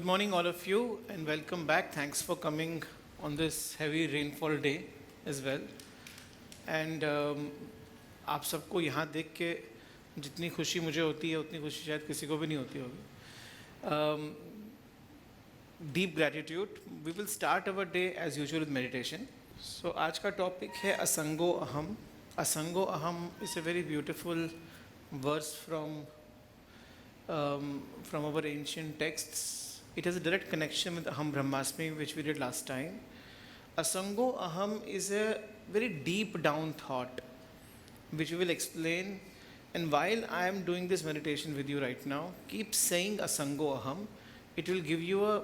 morning, all of you, and welcome back. Thanks for coming on this heavy rainfall day as well. And आप सबको यहाँ देख के जितनी खुशी मुझे होती है उतनी खुशी शायद किसी को भी नहीं होती होगी. Deep gratitude. We will start our day as usual with meditation. So आज का टॉपिक है असंगो अहम. असंगो अहम is a very beautiful verse from our ancient texts. It has a direct connection with Aham Brahmasmi, which we did last time. Asango Aham is a very deep down thought, which we will explain. And while I am doing this meditation with you right now, keep saying Asango Aham. It will give you a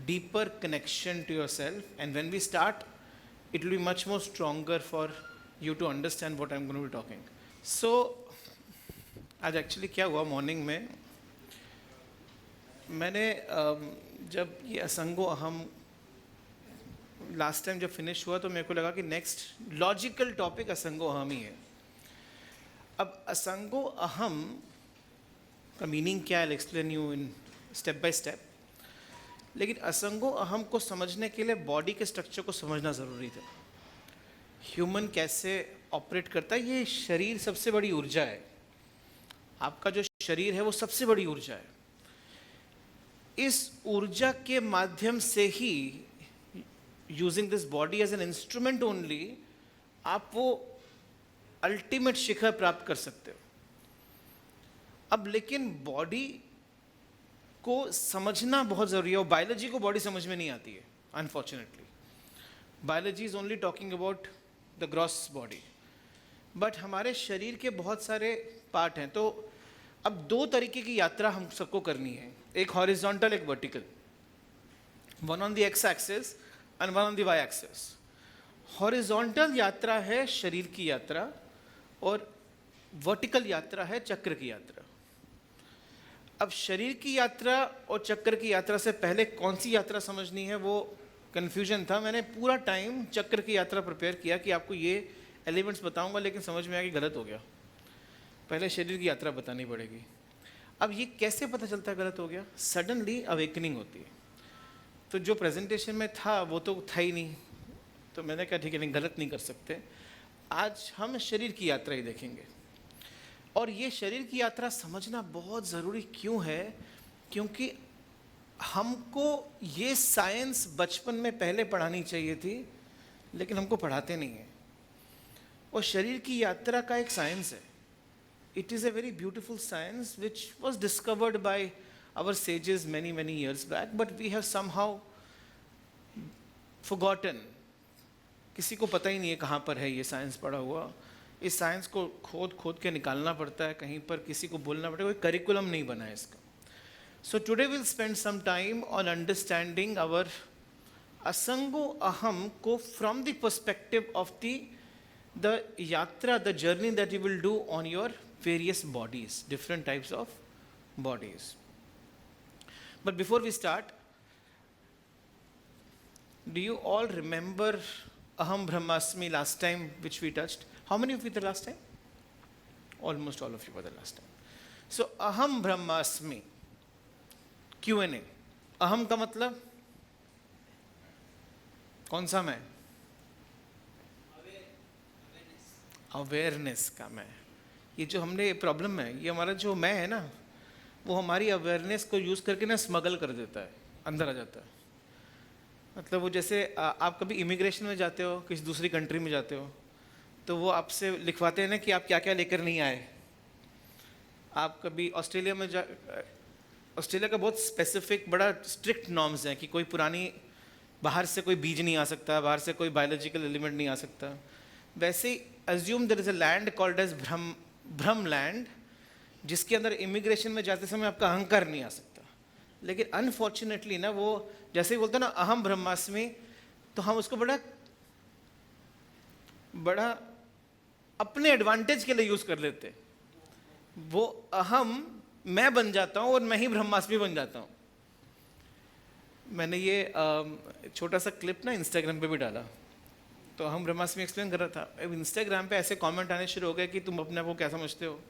deeper connection to yourself. And when we start, it will be much more stronger for you to understand what I am going to be talking. So, आज actually क्या हुआ morning में मैंने जब ये असंगो अहम last time जब finish हुआ तो मेरे को लगा कि नेक्स्ट लॉजिकल टॉपिक असंगो अहम ही है. अब असंगो अहम का मीनिंग क्या है, explain you in step by step. लेकिन असंगो अहम को समझने के लिए बॉडी के स्ट्रक्चर को समझना ज़रूरी था. ह्यूमन कैसे ऑपरेट करता है, ये शरीर सबसे बड़ी ऊर्जा है. आपका जो शरीर है वो सबसे बड़ी ऊर्जा है. इस ऊर्जा के माध्यम से ही using this body as an instrument only आप वो अल्टीमेट शिखर प्राप्त कर सकते हो. अब लेकिन बॉडी को समझना बहुत ज़रूरी है और बायोलॉजी को बॉडी समझ में नहीं आती है unfortunately. Biology is only talking about the gross body, but हमारे शरीर के बहुत सारे पार्ट हैं. तो अब दो तरीके की यात्रा हम सबको करनी है, एक हॉरिजॉन्टल एक vertical. One on the X axis and one on the Y axis. Horizontal यात्रा है शरीर की यात्रा और वर्टिकल यात्रा है चक्र की यात्रा. अब शरीर की यात्रा और चक्र की यात्रा से पहले कौन सी यात्रा समझनी है वो कन्फ्यूजन था. मैंने पूरा टाइम चक्र की यात्रा प्रिपेयर किया कि आपको ये एलिमेंट्स बताऊंगा, लेकिन समझ में आया कि गलत हो गया. पहले शरीर की यात्रा बतानी पड़ेगी. अब ये कैसे पता चलता है गलत हो गया? सडनली अवेकनिंग होती है. तो जो प्रेजेंटेशन में था वो तो था ही नहीं, तो मैंने कहा ठीक है नहीं, गलत नहीं कर सकते. आज हम शरीर की यात्रा ही देखेंगे. और ये शरीर की यात्रा समझना बहुत ज़रूरी क्यों है? क्योंकि हमको ये साइंस बचपन में पहले पढ़ानी चाहिए थी, लेकिन हमको पढ़ाते नहीं हैं. और शरीर की यात्रा का एक साइंस है. It is a very beautiful science which was discovered by our sages many years back, but we have somehow forgotten. किसी को पता ही नहीं है कहाँ पर है ये साइंस पड़ा हुआ. इस साइंस को खोद के निकालना पड़ता है कहीं पर, किसी को बोलना पड़ेगा, कोई करिकुलम नहीं बना है इसका. So today we'll spend some time on understanding our asango aham ko from the perspective of the yatra, the journey that you will do on your various bodies, different types of bodies. But before we start, do you all remember Aham Brahmasmi last time which we touched? How many of you were there last time? Almost all of you were there last time. So Aham Brahmasmi, Q&A. अहम का मतलब कौन सा मैं? Awareness का मैं. ये जो हमने प्रॉब्लम है, ये हमारा जो मैं है ना, वो हमारी अवेयरनेस को यूज़ करके ना स्मगल कर देता है, अंदर आ जाता है. मतलब वो जैसे आप कभी इमिग्रेशन में जाते हो, किसी दूसरी कंट्री में जाते हो, तो वो आपसे लिखवाते हैं ना कि आप क्या क्या लेकर नहीं आए. आप कभी ऑस्ट्रेलिया में ऑस्ट्रेलिया का बहुत स्पेसिफिक बड़ा स्ट्रिक्ट नॉर्म्स हैं कि कोई पुरानी बाहर से कोई बीज नहीं आ सकता, बाहर से कोई बायोलॉजिकल एलिमेंट नहीं आ सकता. वैसे ही assume there is a land called as भ्रम लैंड, जिसके अंदर इमिग्रेशन में जाते समय आपका अहंकार नहीं आ सकता. लेकिन अनफॉर्चुनेटली ना, वो जैसे ही बोलते हैं ना अहम ब्रह्मास्मि, तो हम उसको बड़ा अपने एडवांटेज के लिए यूज़ कर लेते. वो अहम मैं बन जाता हूँ और मैं ही ब्रह्मास्मि बन जाता हूँ. मैंने ये छोटा सा क्लिप ना इंस्टाग्राम पे भी डाला, तो हम ब्रह्मास्मि एक्सप्लेन कर रहा था. अब इंस्टाग्राम पे ऐसे कमेंट आने शुरू हो गए कि तुम अपने आप को क्या समझते हो.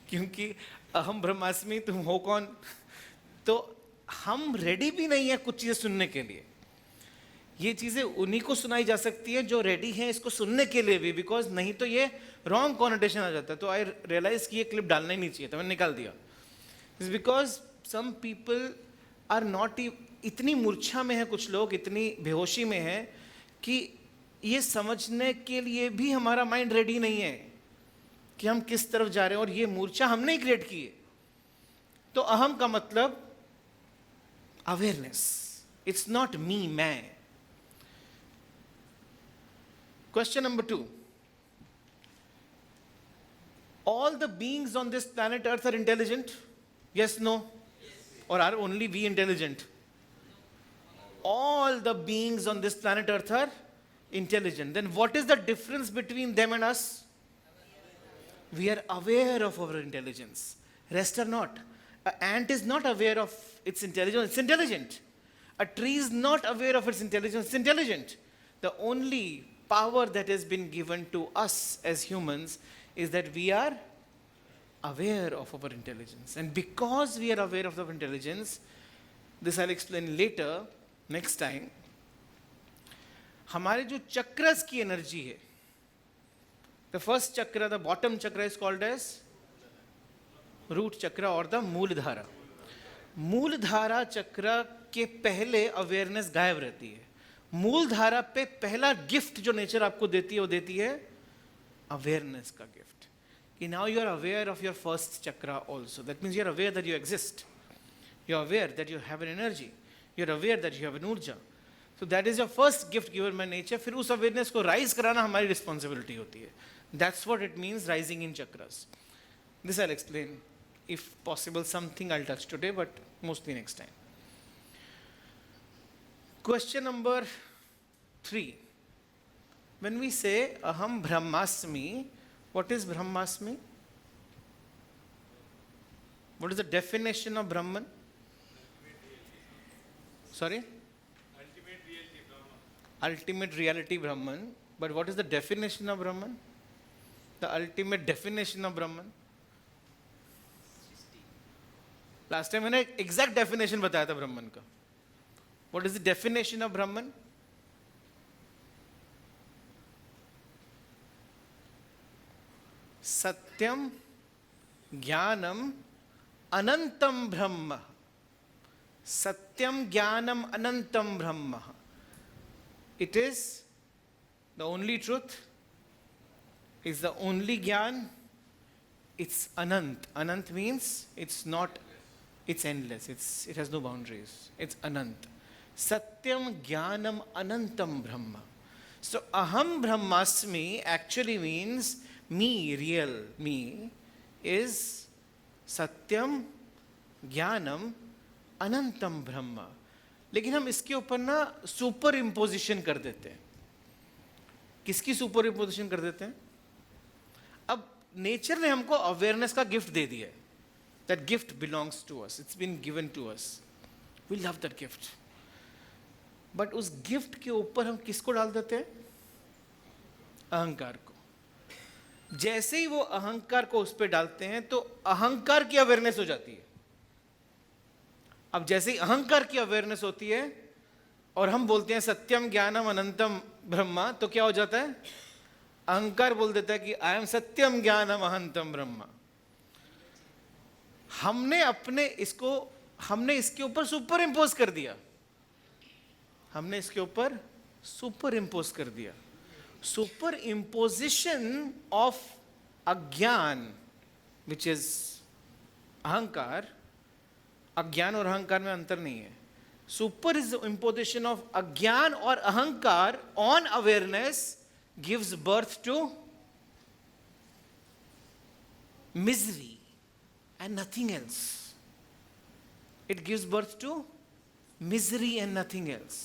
क्योंकि अहम ब्रह्मास्मि तुम हो कौन, तो हम रेडी भी नहीं है कुछ चीज़ें सुनने के लिए। ये चीज़ें उन्हीं को सुनाई जा सकती है जो रेडी हैं इसको सुनने के लिए भी, बिकॉज नहीं तो ये रॉन्ग कॉनोटेशन आ जाता है। तो आई रियलाइज कि ये क्लिप डालना ही नहीं चाहिए, तो मैंने निकाल दिया। It's because some people are not, इतनी मूर्छा में है कुछ लोग, इतनी बेहोशी में है कि ये समझने के लिए भी हमारा माइंड रेडी नहीं है कि हम किस तरफ जा रहे हैं, और ये मूर्छा हमने ही क्रिएट की है। तो अहम का मतलब अवेयरनेस, इट्स नॉट मी, मैं। Question number 2. All the beings on this planet Earth are intelligent? Yes, no? Yes. Or are only we intelligent? All the beings on this planet Earth are intelligent. Then what is the difference between them and us? We are aware of our intelligence. Rest are not. An ant is not aware of its intelligence. It's intelligent. A tree is not aware of its intelligence. It's intelligent. The only power that has been given to us as humans is that we are aware of our intelligence. And because we are aware of our intelligence, this I'll explain later, next time, हमारे जो chakras की energy है, the first chakra, the bottom chakra is called as root chakra or the मूलधारा। मूलधारा चक्र के पहले awareness गायब रहती है। मूलधारा पे पहला गिफ्ट जो नेचर आपको देती है वो देती है अवेयरनेस का गिफ्ट, कि now you are aware of your first chakra also. That means you are aware that you exist, you are aware that you have an energy, you are aware that you have an urja. So that is your first gift given by nature. फिर उस awareness को rise कराना हमारी responsibility होती है। That's what it means rising in chakras. This I will explain if possible, something I'll touch today, but mostly next time. Question number 3. When we say aham brahmasmi, what is brahmasmi? What is the definition of Brahman? Sorry? Ultimate reality Brahman. Ultimate reality Brahman. But what is the definition of Brahman? The ultimate definition of Brahman? Last time मैंने exact definition बताया था ब्रह्मन का। What is the definition of Brahman? सत्यम ज्ञानम अनंतम ब्रह्म। सत्यम ज्ञानम अनंतम ब्रह्म। It is the only truth, is the only gyan, it's anant. Anant means it's not, it's endless, it has no boundaries, it's anant. Satyam jnanam anantam brahma. So aham brahmasmi actually means me, real me, is satyam jnanam anantam brahma. लेकिन हम इसके ऊपर ना super imposition कर देते हैं। किसकी super imposition कर देते हैं? अब नेचर ने हमको अवेयरनेस का गिफ्ट दे दिया है। That gift belongs to us. It's been given to us. We love that gift. But उस गिफ्ट के ऊपर हम किसको डाल देते हैं? अहंकार को। जैसे ही वो अहंकार को उस पर डालते हैं तो अहंकार की अवेयरनेस हो जाती है। अब जैसे ही अहंकार की अवेयरनेस होती है और हम बोलते हैं सत्यम ज्ञानम अनंतम ब्रह्मा, तो क्या हो जाता है? अहंकार बोल देता है कि आई एम सत्यम ज्ञानम अनंतम ब्रह्मा। हमने इसके ऊपर सुपर इम्पोज कर दिया। हमने इसके ऊपर सुपर इम्पोज कर दिया। सुपर इम्पोजिशन ऑफ अज्ञान विच इज अहंकार। अज्ञान और अहंकार में अंतर नहीं है। सुपर इज इम्पोजिशन ऑफ अज्ञान और अहंकार on awareness gives birth to misery and nothing else. It gives birth to misery and nothing else.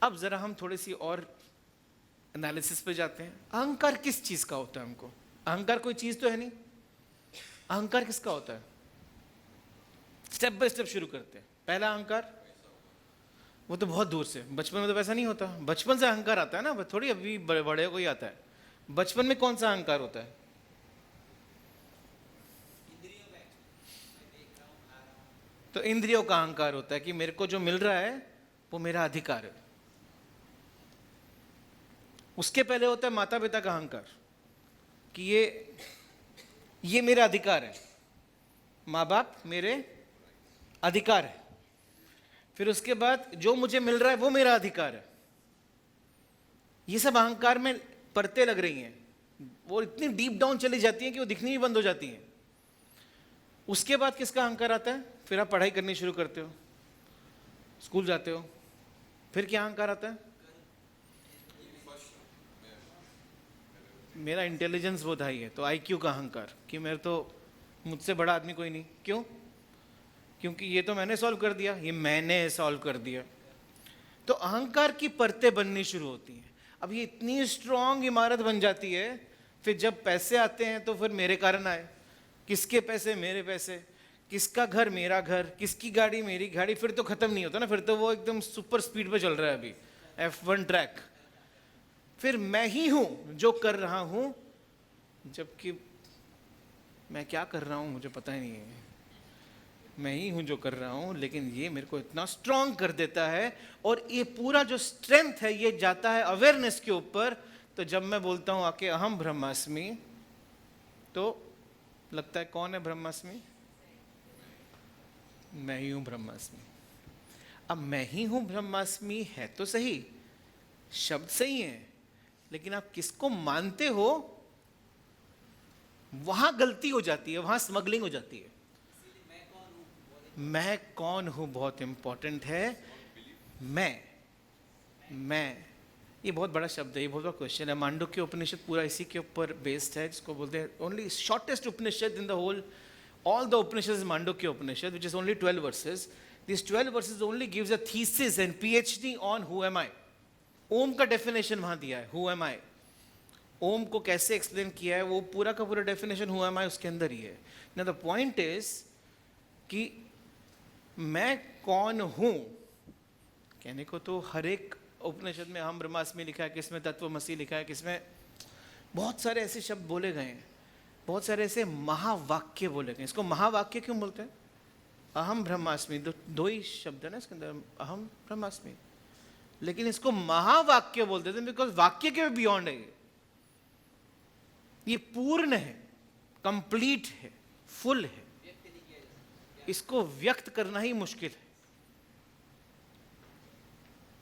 अब जरा हम थोड़ी सी और एनालिसिस पे जाते हैं। अहंकार किस चीज का होता है? हमको अहंकार कोई चीज तो है नहीं। अहंकार किसका होता है? स्टेप बाय स्टेप शुरू करते हैं। पहला अहंकार, वो तो बहुत दूर से, बचपन में तो वैसा नहीं होता। बचपन से अहंकार आता है ना, थोड़ी अभी बड़े को ही आता है। बचपन में कौन सा अहंकार होता है? तो इंद्रियों का अहंकार होता है कि मेरे को जो मिल रहा है वो मेरा अधिकार है। उसके पहले होता है माता पिता का अहंकार कि ये मेरा अधिकार है, माँ बाप मेरे अधिकार है। फिर उसके बाद जो मुझे मिल रहा है वो मेरा अधिकार है। ये सब अहंकार में परतें लग रही हैं, वो इतनी डीप डाउन चली जाती हैं कि वो दिखनी ही बंद हो जाती हैं। उसके बाद किसका अहंकार आता है? फिर आप पढ़ाई करनी शुरू करते हो, स्कूल जाते हो, फिर क्या अहंकार आता है? मेरा इंटेलिजेंस बहुत हाई है, तो आईक्यू का अहंकार कि मेरे तो मुझसे बड़ा आदमी कोई नहीं। क्यों? क्योंकि ये तो मैंने सॉल्व कर दिया, ये मैंने सॉल्व कर दिया। तो अहंकार की परतें बननी शुरू होती हैं। अब ये इतनी स्ट्रांग इमारत बन जाती है, फिर जब पैसे आते हैं तो फिर मेरे कारण आए। किसके पैसे? मेरे पैसे। किसका घर? मेरा घर। किसकी गाड़ी? मेरी गाड़ी। फिर तो खत्म नहीं होता ना, फिर तो वो एकदम सुपर स्पीड पे चल रहा है अभी, F1 ट्रैक। फिर मैं ही हूं जो कर रहा हूं, जबकि मैं क्या कर रहा हूं मुझे पता ही नहीं है। मैं ही हूं जो कर रहा हूं, लेकिन ये मेरे को इतना स्ट्रांग कर देता है। और ये पूरा जो स्ट्रेंथ है ये जाता है अवेयरनेस के ऊपर। तो जब मैं बोलता हूं आके अहम ब्रह्मास्मि, तो लगता है कौन है ब्रह्मास्मि? मैं ही हूं ब्रह्मास्मि। अब मैं ही हूं ब्रह्मास्मि है तो सही, शब्द सही है, लेकिन आप किसको मानते हो वहां गलती हो जाती है, वहां स्मगलिंग हो जाती है। मैं कौन हूं बहुत इंपॉर्टेंट है। मैं ये बहुत बड़ा शब्द है, ये बहुत बड़ा क्वेश्चन है। मांडुक्य उपनिषद पूरा इसी के ऊपर बेस्ड है, जिसको बोलते हैं only shortest Upanishad in the whole, all the Upanishads is Mandukya Upanishad, which is only 12 verses. These 12 verses only gives a thesis and PhD on who am I. ओम का डेफिनेशन वहां दिया है, who am I. ओम को कैसे explain किया है, वो पूरा का पूरा डेफिनेशन who am I उसके अंदर ही है। Now the point is कि मैं कौन हूं कहने को तो हर एक उपनिषद में अहम ब्रह्मास्मि लिखा है, किसमें तत्वमसि लिखा है, किसमें बहुत सारे ऐसे शब्द बोले गए हैं, बहुत सारे ऐसे महावाक्य बोले गए। इसको महावाक्य क्यों बोलते हैं? अहम ब्रह्मास्मि, दो ही शब्द है ना इसके अंदर, अहम ब्रह्मास्मि, लेकिन इसको महावाक्य बोलते थे बिकॉज वाक्य के बियॉन्ड है। ये पूर्ण है, कंप्लीट है, फुल है, इसको व्यक्त करना ही मुश्किल है।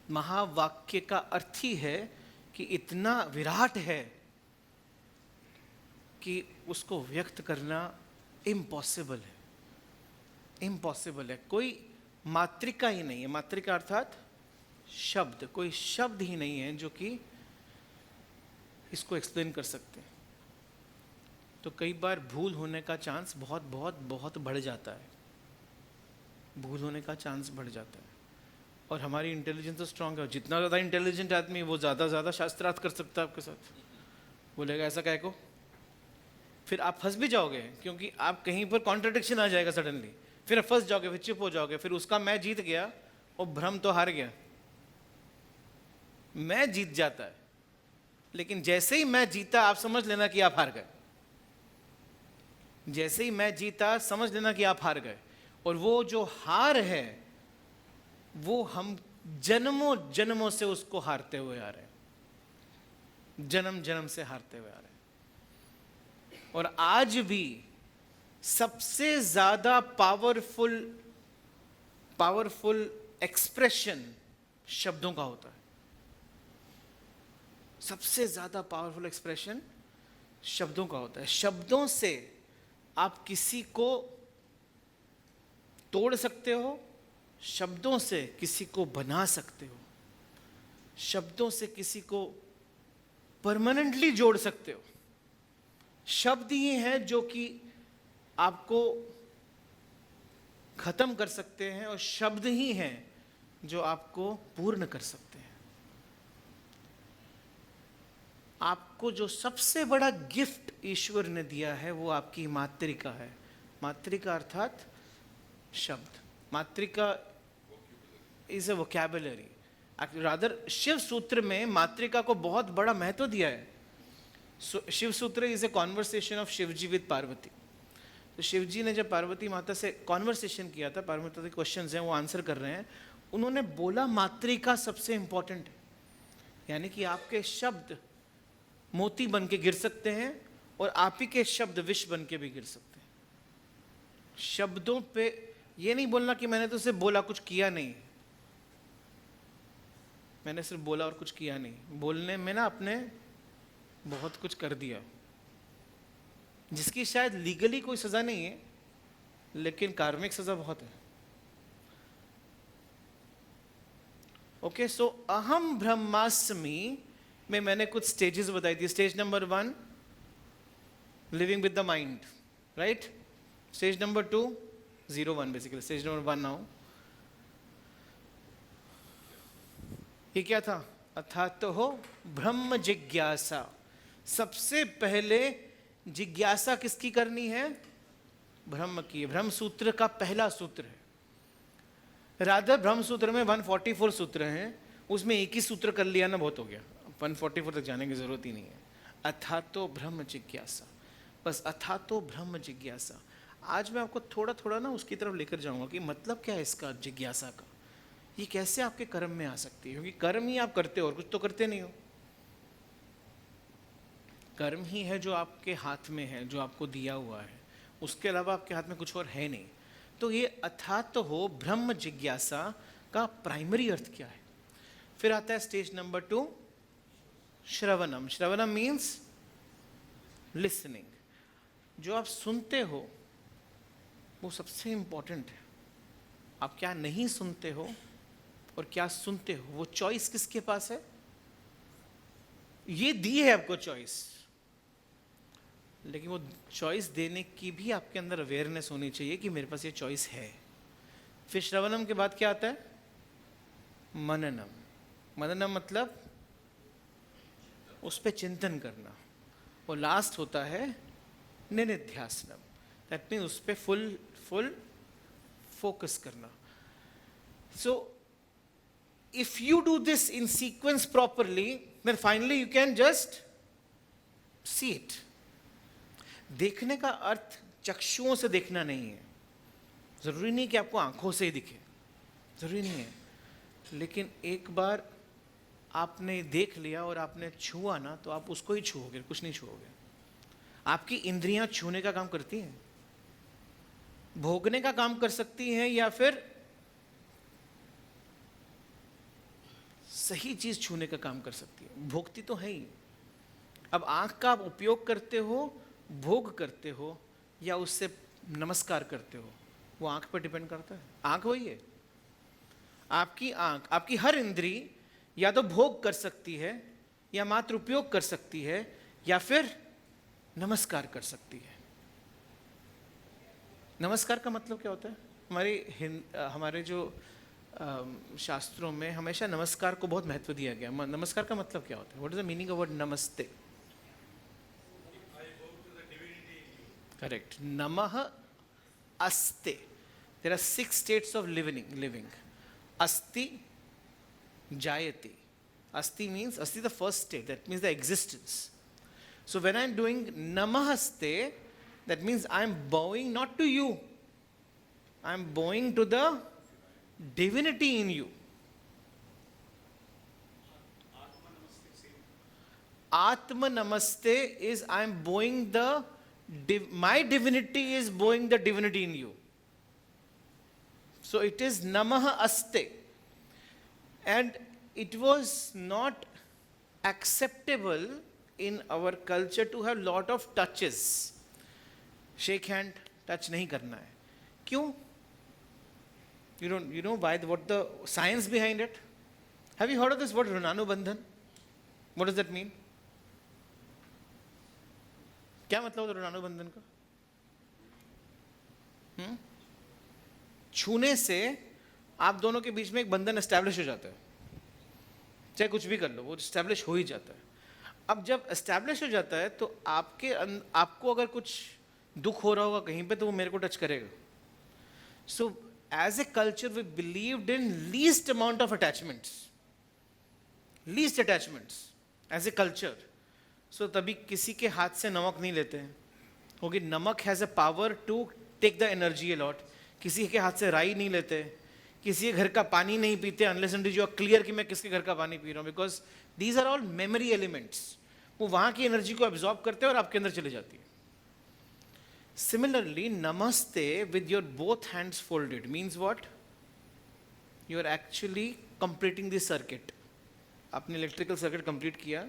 महावाक्य का अर्थ ही है कि इतना विराट है कि उसको व्यक्त करना इम्पॉसिबल है, इम्पॉसिबल है। कोई मात्रिका ही नहीं है, मात्रिका अर्थात शब्द, कोई शब्द ही नहीं है जो कि इसको एक्सप्लेन कर सकते हैं। तो कई बार भूल होने का चांस बहुत बहुत बहुत बढ़ जाता है, भूल होने का चांस बढ़ जाता है। और हमारी इंटेलिजेंस तो स्ट्रांग है, जितना ज़्यादा इंटेलिजेंट आदमी वो ज़्यादा शास्त्रार्थ कर सकता है आपके साथ। बोलेगा ऐसा कह को, फिर आप फंस भी जाओगे, क्योंकि आप कहीं पर कॉन्ट्रडिक्शन आ जाएगा सडनली, फिर आप फंस जाओगे, फिर चुप हो जाओगे, फिर उसका मैं जीत गया और भ्रम तो हार गया। मैं जीत जाता है, लेकिन जैसे ही मैं जीता आप समझ लेना कि आप हार गए। जैसे ही मैं जीता समझ लेना कि आप हार गए। और वो जो हार है वो हम जन्मों जन्मों से उसको हारते हुए आ रहे हैं, जन्म जन्म से हारते हुए आ रहे हैं। और आज भी सबसे ज्यादा पावरफुल एक्सप्रेशन शब्दों का होता है। सबसे ज्यादा पावरफुल एक्सप्रेशन शब्दों का होता है। शब्दों से आप किसी को तोड़ सकते हो, शब्दों से किसी को बना सकते हो, शब्दों से किसी को परमानेंटली जोड़ सकते हो। शब्द ही हैं जो कि आपको खत्म कर सकते हैं, और शब्द ही हैं जो आपको पूर्ण कर सकते हैं। आपको जो सबसे बड़ा गिफ्ट ईश्वर ने दिया है वो आपकी मातृका है। मातृका अर्थात शब्द। Matrika is a vocabulary. Rather Shiva Sutra में मातृका को बहुत बड़ा महत्व दिया है। शिव सूत्र is a conversation of Shivji with Parvati. तो शिव जी ने जब पार्वती माता से कॉन्वर्सेशन किया था, पार्वती माता के क्वेश्चंस हैं वो आंसर कर रहे हैं, उन्होंने बोला मातृका सबसे इंपॉर्टेंट है, यानी कि आपके शब्द मोती बन के गिर सकते हैं और आप ही के शब्द विष बन के भी गिर सकते हैं। शब्दों पे ये नहीं बोलना कि मैंने तो सिर्फ बोला कुछ किया नहीं, मैंने सिर्फ बोला और कुछ किया नहीं। बोलने में ना आपने बहुत कुछ कर दिया, जिसकी शायद लीगली कोई सजा नहीं है, लेकिन कार्मिक सजा बहुत है। ओके, सो अहम ब्रह्मास्मि में मैंने कुछ स्टेजेस बताई थी। Stage number 1 living with the mind, right. Stage number 2 0 1 basically. Stage number 1 now ये क्या था? अथातो हो ब्रह्म जिज्ञासा। सबसे पहले जिज्ञासा किसकी करनी है? ब्रह्म की। ब्रह्म सूत्र का पहला सूत्र है। राधर ब्रह्म सूत्र में 144 सूत्र हैं, उसमें एक ही सूत्र कर लिया ना बहुत हो गया, 144 तक जाने की जरूरत ही नहीं है। अथातो ब्रह्म जिज्ञासा, बस अथातो ब्रह्म जिज्ञासा। आज मैं आपको थोड़ा थोड़ा ना उसकी तरफ लेकर जाऊंगा कि मतलब क्या है इसका जिज्ञासा का, ये कैसे आपके कर्म में आ सकती है, क्योंकि कर्म ही आप करते हो और कुछ तो करते नहीं हो। कर्म ही है जो आपके हाथ में है, जो आपको दिया हुआ है, उसके अलावा आपके हाथ में कुछ और है नहीं। तो ये अथात हो ब्रह्म जिज्ञासा का प्राइमरी अर्थ क्या है? फिर आता है स्टेज नंबर 2 श्रवणम। Shravanam means listening. जो आप सुनते हो वो सबसे इंपॉर्टेंट है। आप क्या नहीं सुनते हो और क्या सुनते हो, वो चॉइस किसके पास है? ये दी है आपको चॉइस, लेकिन वो चॉइस देने की भी आपके अंदर अवेयरनेस होनी चाहिए कि मेरे पास ये चॉइस है। फिर श्रवणम के बाद क्या आता है? मननम। मननम मतलब उस पर चिंतन करना। और लास्ट होता है निनिध्यासनम, दैट मीन्स उस पर फुल फोकस करना। सो if you do this in sequence properly, then finally you can just see it. देखने का अर्थ चक्षुओं से देखना नहीं है। जरूरी नहीं कि आपको आंखों से ही दिखे, जरूरी नहीं है, लेकिन एक बार आपने देख लिया और आपने छुआ ना, तो आप उसको ही छुओगे, कुछ नहीं छुओगे। आपकी इंद्रियां छूने का काम करती हैं, भोगने का काम कर सकती हैं, या फिर सही चीज छूने का काम कर सकती है। भोगती तो है ही। अब आंख का आप उपयोग करते हो, भोग करते हो, या उससे नमस्कार करते हो, वो आंख पर डिपेंड करता है। आंख वही है। आपकी आंख, आपकी हर इंद्री या तो भोग कर सकती है, या मात्र उपयोग कर सकती है, या फिर नमस्कार कर सकती है। नमस्कार का मतलब क्या होता है? हमारे जो शास्त्रों में हमेशा नमस्कार को बहुत महत्व दिया गया। नमस्कार का मतलब क्या होता है? What is the meaning of word namaste? Correct. नमः अस्ते। There are 6 states of living. अस्ति, जायते। Asti means, asti the first state, that means the existence. So when I am doing namaste, that means I am bowing not to you, I am bowing to the divinity in you. Atma Namaste is I am bowing the, my divinity is bowing the divinity in you. So it is Namaha Aste. And it was not acceptable in our culture to have lot of touches. Shake hand, touch nahi karna hai. Kyun? You know why, what the science behind it? Have you heard of this word Runanubandhan? What does that mean? क्या मतलब होता है ऋणानुबंधन का? छूने से आप दोनों के बीच में एक बंधन एस्टैब्लिश हो जाता है। चाहे कुछ भी कर लो, वो एस्टैब्लिश हो ही जाता है। अब जब एस्टैब्लिश हो जाता है तो आपको अगर कुछ दुख हो रहा होगा कहीं पे, तो वो मेरे को टच करेगा। So as a culture we believed in least amount of attachments, least attachments as a culture. So तभी किसी के हाथ से नमक नहीं लेते हैं, क्योंकि नमक has a power to take the energy a lot, किसी के हाथ से राई नहीं लेते, किसी के घर का पानी नहीं पीते unless and you are clear कि मैं किसके घर का पानी पी रहा हूँ, because these are all memory elements. वो वहाँ की एनर्जी को एब्जॉर्ब करते हैं और आपके अंदर चली जाती है। Similarly, namaste with your both hands folded means what? You are actually completing the circuit. आपने इलेक्ट्रिकल सर्किट कंप्लीट किया,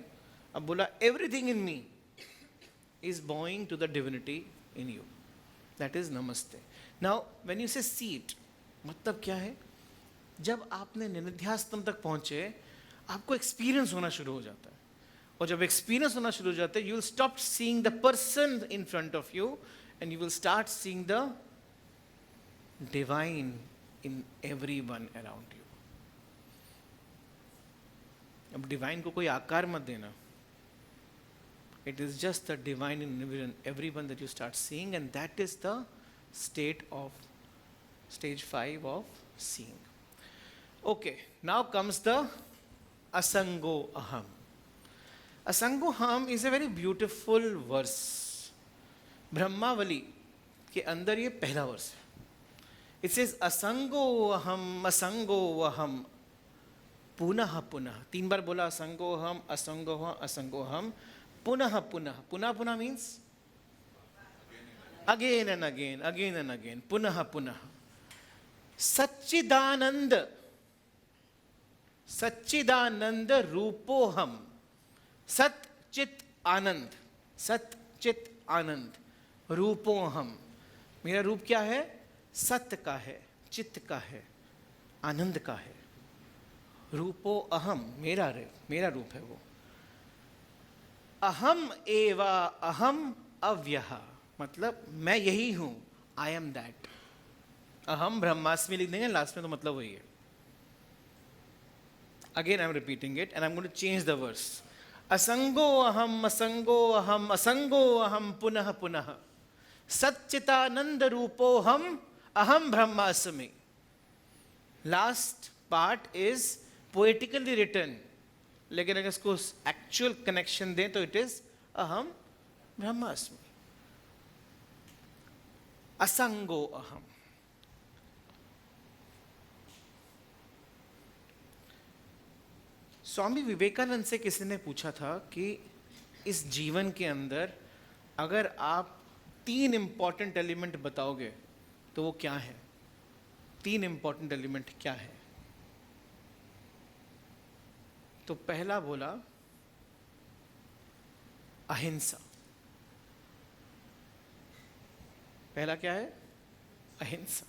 अब बोला everything in me is bowing to the divinity in you. That is namaste. Now, when you say seat, मतलब क्या है? जब आपने निधिध्यासन तक पहुंचे, आपको एक्सपीरियंस होना शुरू हो जाता है, और जब एक्सपीरियंस होना शुरू हो जाता है, you will stop seeing the person in front of you and you will start seeing the divine in everyone around you. अब डिवाइन को कोई आकार मत देना, it is just the divine in everyone that you start seeing, and that is the state of stage 5 of seeing. Okay, now comes the asango aham. Asango aham is a very beautiful verse. ब्रह्मावली के अंदर ये पहला वर्ष है. It says असंगो अहम पुनः पुनः. 3 बार बोला असंगो हम पुनः पुनः. पुनः पुनः मीन्स अगेन एंड अगेन, पुनः पुनः. सच्चिदानंद रूपोहम. सत चित आनंद रूपोहम. मेरा रूप क्या है? सत्य का है, चित्त का है, आनंद का है. रूपो अहम, मेरा रूप है वो. अहम एवा अहम अव्यः, मतलब मैं यही हूं, आई एम दैट. अहम ब्रह्मास्मि लिख देंगे लास्ट में तो मतलब वही है. Again I am repeating it and I am going to change the verse. असंगो अहम पुनः पुनः. सच्चिदानंद रूपोहम अहम ब्रह्मास्मि. Last part is poetically written, लेकिन अगर इसको एक्चुअल कनेक्शन दें तो इट इज अहम ब्रह्मास्मि. असंगो अहम. स्वामी विवेकानंद से किसी ने पूछा था कि इस जीवन के अंदर अगर आप 3 इंपॉर्टेंट एलिमेंट बताओगे तो वो क्या है? 3 इंपॉर्टेंट एलिमेंट क्या है? तो पहला बोला अहिंसा. पहला क्या है? अहिंसा.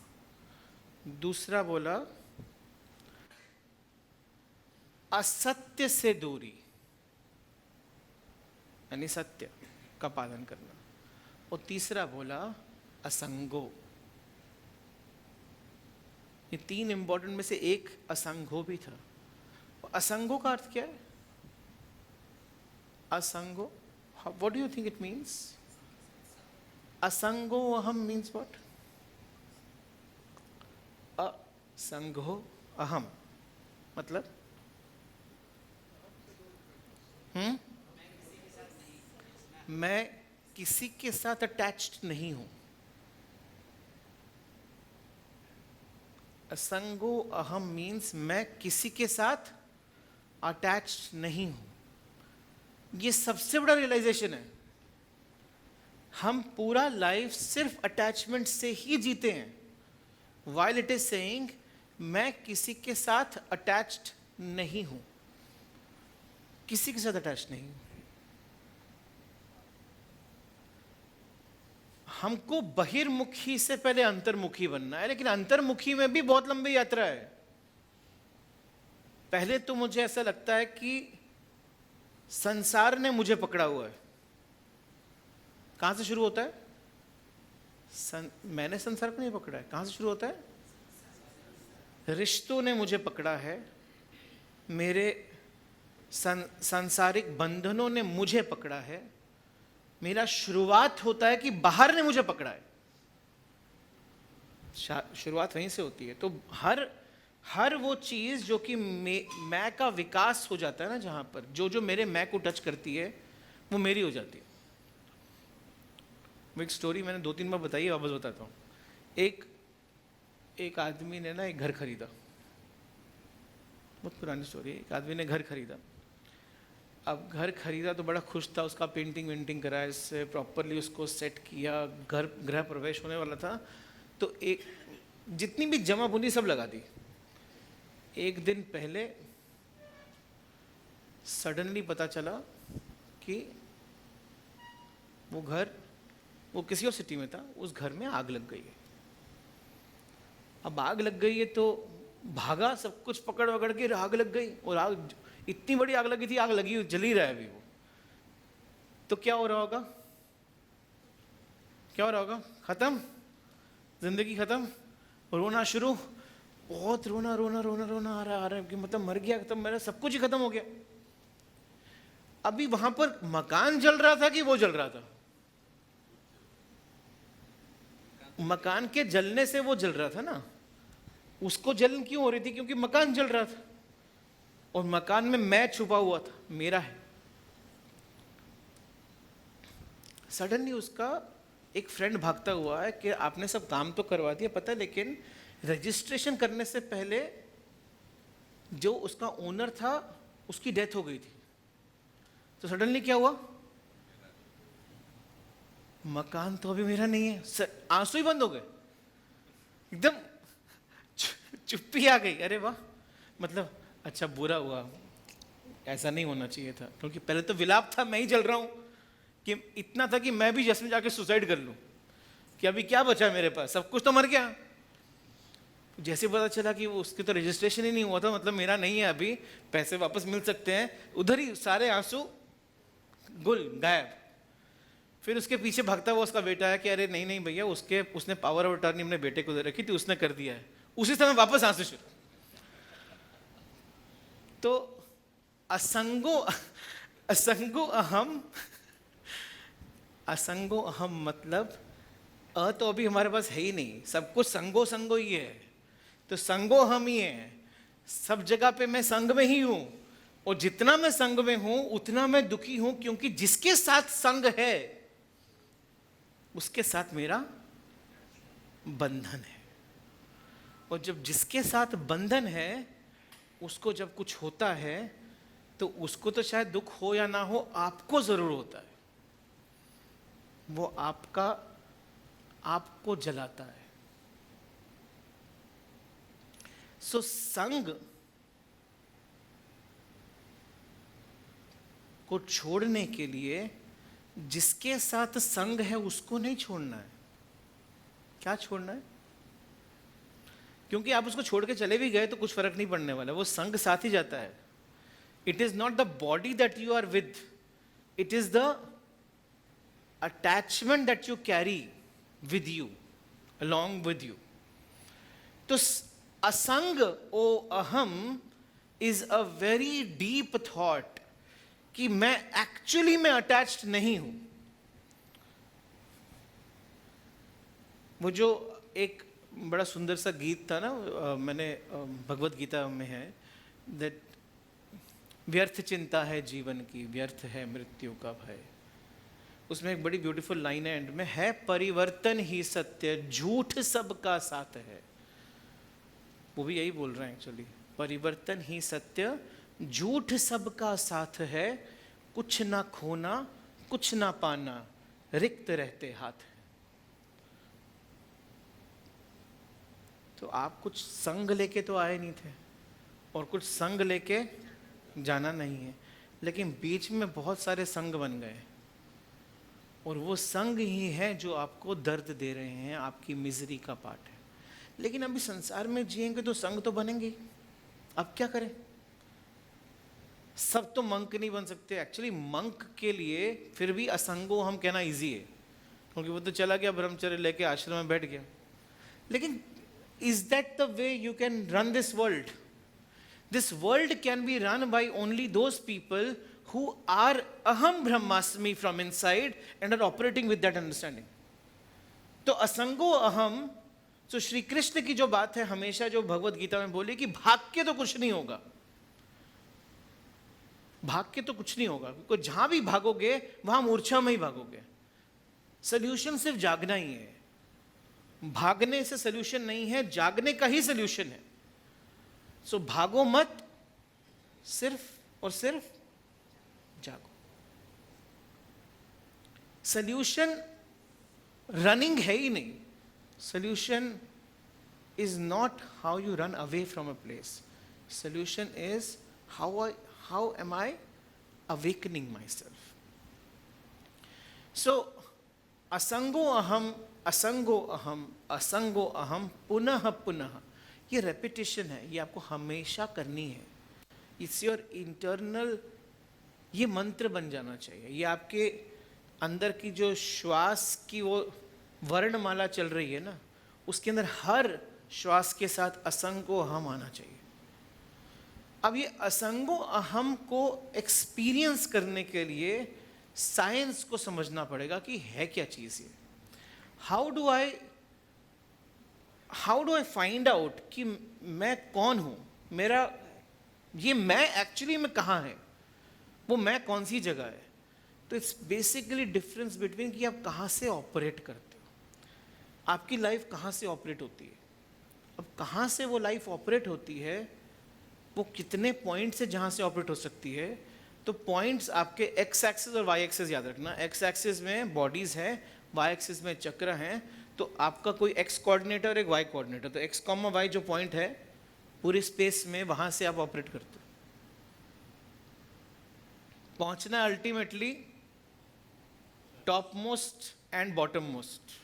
दूसरा बोला असत्य से दूरी, यानी सत्य का पालन करना. और तीसरा बोला असंगो. ये 3 इंपॉर्टेंट में से एक असंगो भी था. असंगो का अर्थ क्या है? असंगो, what do you think it means? Asango aham means what? असंगो अहम मतलब मैं किसी के साथ अटैच्ड नहीं हूं. असंगो अहम मीन्स मैं किसी के साथ अटैच्ड नहीं हूं. ये सबसे बड़ा रियलाइजेशन है. हम पूरा लाइफ सिर्फ अटैचमेंट से ही जीते हैं, while it is saying मैं किसी के साथ अटैच्ड नहीं हूं. किसी के साथ अटैच नहीं हूं. हमको बहिर्मुखी से पहले अंतर्मुखी बनना है, लेकिन अंतर्मुखी में भी बहुत लंबी यात्रा है. पहले तो मुझे ऐसा लगता है कि संसार ने मुझे पकड़ा हुआ है. कहां से शुरू होता है? मैंने संसार को नहीं पकड़ा है. कहां से शुरू होता है? रिश्तों ने मुझे पकड़ा है, मेरे सांसारिक बंधनों ने मुझे पकड़ा है. मेरा शुरुआत होता है कि बाहर ने मुझे पकड़ा है. शुरुआत वहीं से होती है. तो हर वो चीज जो कि मैं का विकास हो जाता है ना, जहां पर जो मेरे मैं को टच करती है वो मेरी हो जाती है. वो एक स्टोरी मैंने 2-3 बार बताई है, वापस बताता हूँ. एक आदमी ने ना एक घर खरीदा, बहुत पुरानी स्टोरी है। एक आदमी ने घर खरीदा। अब घर खरीदा तो बड़ा खुश था, उसका पेंटिंग वेंटिंग कराया, इससे प्रॉपरली उसको सेट किया, घर गृह प्रवेश होने वाला था। तो एक जितनी भी जमा पूंजी सब लगा दी। एक दिन पहले सडनली पता चला कि वो किसी और सिटी में था, उस घर में आग लग गई है। अब आग लग गई है तो भागा, सब कुछ पकड़ वकड़ के, आग लग गई। और आग इतनी बड़ी आग लगी थी, आग लगी जल ही रहा है अभी वो। तो क्या हो रहा होगा, क्या हो रहा होगा? खत्म, जिंदगी खत्म, रोना शुरू, बहुत रोना रोना रोना रोना आ रहा है कि मतलब मर गया, खत्म, मेरा सब कुछ ही खत्म हो गया। अभी वहां पर मकान जल रहा था कि वो जल रहा था? मकान के जलने से वो जल रहा था ना। उसको जलन क्यों हो रही थी? क्योंकि मकान जल रहा था और मकान में मैं छुपा हुआ था, मेरा है। सडनली उसका एक फ्रेंड भागता हुआ है कि आपने सब काम तो करवा दिया पता है, लेकिन रजिस्ट्रेशन करने से पहले जो उसका ओनर था उसकी डेथ हो गई थी। तो सडनली क्या हुआ? मकान तो अभी मेरा नहीं है। आंसू ही बंद हो गए, एकदम चुप्पी आ गई। अरे वाह, मतलब अच्छा बुरा हुआ, ऐसा नहीं होना चाहिए था। क्योंकि पहले तो विलाप था, मैं ही जल रहा हूं, कि इतना था कि मैं भी जैसे जाके सुसाइड कर लूं कि अभी क्या बचा मेरे पास, सब कुछ तो मर गया। जैसे पता चला कि उसके तो रजिस्ट्रेशन ही नहीं हुआ था, मतलब मेरा नहीं है अभी, पैसे वापस मिल सकते हैं, उधर ही सारे आंसू गुल गायब। फिर उसके पीछे भागता हुआ उसका बेटा है कि अरे नहीं नहीं भैया, उसने पावर ऑफ अटॉर्नी अपने बेटे को दे रखी थी, उसने कर दिया है। उसी समय वापस आंसू शुरू। तो असंगो अहम मतलब तो अभी हमारे पास है ही नहीं, सब कुछ संगो ही है। तो संगो हम ही है, सब जगह पे मैं संग में ही हूं, और जितना मैं संग में हूं उतना मैं दुखी हूं, क्योंकि जिसके साथ संग है उसके साथ मेरा बंधन है। और जब जिसके साथ बंधन है उसको जब कुछ होता है तो उसको तो शायद दुख हो या ना हो, आपको जरूर होता है। वो आपको जलाता है। सो संग को छोड़ने के लिए जिसके साथ संग है उसको नहीं छोड़ना है। क्या छोड़ना है? क्योंकि आप उसको छोड़ के चले भी गए तो कुछ फर्क नहीं पड़ने वाला, वो संग साथ ही जाता है। It is not the body that you are with, it is the attachment that you carry with you, along with you. तो असंग ओ अहम is a very deep thought कि मैं एक्चुअली में अटैच्ड नहीं हूं। वो जो एक बड़ा सुंदर सा गीत था ना, मैंने भगवत गीता में है, दैट व्यर्थ चिंता है जीवन की, व्यर्थ है मृत्यु का भय। उसमें एक बड़ी ब्यूटीफुल लाइन है एंड में, है परिवर्तन ही सत्य, झूठ सबका साथ है। वो भी यही बोल रहे हैं एक्चुअली, परिवर्तन ही सत्य, झूठ सबका साथ है, कुछ ना खोना कुछ ना पाना, रिक्त रहते हाथ है। तो आप कुछ संग लेके तो आए नहीं थे और कुछ संग लेके जाना नहीं है, लेकिन बीच में बहुत सारे संग बन गए और वो संग ही है जो आपको दर्द दे रहे हैं, आपकी मिजरी का पार्ट है। लेकिन अभी संसार में जिएंगे तो संग तो बनेंगे। अब क्या करें? सब तो मंक नहीं बन सकते। एक्चुअली मंक के लिए फिर भी असंगो हम कहना इजी है, क्योंकि वो तो चला गया ब्रह्मचर्य लेके आश्रम में बैठ गया। लेकिन is that the way you can run this world? This world can be run by only those people who are aham brahmasmi from inside and are operating with that understanding. तो असंगो अहम, तो श्री कृष्ण की जो बात है हमेशा जो भगवत गीता में बोली कि भाग के तो कुछ नहीं होगा, भाग के तो कुछ नहीं होगा, क्योंकि जहां भी भागोगे वहां मूर्छा में ही भागोगे। सोल्यूशन सिर्फ जागना ही है। भागने से सोल्यूशन नहीं है, जागने का ही सोल्यूशन है. सो भागो मत, सिर्फ और सिर्फ जागो. सोल्यूशन रनिंग है ही नहीं. Solution is not how you run away from a place. Solution is how am I awakening myself. So asango aham, asango aham, asango aham, punah punah. ये repetition है, ये आपको हमेशा करनी है. It's your internal, ये मंत्र बन जाना चाहिए. ये आपके अंदर की जो श्वास की वो वर्णमाला चल रही है ना, उसके अंदर हर श्वास के साथ असंगो अहम आना चाहिए. अब ये असंगो अहम को एक्सपीरियंस करने के लिए साइंस को समझना पड़ेगा कि है क्या चीज ये. How do I find out कि मैं कौन हूं, मेरा ये मैं एक्चुअली में कहाँ है, वो मैं कौन सी जगह है. तो इट्स बेसिकली डिफरेंस बिटवीन कि आप कहाँ से ऑपरेट करते हो, आपकी लाइफ कहाँ से ऑपरेट होती है. अब कहाँ से वो लाइफ ऑपरेट होती है, वो कितने पॉइंट से जहाँ से ऑपरेट हो सकती है. तो पॉइंट्स आपके एक्स एक्सिस और वाई एक्सिस याद रखना. एक्स एक्सिस में बॉडीज हैं, वाई एक्सिस में चक्र हैं. तो आपका कोई एक्स कोऑर्डिनेटर और एक वाई कोऑर्डिनेटर, तो एक्स कॉमा वाई जो पॉइंट है पूरे स्पेस में, वहाँ से आप ऑपरेट करते हो. पहुँचना ultimately top most and bottom most.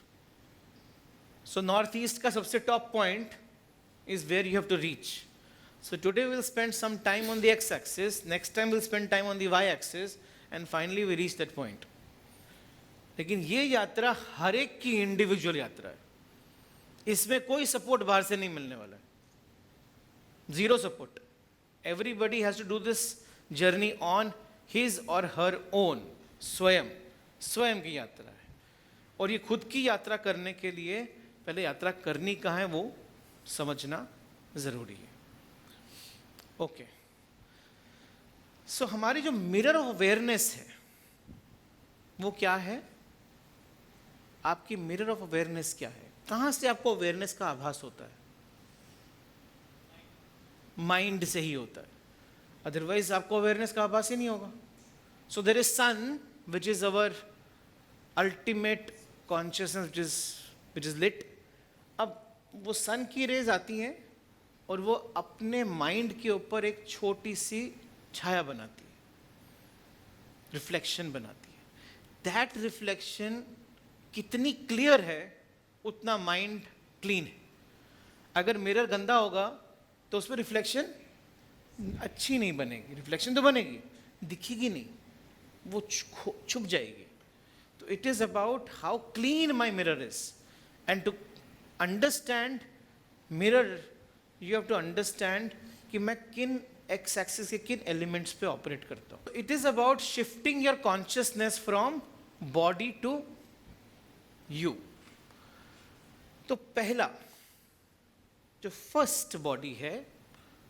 So northeast का सबसे top point is where you have to reach. So today we'll spend some time on the x-axis, next time we'll spend time on the y-axis, and finally we reach that point. लेकिन ये यात्रा हर एक की individual यात्रा है. इसमें कोई support बाहर से नहीं मिलने वाला है. Zero support. Everybody has to do this journey on his or her own. स्वयं की यात्रा है. और ये खुद की यात्रा करने के लिए पहले यात्रा करनी कहाँ है वो समझना जरूरी है. ओके, सो हमारी जो मिरर ऑफ अवेयरनेस है वो क्या है. आपकी मिरर ऑफ अवेयरनेस क्या है, कहाँ से आपको अवेयरनेस का आभास होता है. माइंड से ही होता है, अदरवाइज आपको अवेयरनेस का आभास ही नहीं होगा. So there is sun which is our ultimate consciousness which is lit. अब वो सन की रेज आती हैं और वो अपने माइंड के ऊपर एक छोटी सी छाया बनाती है, रिफ्लेक्शन बनाती है. दैट रिफ्लेक्शन कितनी क्लियर है उतना माइंड क्लीन है. अगर मिरर गंदा होगा तो उसमें रिफ्लेक्शन अच्छी नहीं बनेगी. रिफ्लेक्शन तो बनेगी, दिखेगी नहीं, वो छुप जाएगी. तो it is about how clean my mirror is. And to understand mirror you have to understand कि मैं किन एक्स एक्सिस के किन एलिमेंट्स पे ऑपरेट करता हूँ. It is about shifting your consciousness from body to you. तो पहला जो फर्स्ट बॉडी है,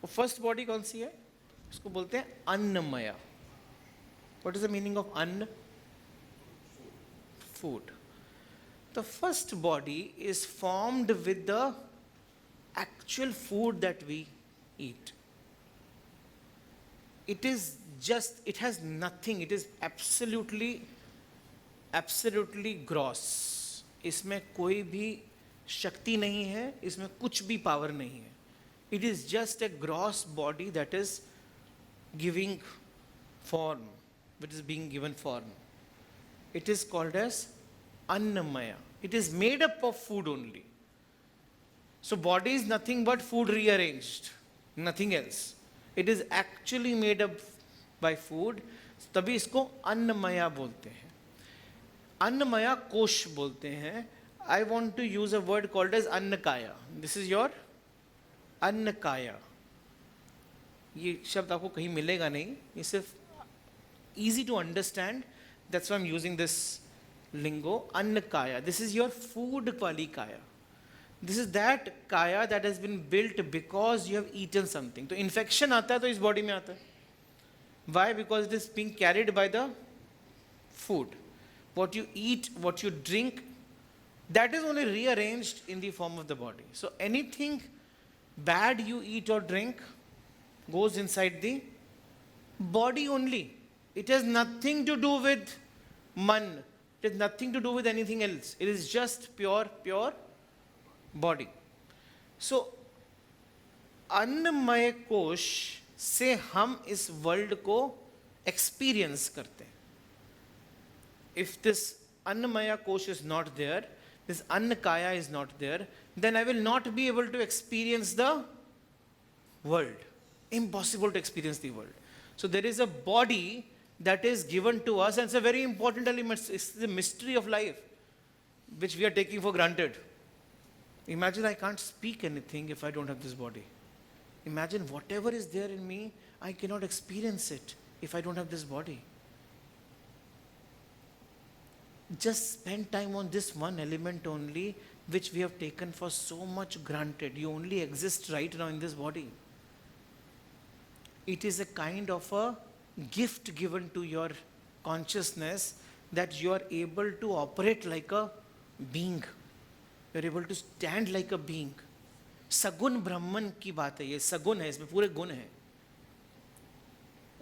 वो फर्स्ट बॉडी कौन सी है, उसको बोलते हैं अन्नमया. What is the meaning of anna? Food. The first body is formed with the actual food that we eat. It is just, it has nothing, it is absolutely gross. इसमें कोई भी शक्ति नहीं है, इसमें कुछ भी पावर नहीं है. It is just a gross body that is giving form, which is being given form. It is called as Annamaya. It is made up of food only. So body is nothing but food rearranged, nothing else. It is actually made up by food. तभी इसको अन्नमया बोलते हैं. अन्नमया कोश बोलते हैं. I want to use a word called as अन्नकाया. This is your अन्नकाया. ये शब्द आपको कहीं मिलेगा नहीं, ये सिर्फ easy to understand. That's why I'm using this lingo, annakaya. This is your food wali kaya. This is that kaya that has been built because you have eaten something. तो infection आता है तो इस body में आता है. Why? Because it is being carried by the food. What you eat, what you drink, that is only rearranged in the form of the body. So anything bad you eat or drink goes inside the body only. It has nothing to do with man. It has nothing to do with anything else. It is just pure body. So अन्नमय कोश से हम इस world को experience करते हैं. If this annamaya kosh is not there, this annakaya is not there, then I will not be able to experience the world. Impossible to experience the world. So there is a body that is given to us, and it's a very important element. It's the mystery of life, which we are taking for granted. Imagine I can't speak anything if I don't have this body. Imagine whatever is there in me, I cannot experience it if I don't have this body. Just spend time on this one element only, which we have taken for so much granted. You only exist right now in this body. It is a kind of a gift given to your consciousness that you are able to operate like a being. You are able to stand like a being. सगुण ब्रह्मन की बात है, ये सगुण है, इसमें पूरे गुण हैं.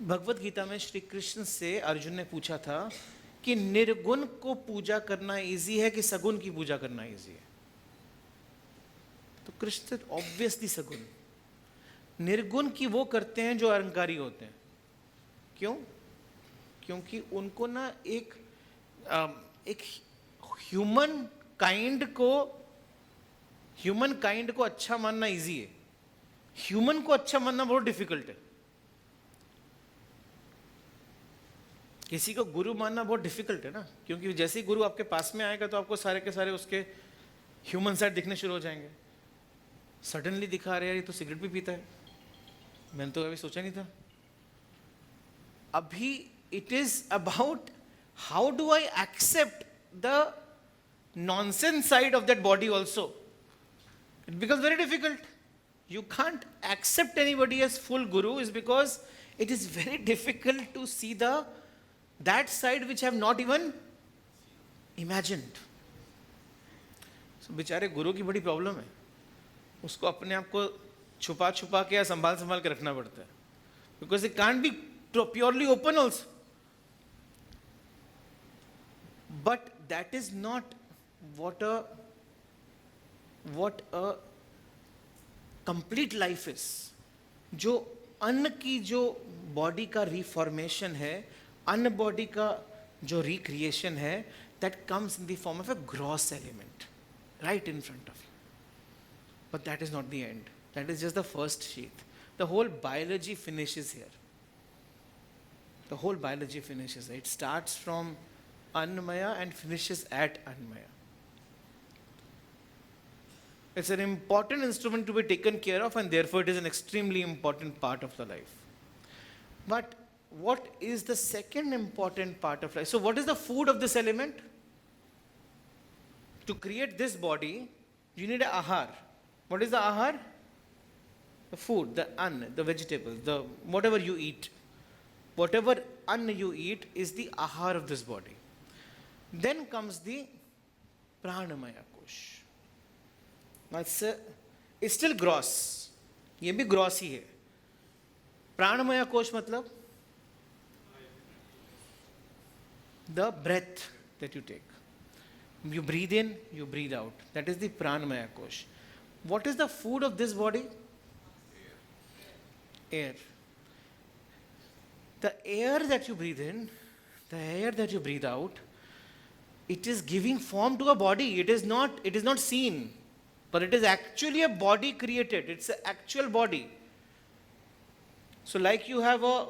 भगवत गीता में श्री कृष्ण से अर्जुन ने पूछा था कि निर्गुण को पूजा करना इजी है कि सगुण की पूजा करना इजी है. तो कृष्ण ऑब्वियसली सगुण. निर्गुण की वो करते हैं जो अहंकारी होते हैं. क्यों? क्योंकि उनको ना एक ह्यूमन काइंड को अच्छा मानना इजी है. ह्यूमन को अच्छा मानना बहुत डिफिकल्ट है. किसी को गुरु मानना बहुत डिफिकल्ट है ना, क्योंकि जैसे ही गुरु आपके पास में आएगा तो आपको सारे के सारे उसके ह्यूमन साइड दिखने शुरू हो जाएंगे. सडनली दिखा रहे हैं ये तो सिगरेट भी पीता है, मैंने तो कभी सोचा नहीं था. अभी it is about how do I accept the nonsense side of that body also. It becomes very difficult. You can't accept anybody as full guru is because it is very difficult to see that side which I have not even imagined. So बेचारे गुरु की बड़ी problem है. उसको अपने आप को छुपा छुपा के या संभाल के रखना पड़ता है. Because it can't be purely open also. But that is not what a complete life is. जो अन्न की जो बॉडी का रिफॉर्मेशन है, अन्न बॉडी का जो रिक्रिएशन है, that comes in the form of a gross element right in front of you. But that is not the end. That is just the first sheath. The whole biology finishes here. The whole biology finishes. It starts from Annamaya and finishes at Annamaya. It's an important instrument to be taken care of, and therefore it is an extremely important part of the life. But what is the second important part of life? So what is the food of this element? To create this body, you need a ahar. What is the ahar? The food, the anna, the vegetables, the whatever you eat. Whatever anna you eat is the ahar of this body. Then comes the pranamaya kosh. Now it's still gross. ये भी gross ही है. प्राणमय कोश मतलब the breath that you take. You breathe in, you breathe out. That is the pranamaya kosh. What is the food of this body? Air. The air that you breathe in, the air that you breathe out, it is giving form to a body. It is not seen. But it is actually a body created. It's an actual body. So like you have a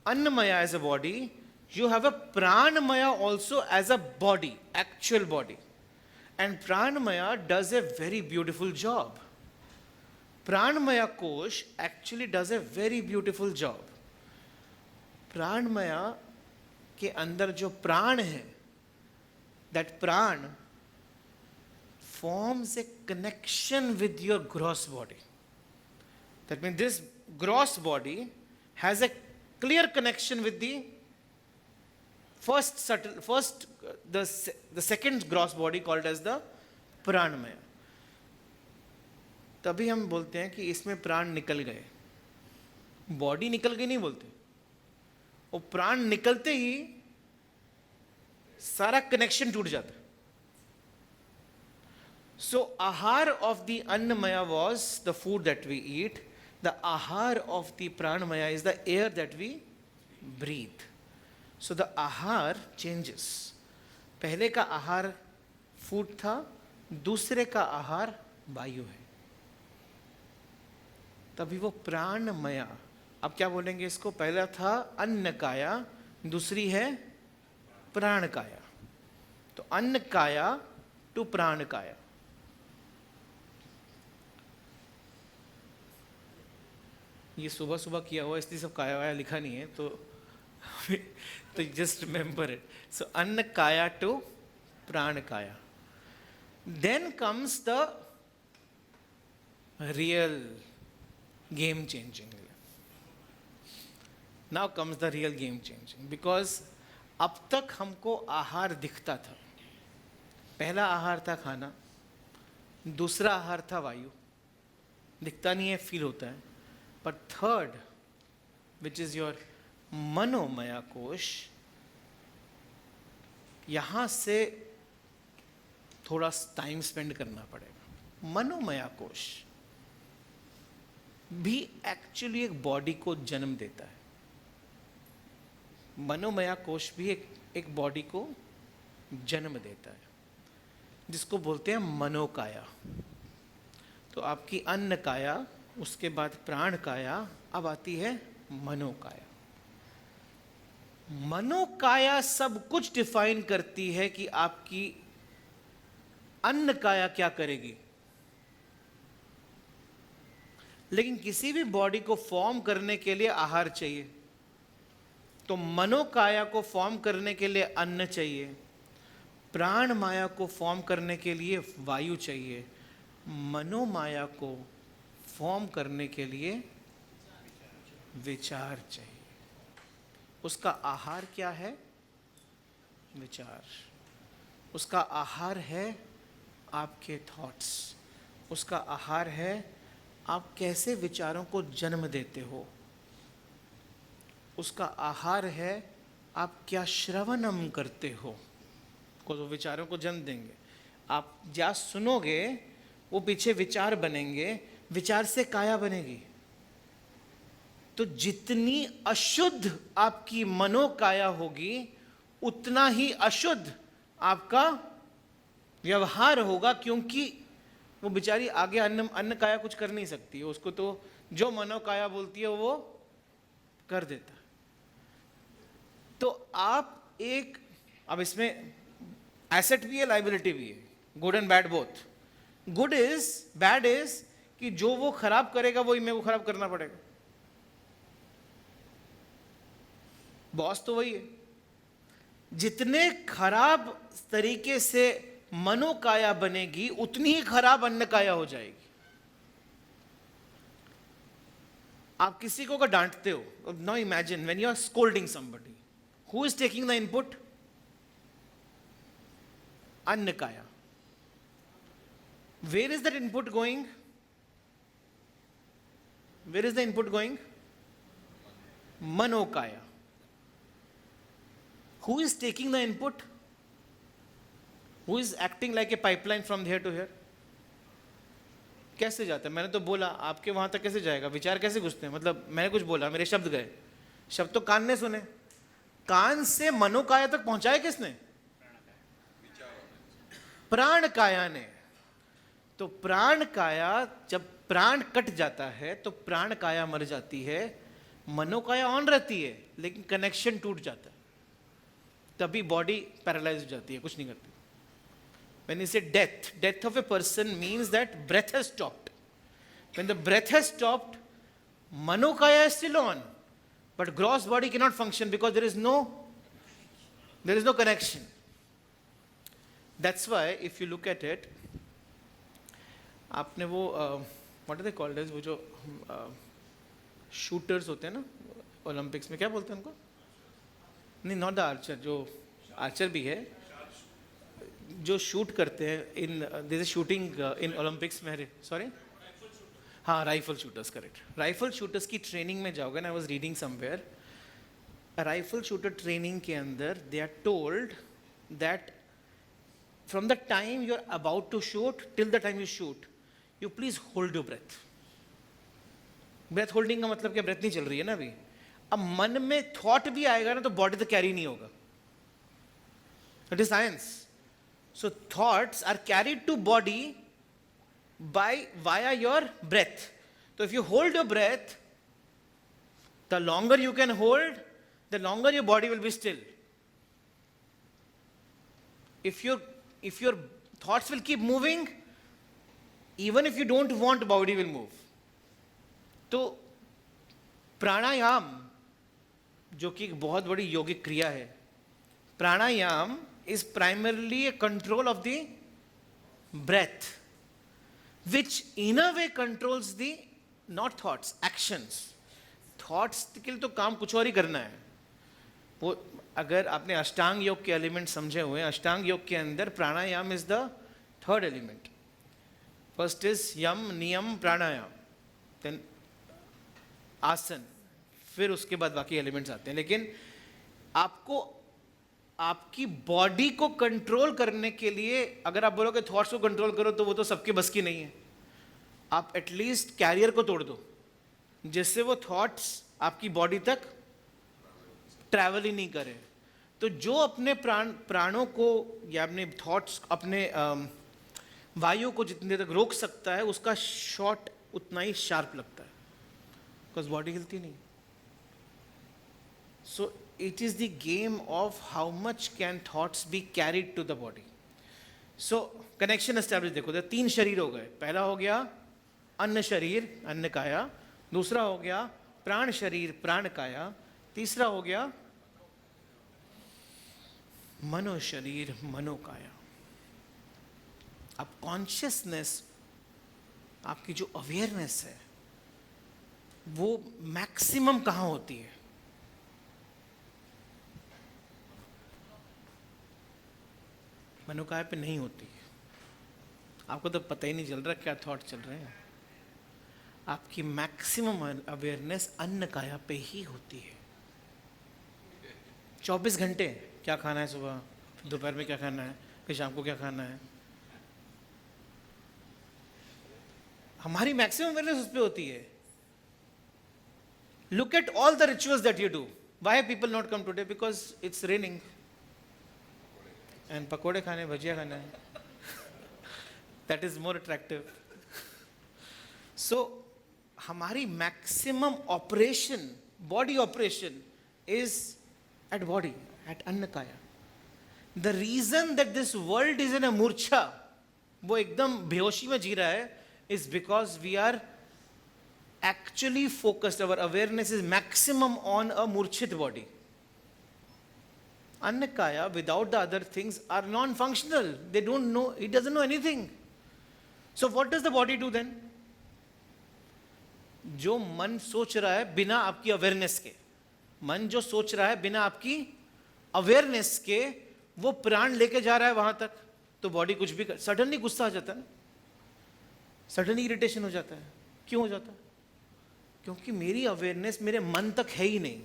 Annamaya as a body, you have a Pranamaya also as a body, actual body. And Pranamaya does a very beautiful job. Pranamaya Kosh actually does a very beautiful job. Pranamaya के अंदर जो प्राण है, that pran forms a connection with your gross body. That means this gross body has a clear connection with the first the second gross body called as the प्राणमय. तभी हम बोलते हैं कि इसमें प्राण निकल गए. बॉडी निकल गई नहीं बोलते, वो प्राण निकलते ही सारा कनेक्शन टूट जाता है. So ahar of the annamaya was the food that we eat. The ahar of the pranamaya is the air that we breathe. So the ahar changes. पहले का आहार फूड था, दूसरे का आहार वायु है. तभी वो प्राणमया. अब क्या बोलेंगे इसको? पहला था अन्न काया, दूसरी है प्राण काया. तो अन्न काया टू प्राण काया. ये सुबह सुबह किया हुआ इसलिए सब काया वाया लिखा नहीं है, तो जस्ट रिमेंबर इट. सो अन्न काया टू प्राण काया. Then comes the real game changing. Now comes the real game changing, because अब तक हमको आहार दिखता था. पहला आहार था खाना, दूसरा आहार था वायु. दिखता नहीं है, फील होता है. But third, which is your Manomaya कोश, यहां से थोड़ा टाइम स्पेंड करना पड़ेगा. मनोमया कोश भी एक्चुअली एक बॉडी को जन्म देता है. मनोमया कोश भी एक बॉडी को जन्म देता है, जिसको बोलते हैं मनोकाया. तो आपकी अन्न काया, उसके बाद प्राण काया, अब आती है मनोकाया. मनोकाया सब कुछ डिफाइन करती है कि आपकी अन्न काया क्या करेगी. लेकिन किसी भी बॉडी को फॉर्म करने के लिए आहार चाहिए. तो मनोकाया को फॉर्म करने के लिए अन्न चाहिए, प्राण माया को फॉर्म करने के लिए वायु चाहिए, मनोमाया को फॉर्म करने के लिए विचार चाहिए. उसका आहार क्या है? विचार. उसका आहार है आपके थॉट्स. उसका आहार है आप कैसे विचारों को जन्म देते हो. उसका आहार है आप क्या श्रवणम करते हो. को तो विचारों को जन्म देंगे. आप क्या सुनोगे, वो पीछे विचार बनेंगे, विचार से काया बनेगी. तो जितनी अशुद्ध आपकी मनोकाया होगी, उतना ही अशुद्ध आपका व्यवहार होगा, क्योंकि वो बेचारी आगे अन्न काया कुछ कर नहीं सकती है. उसको तो जो मनोकाया बोलती है वो कर देता. तो आप एक, अब इसमें एसेट भी है, लाइबिलिटी भी है, good and bad both. Good is, bad is कि जो वो खराब करेगा वही मेरे को खराब करना पड़ेगा. बॉस तो वही है. जितने खराब तरीके से मनोकाया बनेगी, उतनी ही खराब अन्नकाया हो जाएगी. आप किसी को अगर डांटते हो, now imagine when you are scolding somebody, who is taking the input? Annakaya. Where is that input going? Where is the input going? Manokaya. Who is taking the input? Who is acting like a pipeline from here to here? कैसे जाता है? मैंने तो बोला, आपके वहां तक कैसे जाएगा? विचार कैसे घुसते हैं? मतलब मैंने कुछ बोला, मेरे शब्द गए, शब्द तो कान ने सुने, कान से मनोकाया तक पहुंचाए किसने? प्राण काया ने. तो प्राण काया, जब प्राण कट जाता है तो प्राण काया मर जाती है, मनोकाया ऑन रहती है, लेकिन कनेक्शन टूट जाता है. तभी बॉडी पैरालाइज हो जाती है, कुछ नहीं करती. When you say death, death of a person means that breath has stopped. When the breath has stopped, manokaya is still on, but gross body cannot function because there is no connection. That's why if you look at it, आपने वो what are they called as, वो जो shooters होते हैं ना Olympics में, क्या बोलते हैं उनको? नहीं, नॉट द आर्चर, जो आर्चर भी है, जो शूट करते हैं in this shooting in Olympics में, सॉरी हाँ rifle shooters, correct, rifle shooters की ट्रेनिंग में जाओगे ना, I was reading somewhere, rifle shooter training के अंदर they are told that from the time you are about to shoot till the time you shoot, you please hold your breath. Breath holding का मतलब क्या, breath नहीं चल रही है ना अभी। अब मन में थॉट भी आएगा ना तो बॉडी तक कैरी नहीं होगा, it is science. So thoughts are carried to body by via your breath. So if you hold your breath, the longer you can hold, the longer your body will be still. If your thoughts will keep moving, even if you don't want, body will move. तो प्राणायाम जो कि एक बहुत बड़ी योगिक क्रिया है, प्राणायाम is primarily a control of the breath, which in a way controls the not thoughts, actions. Thoughts के लिए तो काम कुछ और ही करना है। वो अगर आपने अष्टांग योग के एलिमेंट समझे हुए हैं, अष्टांग योग के अंदर pranayama is the third element. First is yama niyama pranayama, then आसन, फिर उसके बाद बाकी एलिमेंट्स आते हैं। लेकिन आपको आपकी बॉडी को कंट्रोल करने के लिए, अगर आप बोलोगे थॉट्स को कंट्रोल करो, तो वो तो सबके बस की नहीं है। आप एटलीस्ट कैरियर को तोड़ दो जिससे वो थॉट्स आपकी बॉडी तक ट्रैवल ही नहीं करे। तो जो अपने प्राणों को या अपने थॉट्स, अपने वायु को जितनी देर तक रोक सकता है, उसका शॉट उतना ही शार्प लगता है, बिकॉज बॉडी हिलती नहीं। सो it is the game of how much can thoughts be carried to the body. So connection establish, देखो तो तीन शरीर हो गए। पहला हो गया अन्न शरीर, अन्न काया, दूसरा हो गया प्राण शरीर, प्राण काया, तीसरा हो गया मनो शरीर, मनो काया। अब कॉन्शियसनेस, आपकी जो अवेयरनेस है, वो मैक्सिमम कहाँ होती है? मनोकाय पे नहीं होती है। आपको तो पता ही नहीं चल रहा क्या थॉट चल रहे हैं। आपकी मैक्सिमम अवेयरनेस अन्न काया पे ही होती है। 24 घंटे क्या खाना है, सुबह, दोपहर में क्या खाना है, फिर शाम को क्या खाना है, हमारी मैक्सिमम अवेयरनेस उस पर होती है। Look at all the rituals that you do. Why people not come today? Because it's raining and पकोड़े खाने, भजिया खाना है, that is more attractive. So हमारी maximum operation, body operation is at body, at anna kaya. The reason that this world is in a murchha, वो एकदम बेहोशी में जी रहा है, is because we are actually focused, our awareness is maximum on अ मूर्छित body. Annakaya, without the other things, are non-functional. They don't know, it doesn't know anything. So what does the body do then? जो मन सोच रहा है बिना आपकी awareness के, मन जो सोच रहा है बिना आपकी अवेयरनेस के, वो प्राण लेके जा रहा है वहां तक, तो बॉडी कुछ भी कर, सडनली गुस्सा आ जाता है, सडनली इरिटेशन हो जाता है। क्यों हो जाता है? क्योंकि मेरी अवेयरनेस मेरे मन तक है ही नहीं।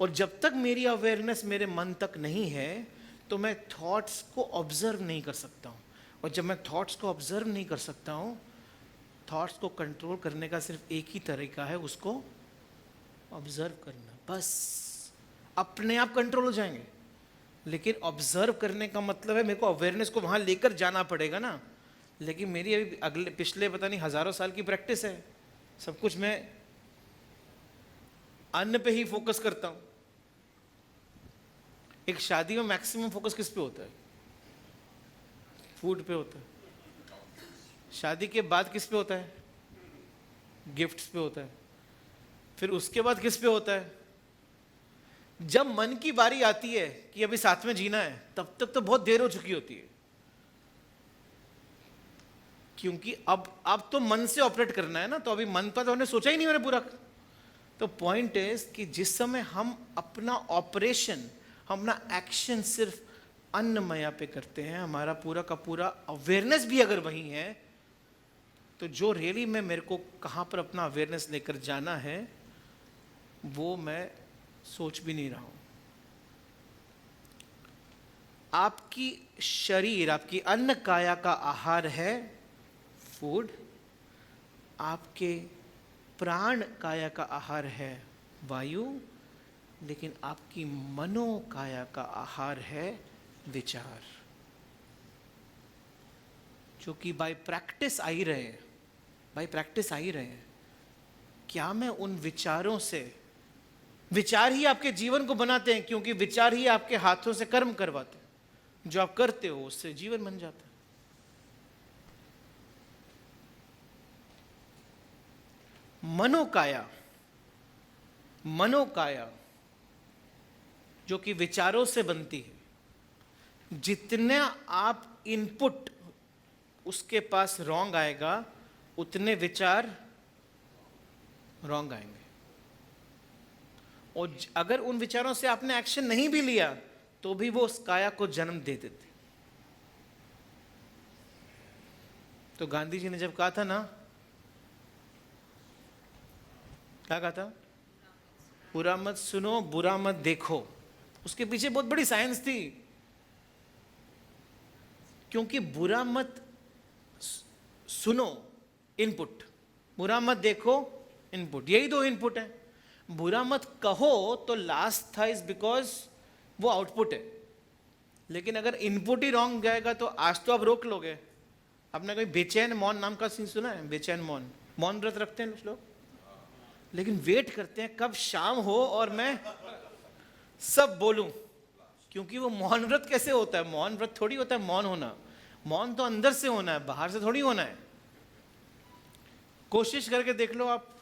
और जब तक मेरी अवेयरनेस मेरे मन तक नहीं है, तो मैं थॉट्स को ऑब्जर्व नहीं कर सकता हूँ। और जब मैं थॉट्स को ऑब्जर्व नहीं कर सकता हूँ, थॉट्स को कंट्रोल करने का सिर्फ एक ही तरीका है, उसको ऑब्जर्व करना। बस अपने आप कंट्रोल हो जाएंगे। लेकिन ऑब्जर्व करने का मतलब है मेरे को अवेयरनेस को वहाँ लेकर जाना पड़ेगा ना। लेकिन मेरी अभी पिछले पता नहीं हज़ारों साल की प्रैक्टिस है, सब कुछ मैं अन्न पे ही फोकस करता हूँ। एक शादी में मैक्सिमम फोकस किस पे होता है? फूड पे होता है। शादी के बाद किस पे होता है? गिफ्ट्स पे होता है। फिर उसके बाद किस पे होता है? जब मन की बारी आती है कि अभी साथ में जीना है, तब तक तो बहुत देर हो चुकी होती है, क्योंकि अब तो मन से ऑपरेट करना है ना, तो अभी मन पर तो हमने सोचा ही नहीं मैंने पूरा। तो पॉइंट इज कि जिस समय हम अपना ऑपरेशन, हम अपना एक्शन सिर्फ अन्नमया पे करते हैं, हमारा पूरा का पूरा अवेयरनेस भी अगर वही है, तो जो रियली में मेरे को कहाँ पर अपना अवेयरनेस लेकर जाना है वो मैं सोच भी नहीं रहा हूँ। आपकी शरीर, आपकी अन्न काया का आहार है फूड, आपके प्राण काया का आहार है वायु, लेकिन आपकी मनो काया का आहार है विचार, जो कि बाय प्रैक्टिस आ ही रहे हैं, बाय प्रैक्टिस आ ही रहे हैं। क्या मैं उन विचारों से, विचार ही आपके जीवन को बनाते हैं, क्योंकि विचार ही आपके हाथों से कर्म करवाते हैं, जो आप करते हो उससे जीवन बन जाता है। मनोकाया, मनोकाया जो कि विचारों से बनती है, जितना आप इनपुट उसके पास रॉन्ग आएगा उतने विचार रॉन्ग आएंगे, और अगर उन विचारों से आपने एक्शन नहीं भी लिया तो भी वो उस काया को जन्म दे देते। तो गांधी जी ने जब कहा था ना, क्या कहा था, बुरा मत सुनो बुरा मत देखो, उसके पीछे बहुत बड़ी साइंस थी। क्योंकि बुरा मत सुनो इनपुट, बुरा मत देखो इनपुट, यही दो इनपुट है। बुरा मत कहो तो लास्ट था इज बिकॉज वो आउटपुट है, लेकिन अगर इनपुट ही रॉन्ग जाएगा तो आज तो आप रोक लोगे। आपने कोई बेचैन मौन नाम का सीन सुना है? बेचैन मौन, मौन व्रत रखते हैं लोग, लेकिन वेट करते हैं कब शाम हो और मैं सब बोलूं, क्योंकि वो मौन व्रत कैसे होता है? मौन व्रत थोड़ी होता है मौन होना, मौन तो अंदर से होना है, बाहर से थोड़ी होना है। कोशिश करके देख लो आप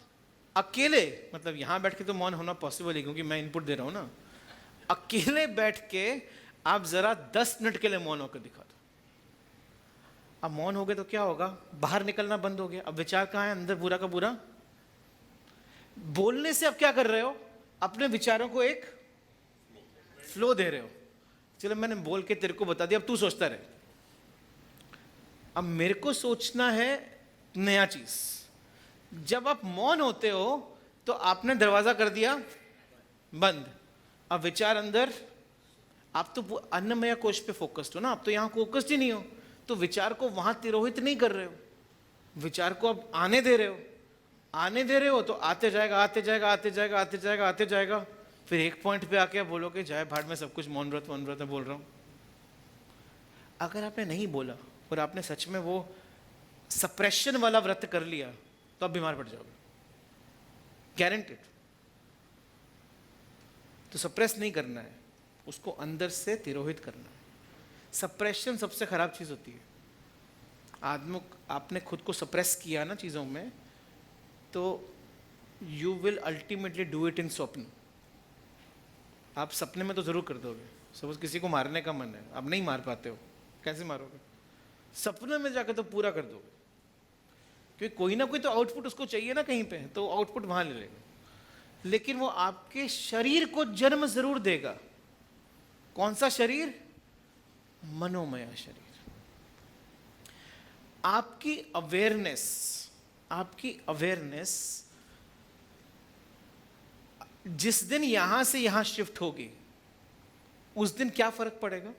अकेले, मतलब यहां बैठ के तो मौन होना पॉसिबल है क्योंकि मैं इनपुट दे रहा हूं ना, अकेले बैठ के आप जरा 10 मिनट के लिए मौन होकर दिखा दो। अब मौन हो गए तो क्या होगा? बाहर निकलना बंद हो गया, अब विचार कहां है? अंदर पूरा का पूरा। बोलने से अब क्या कर रहे हो? अपने विचारों को एक फ्लो दे रहे हो। चलो मैंने बोल के तेरे को बता दिया, अब तू सोचता रहे। अब मेरे को सोचना है नया चीज। जब आप मौन होते हो तो आपने दरवाजा कर दिया बंद, अब विचार अंदर। आप तो अन्नमय कोश पे फोकस्ड हो ना, आप तो यहां फोकस्ड ही नहीं हो, तो विचार को वहां तिरोहित नहीं कर रहे हो, विचार को अब आने दे रहे हो। आने दे रहे हो तो आते जाएगा आते जाएगा आते जाएगा आते जाएगा आते जाएगा, फिर एक पॉइंट पे आके आप बोलोगे जाए भाड़ में सब कुछ, मौन व्रत में बोल रहा हूं। अगर आपने नहीं बोला और आपने सच में वो सप्रेशन वाला व्रत कर लिया तो आप बीमार पड़ जाओगे, गारंटेड। तो सप्रेस नहीं करना है, उसको अंदर से तिरोहित करना है। सप्रेशन सबसे खराब चीज होती है। आदमी, आपने खुद को सप्रेस किया ना चीजों में, तो you will ultimately do it in स्वप्न। आप सपने में तो जरूर कर दोगे। सपोज किसी को मारने का मन है, आप नहीं मार पाते हो, कैसे मारोगे? सपने में जाकर तो पूरा कर दोगे, क्योंकि कोई ना कोई तो आउटपुट उसको चाहिए ना कहीं पे, तो आउटपुट वहां ले लेगा। लेकिन वो आपके शरीर को जन्म जरूर देगा। कौन सा शरीर? मनोमय शरीर। आपकी अवेयरनेस, आपकी अवेयरनेस जिस दिन यहां से यहां शिफ्ट होगी, उस दिन क्या फर्क पड़ेगा?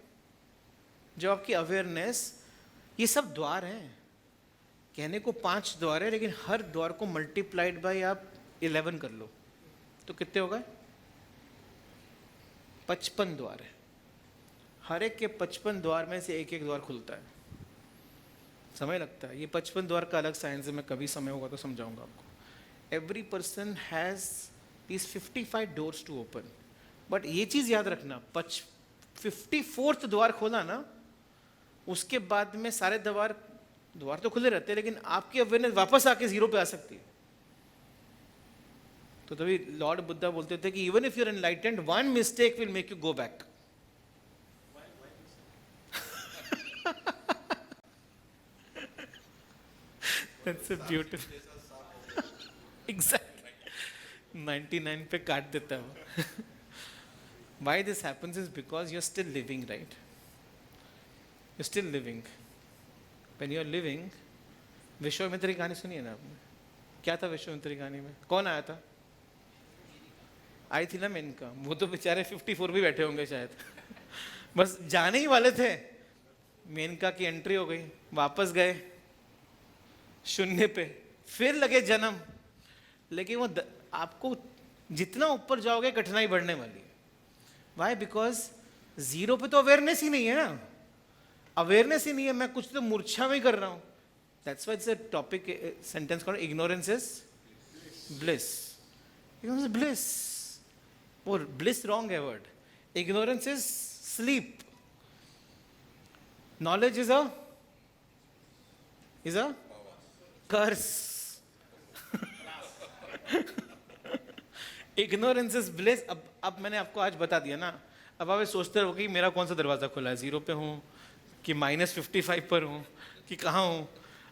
जब आपकी अवेयरनेस, ये सब द्वार हैं, कहने को 5 द्वार है, लेकिन हर द्वार को मल्टीप्लाइड बाय आप 11 कर लो तो कितने हो गए? 55 द्वार है। हर एक के 55 द्वार में से एक एक द्वार खुलता है। समय लगता है, ये 55 द्वार का अलग साइंस है, मैं कभी समय होगा तो समझाऊंगा आपको। Every person has these 55 doors to open, but ये चीज याद रखना, 54th द्वार खोला ना, उसके बाद में सारे द्वार तो खुले रहते हैं, लेकिन आपकी अवेयरनेस वापस आके 0 पे आ सकती है। तो तभी लॉर्ड बुद्धा बोलते थे कि even if you are enlightened, one mistake will make you go back. That's a beautiful exactly 99 पे काट देता है वो। Why this happens is because you're still living, right? You still living. When you are living, Vishwamitra की कहानी सुनी है ना आपने? क्या था विश्वामित्र की कहानी में? कौन आया था? आई थी ना मेनका. वो तो बेचारे 54 भी बैठे होंगे शायद. बस जाने ही वाले थे, मेनका की एंट्री हो गई, वापस गए शून्य पे, फिर लगे जन्म. लेकिन वो आपको जितना ऊपर जाओगे कठिनाई बढ़ने वाली है. वाई? बिकॉज जीरो पे तो अवेयरनेस ही नहीं है ना. अवेयरनेस ही नहीं है, मैं कुछ तो मूर्छा में ही कर रहा हूं. That's why it's a topic sentence called ignorance is bliss. Ignorance is bliss. और ब्लिस रॉन्ग है word. Ignorance is sleep. Knowledge is a curse. Ignorance is bliss. अब मैंने आपको आज बता दिया ना. अब आप सोचते रहो कि मेरा कौन सा दरवाजा खुला है, जीरो पे हूं कि -55 पर हूं कि कहां हूं.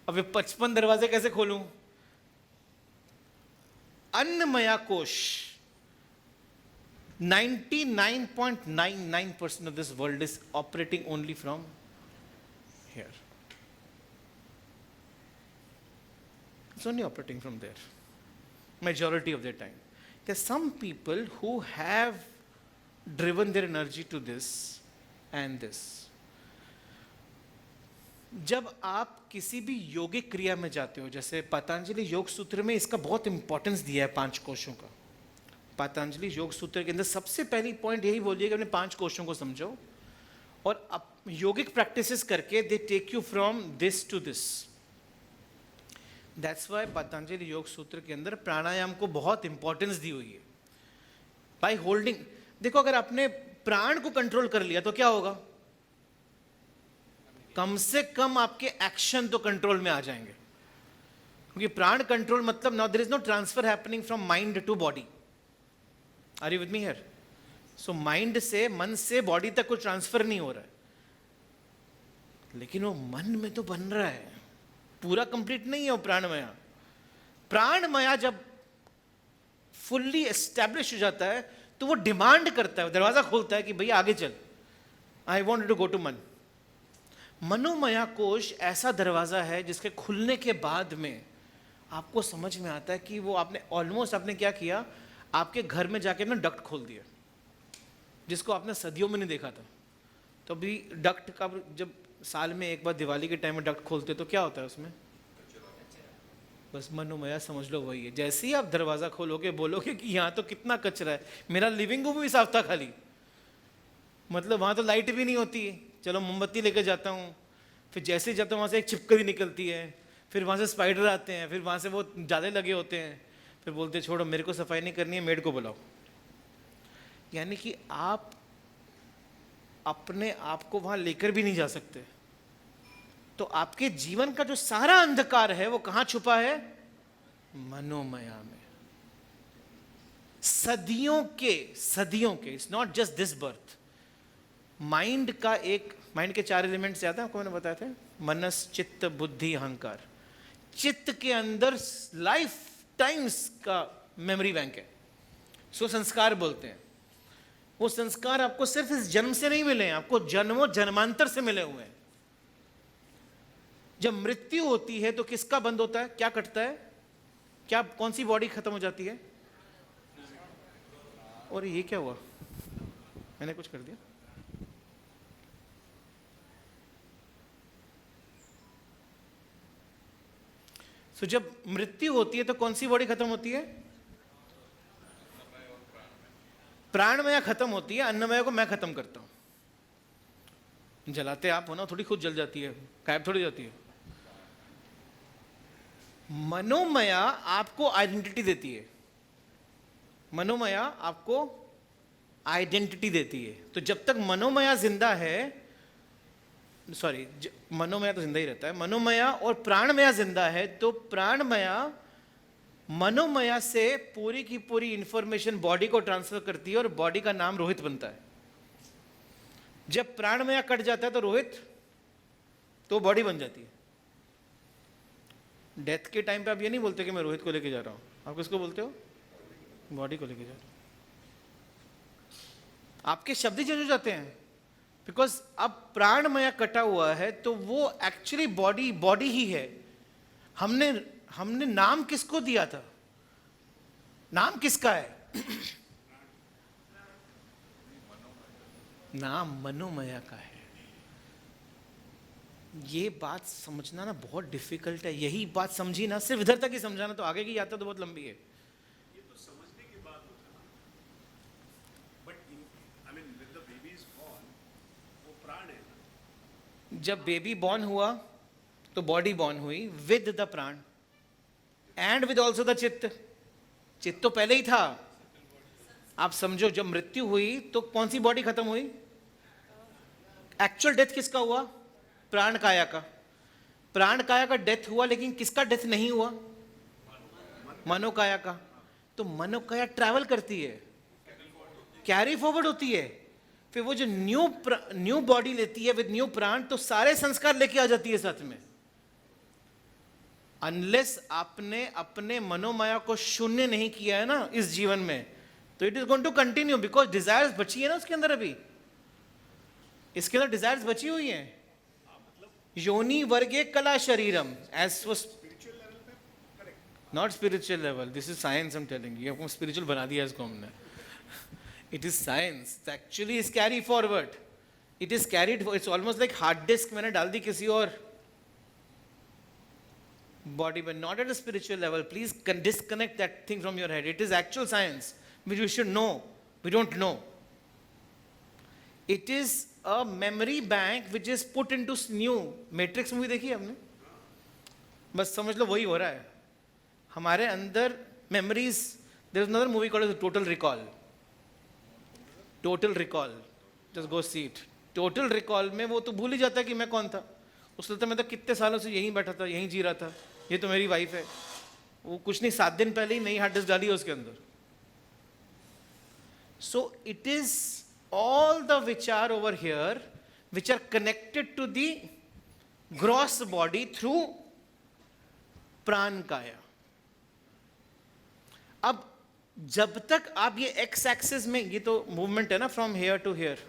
अब ये 55 दरवाजे कैसे खोलूं? अन्नमया कोश, 99.99% of this world is operating only from here. It's only operating from there, majority of the time. There's some people who have driven their energy to this and this. जब आप किसी भी योगिक क्रिया में जाते हो, जैसे पतंजलि योग सूत्र में इसका बहुत इंपॉर्टेंस दिया है 5 कोशों का. पतंजलि योग सूत्र के अंदर सबसे पहली पॉइंट यही बोलिए कि अपने 5 कोशों को समझो, और अब योगिक प्रैक्टिसेस करके they take you from this to this. That's why Patanjali Yoga Sutra के अंदर प्राणायाम को बहुत इंपॉर्टेंस दी हुई है. बाय होल्डिंग, देखो अगर आपने प्राण को कंट्रोल कर लिया तो क्या होगा? कम से कम आपके एक्शन तो कंट्रोल में आ जाएंगे. क्योंकि प्राण कंट्रोल मतलब now there is no transfer happening from mind to body. Are you with me here? So mind से, मन से बॉडी तक कोई ट्रांसफर नहीं हो रहा है, लेकिन वो मन में तो बन रहा है. पूरा कंप्लीट नहीं है वो प्राणमया. प्राणमया जब फुल्ली एस्टैब्लिश हो जाता है तो वो डिमांड करता है, दरवाजा खोलता है कि भैया आगे चल. I want to go to mann. मनोमया कोश ऐसा दरवाजा है जिसके खुलने के बाद में आपको समझ में आता है कि वो आपने ऑलमोस्ट, आपने क्या किया, आपके घर में जाके ना डक्ट खोल दिया, जिसको आपने सदियों में नहीं देखा था. तो अभी डक्ट का, जब साल में एक बार दिवाली के टाइम में डक्ट खोलते तो क्या होता है उसमें? बस मनोमया समझ लो वही है. जैसे ही आप दरवाजा खोलोगे, बोलोगे कि यहाँ तो कितना कचरा है, मेरा लिविंग रूम भी साफ था खाली, मतलब वहाँ तो लाइट भी नहीं होती है, चलो मोमबत्ती लेकर जाता हूँ. फिर जैसे ही जाता हूँ वहाँ से एक छिपकली निकलती है, फिर वहाँ से स्पाइडर आते हैं, फिर वहाँ से वो जाले लगे होते हैं, फिर बोलते हैं छोड़ो मेरे को सफाई नहीं करनी है, मेड को बुलाओ. यानी कि आप अपने आप को वहाँ लेकर भी नहीं जा सकते. तो आपके जीवन का जो सारा अंधकार है वो कहाँ छुपा है? मनोमया में. सदियों के, it's not just this birth. Mind के 4 एलिमेंट्स याद है आपको, मैंने बताया थे, मनस, चित्त, बुद्धि, अहंकार. चित्त के अंदर लाइफ टाइम्स का मेमोरी बैंक है, सो संस्कार बोलते हैं. वो संस्कार आपको सिर्फ इस जन्म से नहीं मिले हैं, आपको जन्मों जन्मांतर से मिले हुए हैं. जब मृत्यु होती है तो किसका बंद होता है? क्या कटता है? क्या, कौन सी बॉडी खत्म हो जाती है? और ये क्या हुआ, मैंने कुछ कर दिया? सो जब मृत्यु होती है तो कौन सी बॉडी खत्म होती है? प्राणमय खत्म होती है, अन्नमय को मैं खत्म करता हूं. जलाते आप हो ना, थोड़ी खुद जल जाती है, गायब थोड़ी जाती है. मनोमया आपको आइडेंटिटी देती है. मनोमया आपको आइडेंटिटी देती है. तो जब तक मनोमया जिंदा है, सॉरी, मनोमया तो जिंदा ही रहता है, मनोमया और प्राणमया जिंदा है, तो प्राणमया मनोमया से पूरी की पूरी इंफॉर्मेशन बॉडी को ट्रांसफर करती है और बॉडी का नाम रोहित बनता है. जब प्राणमया कट जाता है तो रोहित, तो बॉडी बन जाती है. डेथ के टाइम पे आप ये नहीं बोलते कि मैं रोहित को लेके जा रहा हूं, आप किसको बोलते हो? बॉडी को लेके जा रहा हूं. आपके शब्द ही चेंज हो जाते हैं. बिकॉज अब प्राणमय कटा हुआ है तो वो एक्चुअली बॉडी ही है। हमने नाम किसको दिया था? नाम किसका है? नाम मनोमया का है। ये बात समझना ना बहुत डिफिकल्ट है। यही बात समझी ना, सिर्फ इधर तक ही समझाना, तो आगे की यात्रा तो बहुत लंबी है। ये तो समझने की बात होता है, but I mean when the baby is born, वो प्राण है ना। जब बेबी बॉर्न हुआ तो बॉडी बॉर्न हुई विद द प्राण एंड विद ऑल्सो द चित्त। चित्त तो पहले ही था। आप समझो, जब मृत्यु हुई तो कौन सी बॉडी खत्म हुई? एक्चुअल डेथ किसका हुआ? प्राण काया का। प्राण काया का डेथ हुआ, लेकिन किसका डेथ नहीं हुआ? मनोकाया का। तो मनोकाया ट्रैवल करती है, कैरी फॉरवर्ड होती है, फिर वो जो न्यू बॉडी लेती है विद न्यू प्राण, तो सारे संस्कार लेके आ जाती है साथ में। अनलेस आपने अपने मनोमाया को शून्य नहीं किया है ना इस जीवन में, तो it is going to continue, because desires बची है ना उसके अंदर। अभी इसके अंदर डिजायर्स बची हुई हैं। योनि वर्गे कला शरीरम, as was not spiritual level, this is science. I am telling you, आपको स्पिरिचुअल बना दिया इसको हमने। It is science, actually is carry forward, it is carried, it's almost like hard disk मैंने डाल दी किसी और body, but not at a spiritual level. Please disconnect that thing from your head. It is actual science which we should know. We don't know. It is a memory bank which is put into new matrix movie देखी है हमने? बस समझ लो वही हो रहा है हमारे अंदर। memories, there is another movie called Total Recall. Total Recall, just go see it. Total Recall में वो तो भूल ही जाता है कि मैं कौन था। उसने तो मैं तो कितने सालों से यहीं बैठा था, यहीं जी रहा था, ये तो मेरी वाइफ है। वो कुछ नहीं, 7 दिन पहले ही नई हार्ड डिस्क डाली है उसके अंदर। So it is all the vichar over here which are connected to the gross body through prana kaya. अब जब तक आप ये एक्स एक्सिस में, ये तो मूवमेंट है ना from here to here,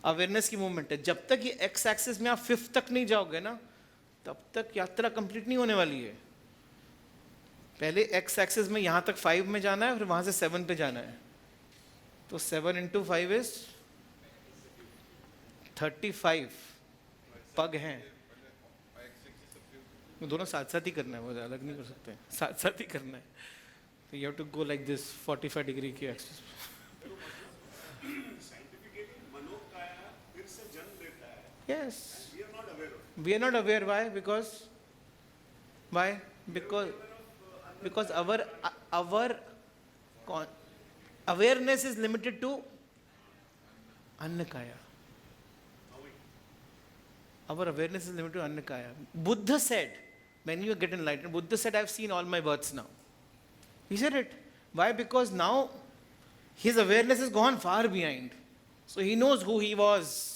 awareness की मूवमेंट है, जब तक ये एक्स एक्सिस में आप 5th तक नहीं जाओगे ना, तब तक यात्रा कंप्लीट नहीं होने वाली है। पहले एक्स एक्सिस में यहां तक 5 में जाना है, फिर वहां से 7 पे जाना है। तो 7 × 5 इज 35 पग हैं। दोनों साथ साथ ही करना है, वो अलग नहीं कर सकते, साथ साथ ही करना है। तो you have to go like this 45 degree की axis. Yes. We are not aware. Why? Because our awareness is limited to Annakaya. Our awareness is limited to Annakaya. Buddha said, when you get enlightened, Buddha said, I have seen all my births now. He said it. Why? Because now his awareness has gone far behind. So he knows who he was.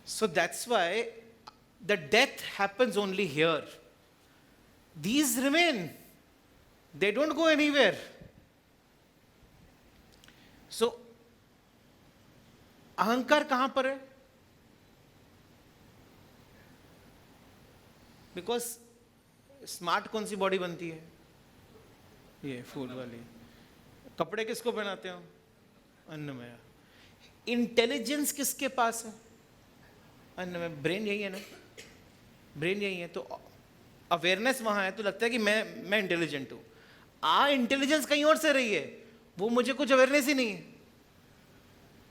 So that's why the death happens only here. These remain. They don't go anywhere. So, अहंकार कहां पर है? Because smart कौन सी body बनती है? ये food वाली। कपड़े किसको पहनाते हो? अन्नमय। इंटेलिजेंस किसके पास है? अन्नमय। ब्रेन यही है ना, ब्रेन यही है। तो अवेयरनेस वहां है, तो लगता है कि मैं इंटेलिजेंट हूं। इंटेलिजेंस कहीं और से रही है, वो मुझे कुछ अवेयरनेस ही नहीं है।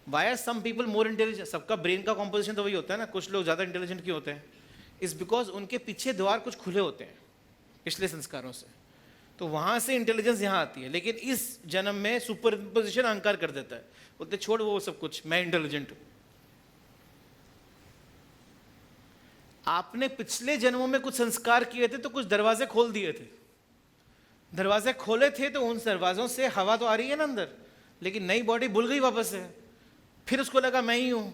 Why are some people more intelligent? सबका ब्रेन का कॉम्पोजिशन तो वही होता है ना। कुछ लोग ज्यादा इंटेलिजेंट क्यों होते हैं? इज बिकॉज उनके पीछे द्वार कुछ खुले होते हैं पिछले संस्कारों से, तो वहां से इंटेलिजेंस यहाँ आती है। लेकिन इस जन्म में सुपर पोजिशन अहंकार कर देता है, बोलते छोड़ वो सब कुछ, मैं इंटेलिजेंट हूं। आपने पिछले जन्मों में कुछ संस्कार किए थे, तो कुछ दरवाजे खोल दिए थे। दरवाजे खोले थे तो उन दरवाजों से हवा तो आ रही है ना अंदर, लेकिन नई बॉडी भूल गई वापस से। फिर उसको लगा मैं ही हूं,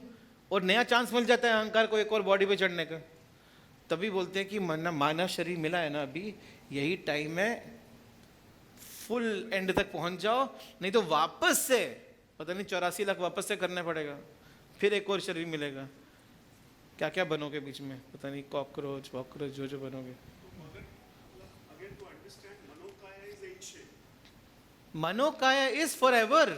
और नया चांस मिल जाता है अहंकार को एक और बॉडी पे चढ़ने का। तभी बोलते हैं कि मानव शरीर मिला है ना अभी, यही टाइम है, फुल एंड तक पहुंच जाओ, नहीं तो वापस से पता नहीं 84 लाख वापस से करने पड़ेगा, फिर एक और शरीर मिलेगा। क्या क्या बनोगे बीच में, पता नहीं, कॉकरोच वॉकरोच जो जो बनोगे। Again, to understand, Manokaya is ancient. Manokaya is forever.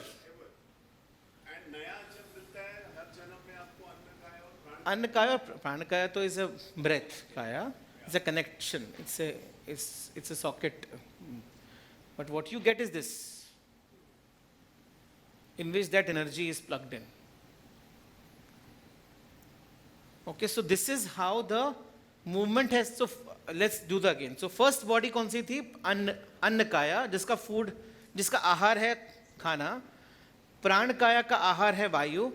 And नया जब मिलता है हर जन्म में आपको अन्नकाय और प्राण अन्न काया और प्राण काया तो इज अ ब्रेथ काया, is a connection, it's a socket, but what you get is this in which that energy is plugged in. Okay, so this is how the movement has, so let's do that again. So first body कौन सी थी, अन्न काया, जिसका food, जिसका आहार है खाना, प्राण काया का आहार है वायु,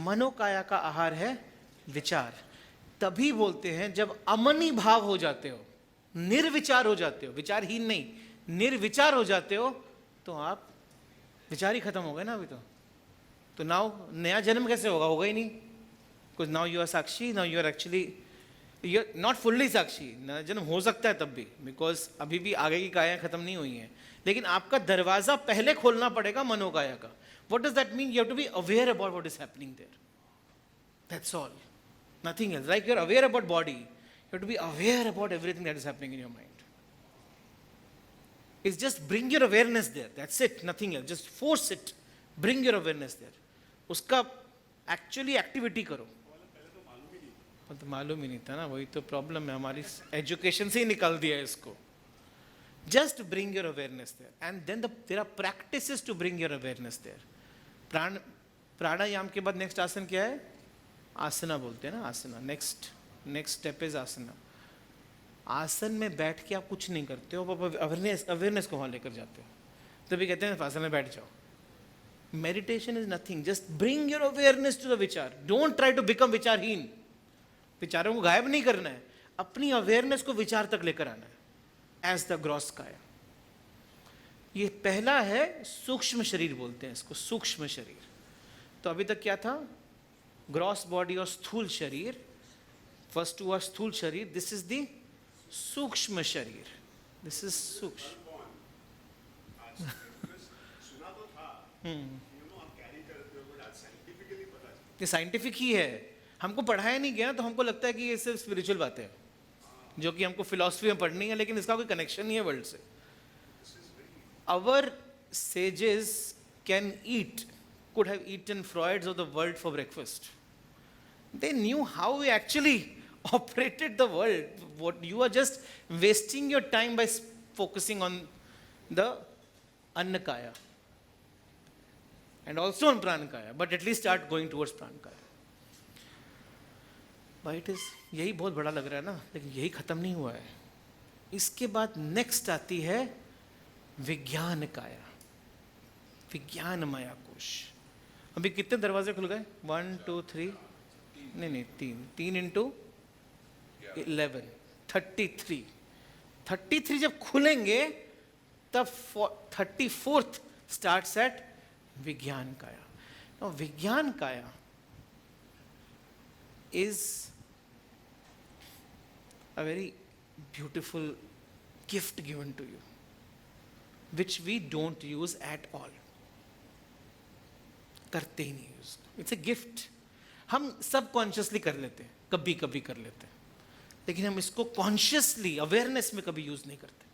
मनोकाया का आहार है विचार। तभी बोलते हैं जब अमनी भाव हो जाते हो, निर्विचार हो जाते हो, विचारहीन नहीं, निर्विचार हो जाते हो, तो आप विचार ही खत्म हो गए ना अभी तो नाउ नया जन्म कैसे होगा, होगा ही नहीं, because now you are sakshi, now you are actually, you are not fully sakshi. नया जन्म हो सकता है तब भी, बिकॉज अभी भी आगे की काया खत्म नहीं हुई हैं, लेकिन आपका दरवाजा पहले खोलना पड़ेगा मनोकाया का। What does that mean? You have to be aware about what is happening there, that's all, nothing else. Like you are aware about body, you have to be aware about everything that is happening in your mind. Is just bring your awareness there. That's it, nothing else. Just force it. Bring your awareness there. उसका actually activity करो। तो मालूम ही नहीं था ना, वही तो problem है, हमारी एजुकेशन से ही निकाल दिया है इसको। Just bring your awareness there, and then there are practices to bring your awareness there. प्राणायाम के बाद नेक्स्ट आसन क्या है? आसना बोलते हैं ना, आसना। नेक्स्ट स्टेप इज आसना। आसन में बैठ के आप कुछ नहीं करते हो, आप अवेयरनेस को वहाँ लेकर जाते हो, तभी कहते हैं आसन में बैठ जाओ। Meditation is nothing, just bring your awareness to the vichar. Don't try to become विचारहीन, विचारों को गायब नहीं करना है, अपनी अवेयरनेस को विचार तक लेकर आना है, एज द ग्रॉस काया। ये पहला है, सूक्ष्म शरीर बोलते हैं इसको, सूक्ष्म शरीर। तो अभी तक क्या था? ग्रॉस बॉडी और स्थूल शरीर। फर्स्ट हुआ स्थूल शरीर, दिस इज द सूक्ष्म शरीर, दिस इज सूक्ष्म। सुना तो था, आप कैरी करते हो, बट आज साइंटिफिकली पता चला। ये साइंटिफिक ही है, हमको पढ़ाया नहीं गया तो हमको लगता है कि ये सिर्फ स्पिरिचुअल बातें हैं, जो कि हमको फिलॉसफी में पढ़नी है, लेकिन इसका कोई कनेक्शन नहीं है वर्ल्ड से। Our sages can eat, could have eaten Freud's of the world for breakfast. They knew how we actually operated the world. What you are just wasting your time by focusing on the Annakaya and also on Pranakaya, but at least start going towards Pranakaya. Why it is, यही बहुत बड़ा लग रहा है ना, लेकिन यही खत्म नहीं हुआ है। इसके बाद नेक्स्ट आती है विज्ञान काया, विज्ञान माया कोश। अभी कितने दरवाजे खुल गए? 1 2 3, नहीं 3 इंटू 11, 33 जब खुलेंगे तब 34th स्टार्ट्स एट विज्ञान काया। Now, विज्ञान काया is a very beautiful gift given to you, which we don't use at all. करते ही नहीं यूज, इट्स ए गिफ्ट। हम सब कॉन्शियसली कर लेते हैं, कभी कभी कर लेते हैं, लेकिन हम इसको कॉन्शियसली अवेयरनेस में कभी यूज नहीं करते।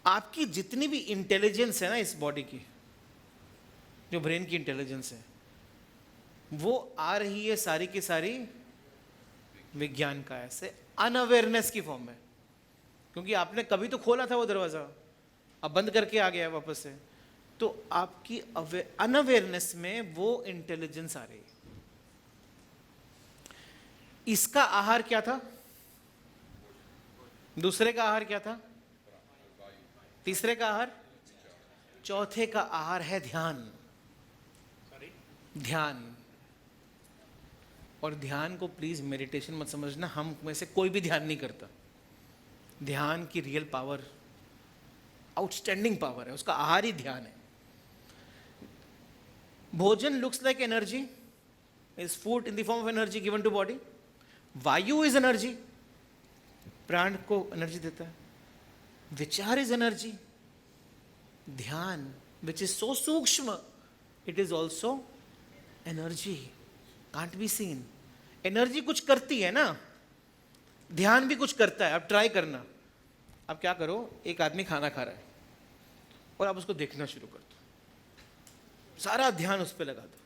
आपकी जितनी भी इंटेलिजेंस है ना इस बॉडी की, जो ब्रेन की इंटेलिजेंस है, वो आ रही है सारी की सारी विज्ञान काया से, अनअवेयरनेस की फॉर्म में। क्योंकि आपने कभी तो खोला था वो दरवाजा, अब बंद करके आ गया वापस से, तो आपकी अनअवेयरनेस में वो इंटेलिजेंस आ रही है। इसका आहार क्या था? दूसरे का आहार क्या था? तीसरे का आहार? चौथे का आहार है ध्यान। ध्यान। और ध्यान को प्लीज मेडिटेशन मत समझना, हम में से कोई भी ध्यान नहीं करता। ध्यान की रियल पावर, आउटस्टैंडिंग पावर है, उसका आहार ही ध्यान है। Bhojan looks like energy, is food in the form of energy given to body. Vayu is energy, प्राण को एनर्जी देता है। विचार इज एनर्जी। ध्यान विच इज सो सूक्ष्म it is also energy, can't be seen. Energy कुछ करती है ना, ध्यान भी कुछ करता है। अब ट्राई करना, अब क्या करो, एक आदमी खाना खा रहा है और आप उसको देखना शुरू कर दो, सारा ध्यान उस पर लगा दो।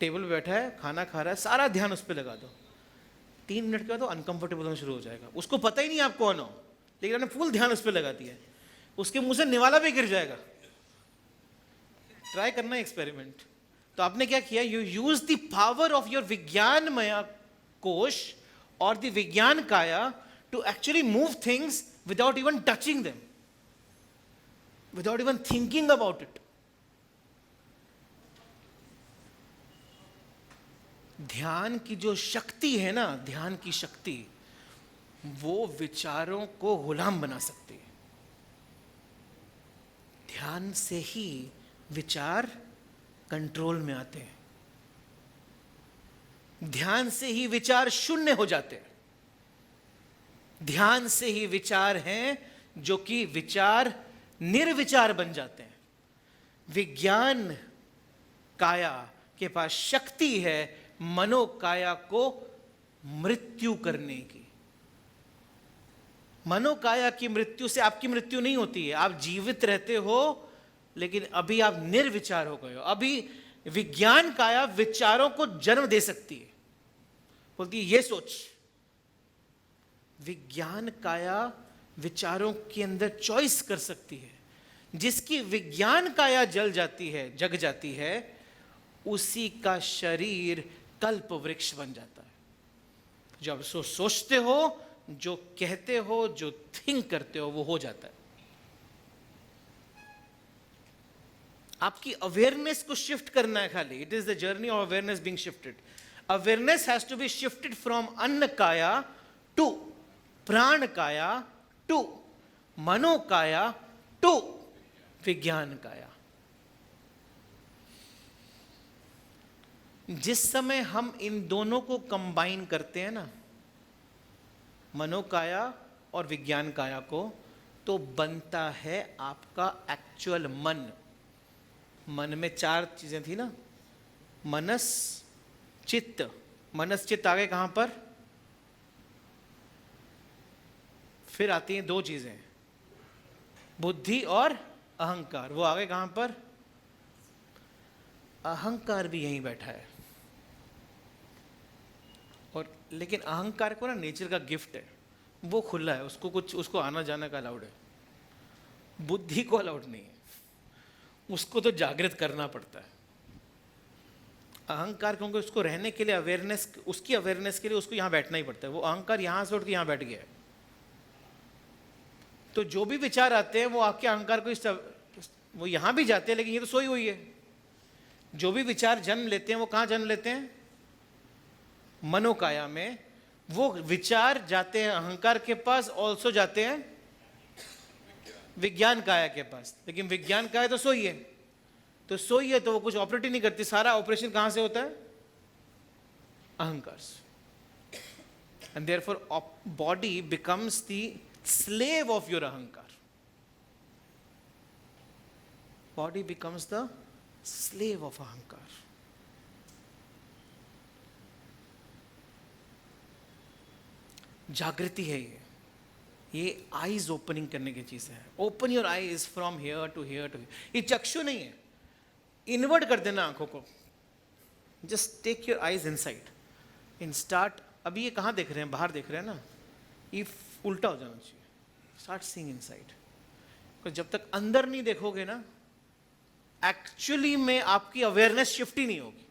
टेबल पे बैठा है, खाना खा रहा है, सारा ध्यान उस पर लगा दो। 3 मिनट के बाद तो अनकंफर्टेबल होना शुरू हो जाएगा, उसको पता ही नहीं आप कौन हो, लेकिन आपने फुल ध्यान उस पर लगा दिया है। उसके मुंह से निवाला भी गिर जाएगा। ट्राई करना एक्सपेरिमेंट। तो आपने क्या किया, you use the power of your vigyanmaya kosh और the vigyan kaya to actually move things without even touching them, without even thinking about it. ध्यान की जो शक्ति है ना, ध्यान की शक्ति, वो विचारों को गुलाम बना सकती है। ध्यान से ही विचार कंट्रोल में आते हैं, ध्यान से ही विचार शून्य हो जाते हैं। ध्यान से ही विचार हैं जो कि विचार निर्विचार बन जाते हैं। विज्ञान काया के पास शक्ति है मनोकाया को मृत्यु करने की। मनोकाया की मृत्यु से आपकी मृत्यु नहीं होती है, आप जीवित रहते हो, लेकिन अभी आप निर्विचार हो गए हो। अभी विज्ञान काया विचारों को जन्म दे सकती है, बोलती है ये सोच। विज्ञान काया विचारों के अंदर चॉइस कर सकती है। जिसकी विज्ञान काया जल जाती है, जग जाती है, उसी का शरीर कल्प वृक्ष बन जाता है। जब सोचते हो, जो कहते हो, जो थिंक करते हो, वो हो जाता है। आपकी अवेयरनेस को शिफ्ट करना है खाली। It is the journey of awareness being shifted. Awareness has to be shifted from अन्न काया टू प्राण काया टू मनो काया टू विज्ञान काया। जिस समय हम इन दोनों को कंबाइन करते हैं ना, मनोकाया और विज्ञान काया को, तो बनता है आपका एक्चुअल मन। मन में 4 चीजें थी ना, मनस चित्त। मनस चित्त आ गए कहां पर? फिर आती हैं 2 चीजें, बुद्धि और अहंकार। वो आ गए कहां पर? अहंकार भी यहीं बैठा है। और लेकिन अहंकार को ना नेचर का गिफ्ट है, वो खुला है, उसको कुछ, उसको आना जाना का अलाउड है। बुद्धि को अलाउड नहीं है, उसको तो जागृत करना पड़ता है। अहंकार क्योंकि उसको रहने के लिए अवेयरनेस, उसकी अवेयरनेस के लिए उसको यहां बैठना ही पड़ता है। वो अहंकार यहां से उठ के यहां बैठ गया है। तो जो भी विचार आते हैं वो आपके अहंकार को, वो यहां भी जाते हैं, लेकिन ये तो सोई हुई है। जो भी विचार जन्म लेते हैं वो कहां जन्म लेते हैं? मनोकाया में। वो विचार जाते हैं अहंकार के पास, ऑल्सो जाते हैं विज्ञान काया के पास। लेकिन विज्ञान काया तो सोई है, तो सोई है तो वो कुछ ऑपरेट ही नहीं करती। सारा ऑपरेशन कहां से होता है? अहंकार से। And therefore body becomes the slave of your ahankar. Body becomes the slave of ahankar. जागृति है ये आईज ओपनिंग करने की चीज है। Open your eyes from here to here to here. ये चक्षु नहीं है, इनवर्ट कर देना आंखों को। Just take your eyes inside in start. अभी ये कहां देख रहे हैं? बाहर देख रहे हैं ना, ये उल्टा हो जाना चाहिए। Start seeing inside. तो जब तक अंदर नहीं देखोगे ना, एक्चुअली में आपकी अवेयरनेस शिफ्ट ही नहीं होगी।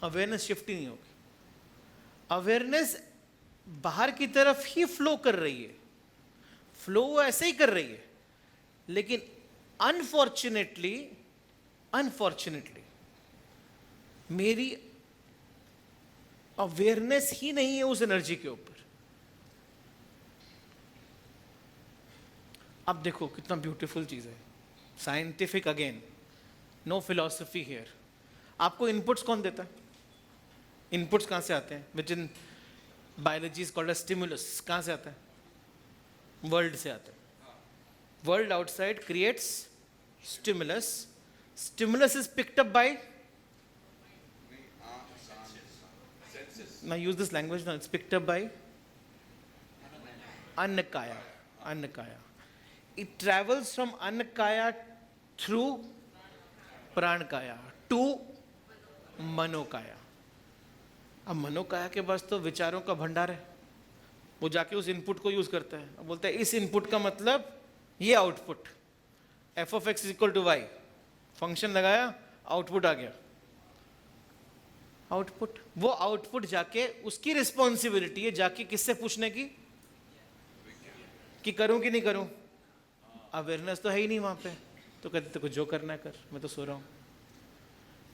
अवेयरनेस शिफ्ट ही नहीं होगी। अवेयरनेस बाहर की तरफ ही फ्लो कर रही है, फ्लो ऐसे ही कर रही है, लेकिन अनफॉर्चुनेटली मेरी अवेयरनेस ही नहीं है उस एनर्जी के ऊपर। अब देखो कितना ब्यूटीफुल चीज है। Scientific again, no philosophy here. आपको इनपुट्स कौन देता है? इनपुट्स कहां से आते हैं? Which in biology is called a stimulus. कहां से आता है? वर्ल्ड से आता है। World outside creates stimulus. Stimulus is picked up by, now use this language now, it's picked up by Annakaya. Annakaya. It travels from Annakaya through Prankaya to Manokaya. अब मनोकाया के पास तो विचारों का भंडार है, वो जाके उस इनपुट को यूज करता है, अब बोलता है इस इनपुट का मतलब ये output, F of X equal to Y, function लगाया, आउटपुट आ गया। आउटपुट, वो आउटपुट जाके उसकी रिस्पॉन्सिबिलिटी है जाके किससे पूछने की कि करूं कि नहीं करूं। अवेयरनेस तो है ही नहीं वहां पे, तो कहते तेरे को जो करना है कर, मैं तो सो रहा हूं।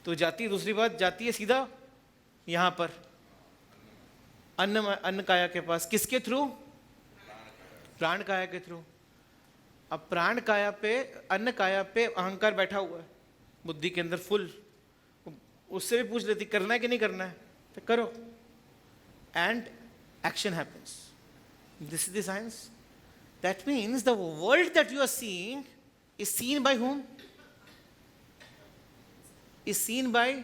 तो जाती है, दूसरी बात जाती है सीधा यहां पर अन्न काया के पास, किसके थ्रू? प्राण काया के थ्रू। अब प्राण काया पे, अन्न काया पे अहंकार बैठा हुआ है बुद्धि के अंदर फुल, उससे भी पूछ लेती करना है कि नहीं करना है, तो करो, and action happens. This is the science. That means the world that you are seeing is seen by whom? Is seen by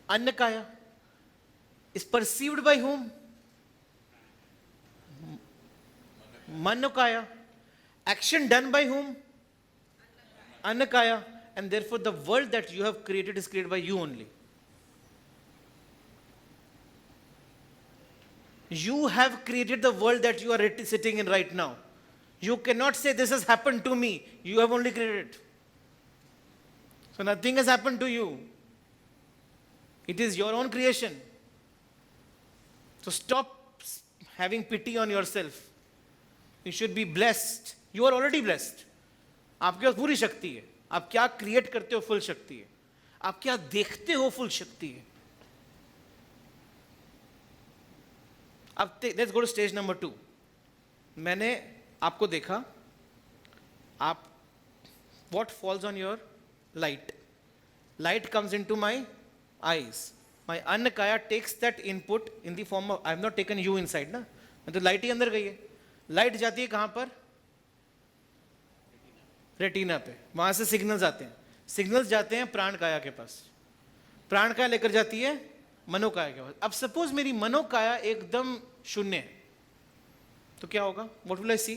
Annakaya. Is perceived by whom? Manokaya. Action done by whom? Annakaya. And therefore the world that you have created is created by you only. You have created the world that you are sitting in right now. You cannot say this has happened to me. You have only created it. So nothing has happened to you. It is your own creation. So stop having pity on yourself. You should be blessed. You are already blessed. आपके पास पूरी शक्ति है। आप क्या create करते हो full शक्ति है, आप क्या देखते हो फुल शक्ति है। अब let's go to stage number 2। मैंने आपको देखा, आप what falls on your light? Light comes into my eyes. My Annakaya takes that input in the form of, I have not taken you inside ना, तो light ही अंदर गई है। Light जाती है कहां पर? रेटिना पे, वहां से सिग्नल्स आते हैं, सिग्नल्स जाते हैं प्राणकाया के पास, प्राणकाया लेकर जाती है मनोकाया के पास। अब सपोज मेरी मनोकाया एकदम शून्य है, तो क्या होगा? What will I see?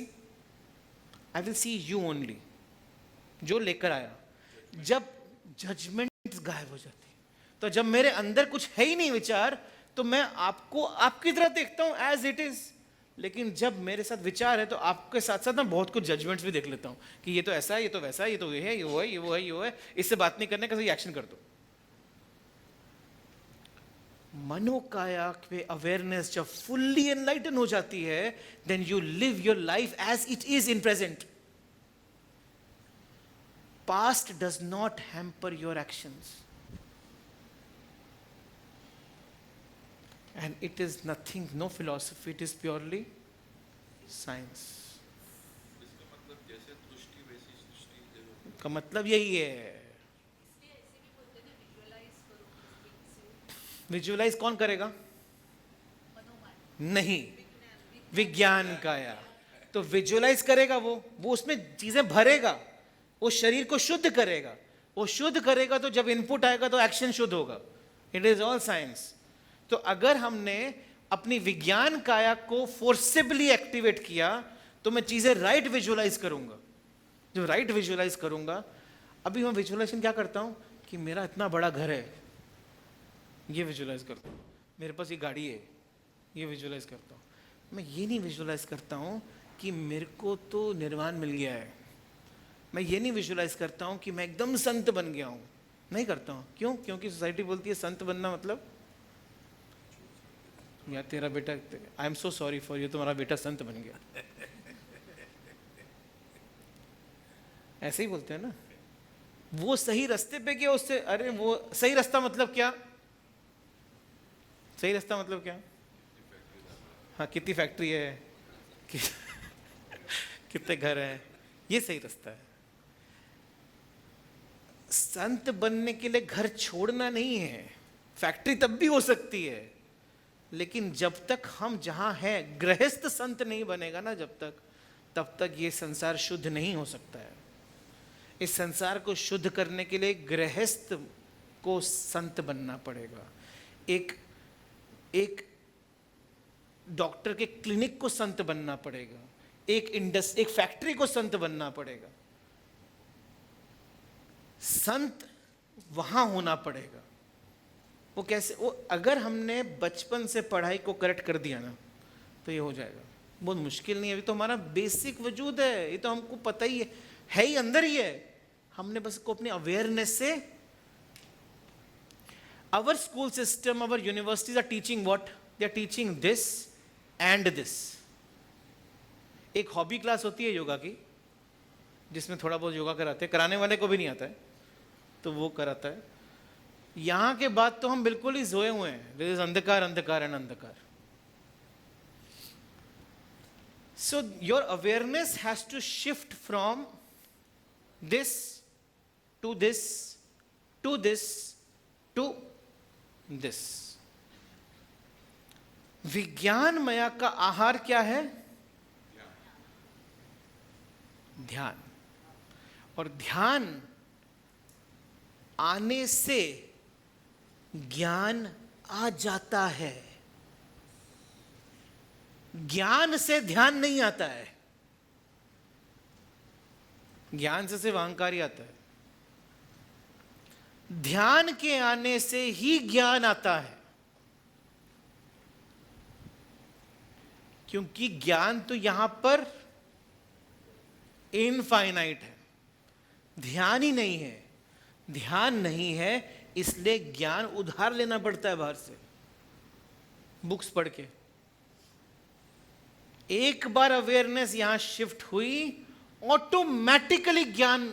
I will see you only, जो लेकर आया। जब जजमेंट गायब हो जाती है, तो जब मेरे अंदर कुछ है ही नहीं विचार, तो मैं आपको आपकी तरह देखता हूं एज इट इज। लेकिन जब मेरे साथ विचार है, तो आपके साथ साथ मैं बहुत कुछ जजमेंट्स भी देख लेता हूं कि ये तो ऐसा है, ये तो वैसा है, ये तो ये है, ये वो है, ये वो है, ये वो है, इससे बात नहीं करने का, सही एक्शन कर दो। मनोकाया पे अवेयरनेस जब फुल्ली एनलाइटन हो जाती है, then you live your life as it is in present. Past does not hamper your actions, and it is nothing, no philosophy, it is purely science. इसका मतलब जैसे दृष्टि वैसी सृष्टि का मतलब यही है। विजुअलाइज कौन करेगा? नहीं, विज्ञान काया। तो विजुअलाइज करेगा वो उसमें चीजें भरेगा, वो शरीर को शुद्ध करेगा। वो शुद्ध करेगा तो जब इनपुट आएगा तो एक्शन शुद्ध होगा। It is all science. तो अगर हमने अपनी विज्ञान काया को फोर्सिबली एक्टिवेट किया, तो मैं चीजें राइट विजुअलाइज करूंगा। जो राइट विजुअलाइज करूंगा, अभी मैं विजुअलाइजेशन क्या करता हूं कि मेरा इतना बड़ा घर है, ये विजुअलाइज करता हूं, मेरे पास ये गाड़ी है, ये विजुअलाइज करता हूं। मैं ये नहीं विजुअलाइज करता हूं कि मेरे को तो निर्वाण मिल गया है। मैं ये नहीं विजुअलाइज करता हूं कि मैं एकदम संत बन गया हूं। नहीं करता हूं। क्यों? क्योंकि सोसाइटी बोलती है संत बनना मतलब, या तेरा बेटा, I am so sorry for you, तुम्हारा बेटा संत बन गया। ऐसे ही बोलते हैं ना। वो सही रास्ते पे गया, उससे, अरे वो सही रास्ता मतलब क्या? सही रास्ता मतलब क्या? हाँ, कितनी फैक्ट्री है, कितने घर हैं, ये सही रास्ता है। संत बनने के लिए घर छोड़ना नहीं है। फैक्ट्री तब भी हो सकती है, लेकिन जब तक हम जहां हैं, गृहस्थ संत नहीं बनेगा ना, जब तक तब तक ये संसार शुद्ध नहीं हो सकता है। इस संसार को शुद्ध करने के लिए गृहस्थ को संत बनना पड़ेगा, एक डॉक्टर के क्लिनिक को संत बनना पड़ेगा, एक फैक्ट्री को संत बनना पड़ेगा। संत वहां होना पड़ेगा। वो कैसे? वो अगर हमने बचपन से पढ़ाई को करेक्ट कर दिया ना तो ये हो जाएगा। बहुत मुश्किल नहीं है, अभी तो हमारा बेसिक वजूद है, ये तो हमको पता ही है ही अंदर ही है। हमने बस को अपनी अवेयरनेस से, our school system, our universities are teaching what? They are teaching this and this. एक हॉबी क्लास होती है योगा की, जिसमें थोड़ा बहुत योगा कराते हैं, कराने वाले को भी नहीं आता है तो वो कराता है। यहां के बाद तो हम बिल्कुल ही सोए हुए हैं, there is अंधकार अंधकार एंड अंधकार। So your awareness has to shift from this to this to this to this। विज्ञान मया का आहार क्या है? ध्यान। और ध्यान आने से ज्ञान आ जाता है, ज्ञान से ध्यान नहीं आता है। ज्ञान से सिर्फ अहंकार ही आता है, ध्यान के आने से ही ज्ञान आता है। क्योंकि ज्ञान तो यहां पर इनफाइनाइट है, ध्यान ही नहीं है। ध्यान नहीं है इसलिए ज्ञान उधार लेना पड़ता है बाहर से, बुक्स पढ़ के। एक बार अवेयरनेस यहां शिफ्ट हुई, ऑटोमेटिकली ज्ञान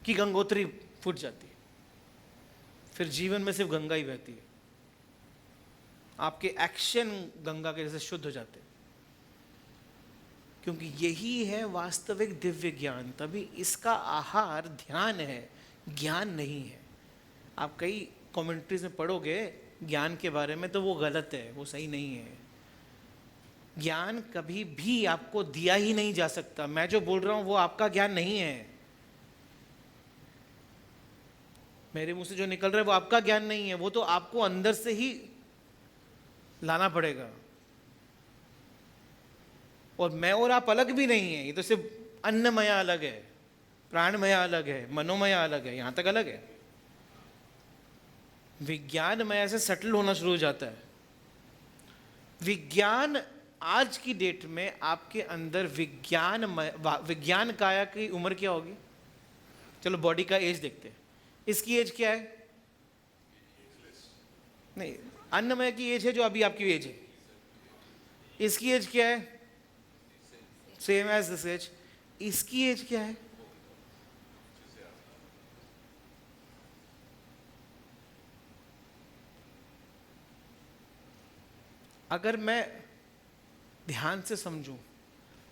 की गंगोत्री फूट जाती है। फिर जीवन में सिर्फ गंगा ही बहती है, आपके एक्शन गंगा के जैसे शुद्ध हो जाते हैं। क्योंकि यही है वास्तविक दिव्य ज्ञान। तभी इसका आहार ध्यान है, ज्ञान नहीं है। आप कई कमेंट्रीज में पढ़ोगे ज्ञान के बारे में तो वो गलत है, वो सही नहीं है। ज्ञान कभी भी आपको दिया ही नहीं जा सकता। मैं जो बोल रहा हूं वो आपका ज्ञान नहीं है, मेरे मुंह से जो निकल रहा है वो आपका ज्ञान नहीं है, वो तो आपको अंदर से ही लाना पड़ेगा। और मैं और आप अलग भी नहीं है, ये तो सिर्फ अन्नमया अलग है, प्राणमया अलग है, मनोमया अलग है, यहां तक अलग है। विज्ञानमय से सेटल होना शुरू हो जाता है। विज्ञान आज की डेट में आपके अंदर विज्ञान काया की उम्र क्या होगी? चलो बॉडी का एज देखते हैं। इसकी एज क्या है? नहीं, अन्नमय की एज है जो अभी आपकी एज है। इसकी एज क्या है? Same age this age. इसकी एज क्या है? अगर मैं ध्यान से समझूं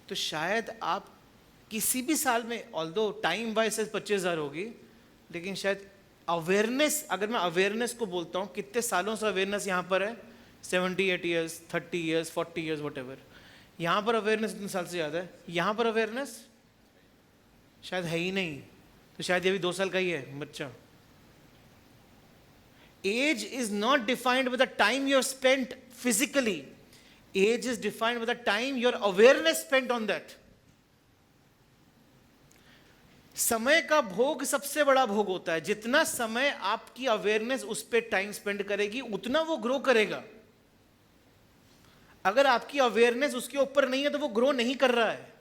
तो शायद आप किसी भी साल में, ऑल्दो टाइम वाइज 25,000 होगी, लेकिन शायद अवेयरनेस, अगर मैं अवेयरनेस को बोलता हूं, कितने सालों से अवेयरनेस यहां पर है? 78 ईयर्स, 30 ईयर्स, 40 ईयर्स, वट। यहां पर अवेयरनेस इतने साल से ज्यादा है, यहां पर अवेयरनेस शायद है ही नहीं, तो शायद ये भी 2 साल का ही है बच्चा। Age is not defined by the time you have spent physically. Age is defined by the time your awareness spent on that. समय का भोग सबसे बड़ा भोग होता है। जितना समय आपकी अवेयरनेस उस पर टाइम स्पेंड करेगी उतना वो ग्रो करेगा। अगर आपकी अवेयरनेस उसके ऊपर नहीं है तो वो ग्रो नहीं कर रहा है।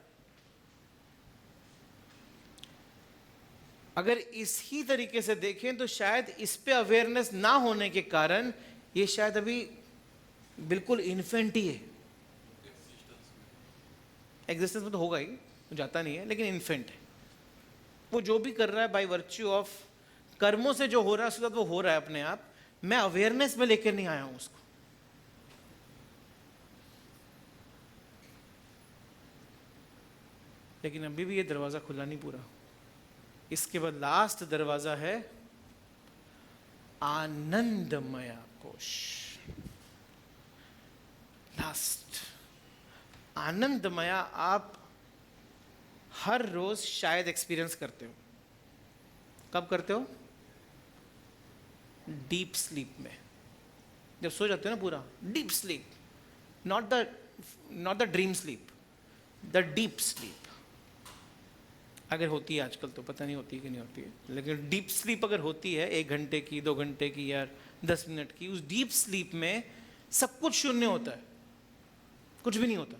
अगर इसी तरीके से देखें तो शायद इस पे अवेयरनेस ना होने के कारण ये शायद अभी बिल्कुल इन्फेंट ही है। एग्जिस्टेंस में तो होगा ही, जाता नहीं है, लेकिन इन्फेंट है। वो जो भी कर रहा है बाय वर्च्यू ऑफ कर्मों से जो हो रहा है उसके साथ वो हो रहा है अपने आप। मैं अवेयरनेस में लेकर नहीं आया हूं उसको। लेकिन अभी भी ये दरवाजा खुला नहीं पूरा। इसके बाद लास्ट दरवाजा है आनंदमया कोश। लास्ट आनंदमया आप हर रोज शायद एक्सपीरियंस करते हो। कब करते हो? डीप स्लीप में, जब सो जाते हो ना, पूरा deep sleep, not the dream sleep, the deep sleep. अगर होती है आजकल तो पता नहीं होती है कि नहीं होती है, लेकिन डीप स्लीप अगर होती है 1 घंटे की, 2 घंटे की या 10 मिनट की, उस डीप स्लीप में सब कुछ शून्य होता है, कुछ भी नहीं होता।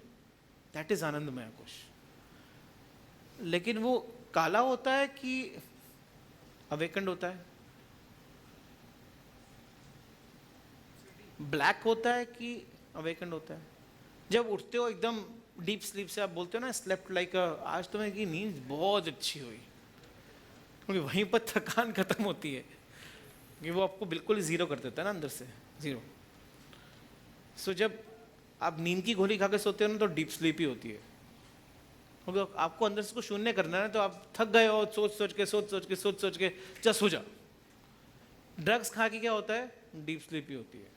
दैट इज आनंदमय कोश। लेकिन वो काला होता है कि अवेकंड होता है? ब्लैक होता है कि अवेकंड होता है? जब उठते हो एकदम डीप स्लीप से, आप बोलते हो ना स्लेप्ट लाइक आज तो मेरी नींद बहुत अच्छी हुई, क्योंकि वहीं पर थकान खत्म होती है, कि वो आपको बिल्कुल जीरो कर देता है ना, अंदर से जीरो। सो जब आप नींद की गोली खा के सोते हो ना, तो डीप स्लीप ही होती है, क्योंकि आपको अंदर से कुछ शून्य करना है, तो आप थक गए हो सोच सोच के जस्ट हो जा। ड्रग्स खा के क्या होता है? डीप स्लीप ही होती है।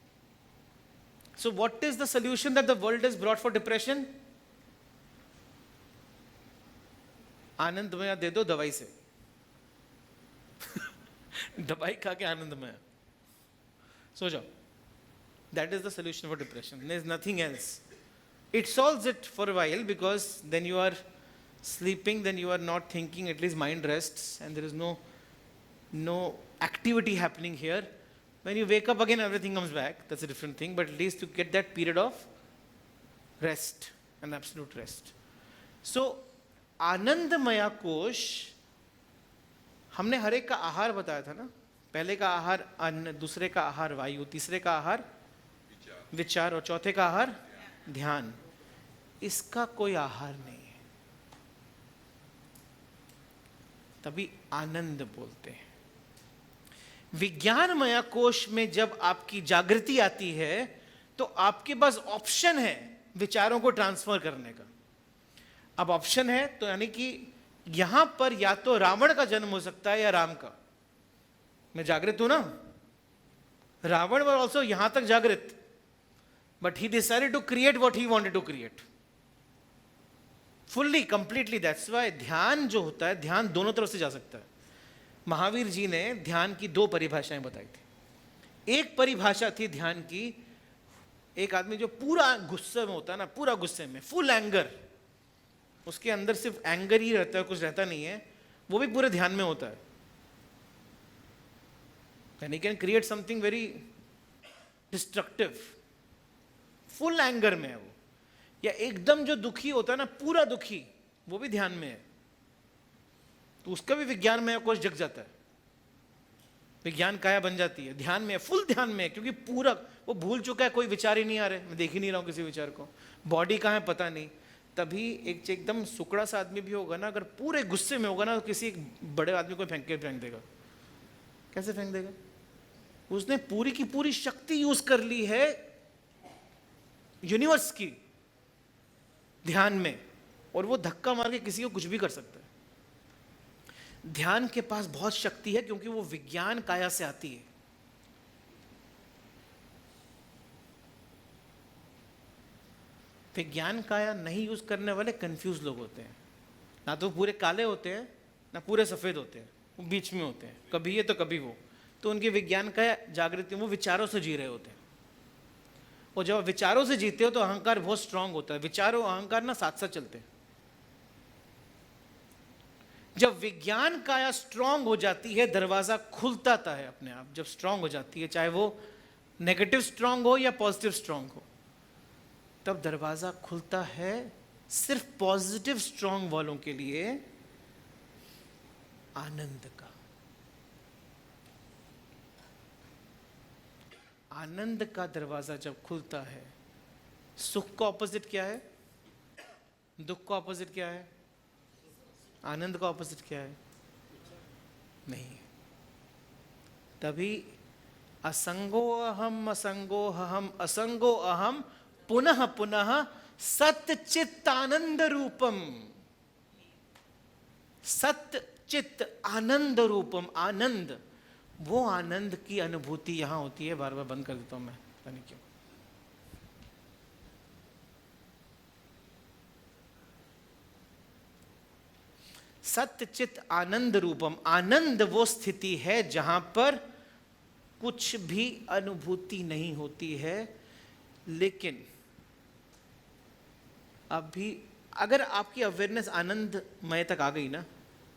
So what is the solution that the world is brought for depression? आनंदमय दे दो दवाई से। दवाई खा के आनंदमय सो जाओ। That is the solution for depression. There is nothing else. It solves it for a while, because then you are sleeping, then you are not thinking, at least mind rests, and there is no activity happening here. When you wake up again, everything comes back. That's a different thing, but at least you get that period of rest, an absolute rest. So, आनंदमया कोश, हमने हर एक का आहार बताया था ना। पहले का आहार अन्न, दूसरे का आहार वायु, तीसरे का आहार विचार, और चौथे का आहार ध्यान। इसका कोई आहार नहीं है, तभी आनंद बोलते हैं। विज्ञानमय कोश में जब आपकी जागृति आती है, तो आपके पास ऑप्शन है विचारों को ट्रांसफर करने का। अब ऑप्शन है तो यानी कि यहां पर या तो रावण का जन्म हो सकता है या राम का। मैं जागृत हूं ना, रावण वर ऑल्सो यहां तक जागृत, but he decided to create what he wanted to create fully, completely. That's why ध्यान जो होता है, ध्यान दोनों तरफ से जा सकता है। महावीर जी ने ध्यान की 2 परिभाषाएं बताई थी। एक परिभाषा थी ध्यान की, एक आदमी जो पूरा गुस्से में होता है ना, पूरा गुस्से में, फुल एंगर, उसके अंदर सिर्फ एंगर ही रहता है, कुछ रहता नहीं है, वो भी पूरे ध्यान में होता है। And he can create something very destructive, full anger में है वो। या एकदम जो दुखी होता है ना, पूरा दुखी, वो भी ध्यान में है, तो उसका भी विज्ञान में कोश जग जाता है, विज्ञान काया बन जाती है, ध्यान में है, फुल ध्यान में है, क्योंकि पूरा वो भूल चुका है, कोई विचार ही नहीं आ रहे, मैं देख ही नहीं रहा हूं किसी विचार को, बॉडी कहाँ है पता नहीं। तभी एक एकदम सुकड़ा सा आदमी भी होगा ना, अगर पूरे गुस्से में होगा ना, तो किसी बड़े आदमी को फेंक देगा। कैसे फेंक देगा? उसने पूरी की पूरी शक्ति यूज कर ली है यूनिवर्स की ध्यान में, और वो धक्का मार के किसी को कुछ भी कर सकता है। ध्यान के पास बहुत शक्ति है, क्योंकि वो विज्ञान काया से आती है। विज्ञान काया नहीं यूज करने वाले कंफ्यूज लोग होते हैं, ना तो पूरे काले होते हैं ना पूरे सफेद होते हैं, वो बीच में होते हैं, कभी ये तो कभी वो। तो उनकी विज्ञान काया जागृति, वो विचारों से जी रहे होते हैं, और जब विचारों से जीते हो तो अहंकार बहुत स्ट्रांग होता है। विचारों अहंकार ना साथ साथ चलते हैं। जब विज्ञान काया स्ट्रांग हो जाती है, दरवाजा खुलता है अपने आप। जब स्ट्रांग हो जाती है, चाहे वो नेगेटिव स्ट्रांग हो या पॉजिटिव स्ट्रांग हो, तब दरवाजा खुलता है सिर्फ पॉजिटिव स्ट्रांग वालों के लिए आनंद का। आनंद का दरवाजा जब खुलता है, सुख का ऑपोजिट क्या है? दुख का ऑपोजिट क्या है? आनंद का ऑपोजिट क्या है? नहीं। तभी असंगो अहम असंगो अहम असंगो अहम पुनः पुनः सत्य चित्त आनंद रूपम। सत्य चित्त आनंद रूपम, आनंद, वो आनंद की अनुभूति यहां होती है। बार बार बंद कर देता हूं मैं, पता नहीं क्यों। सत्य चित आनंद रूपम, आनंद वो स्थिति है जहां पर कुछ भी अनुभूति नहीं होती है। लेकिन अभी अगर आपकी अवेयरनेस आनंदमय तक आ गई ना,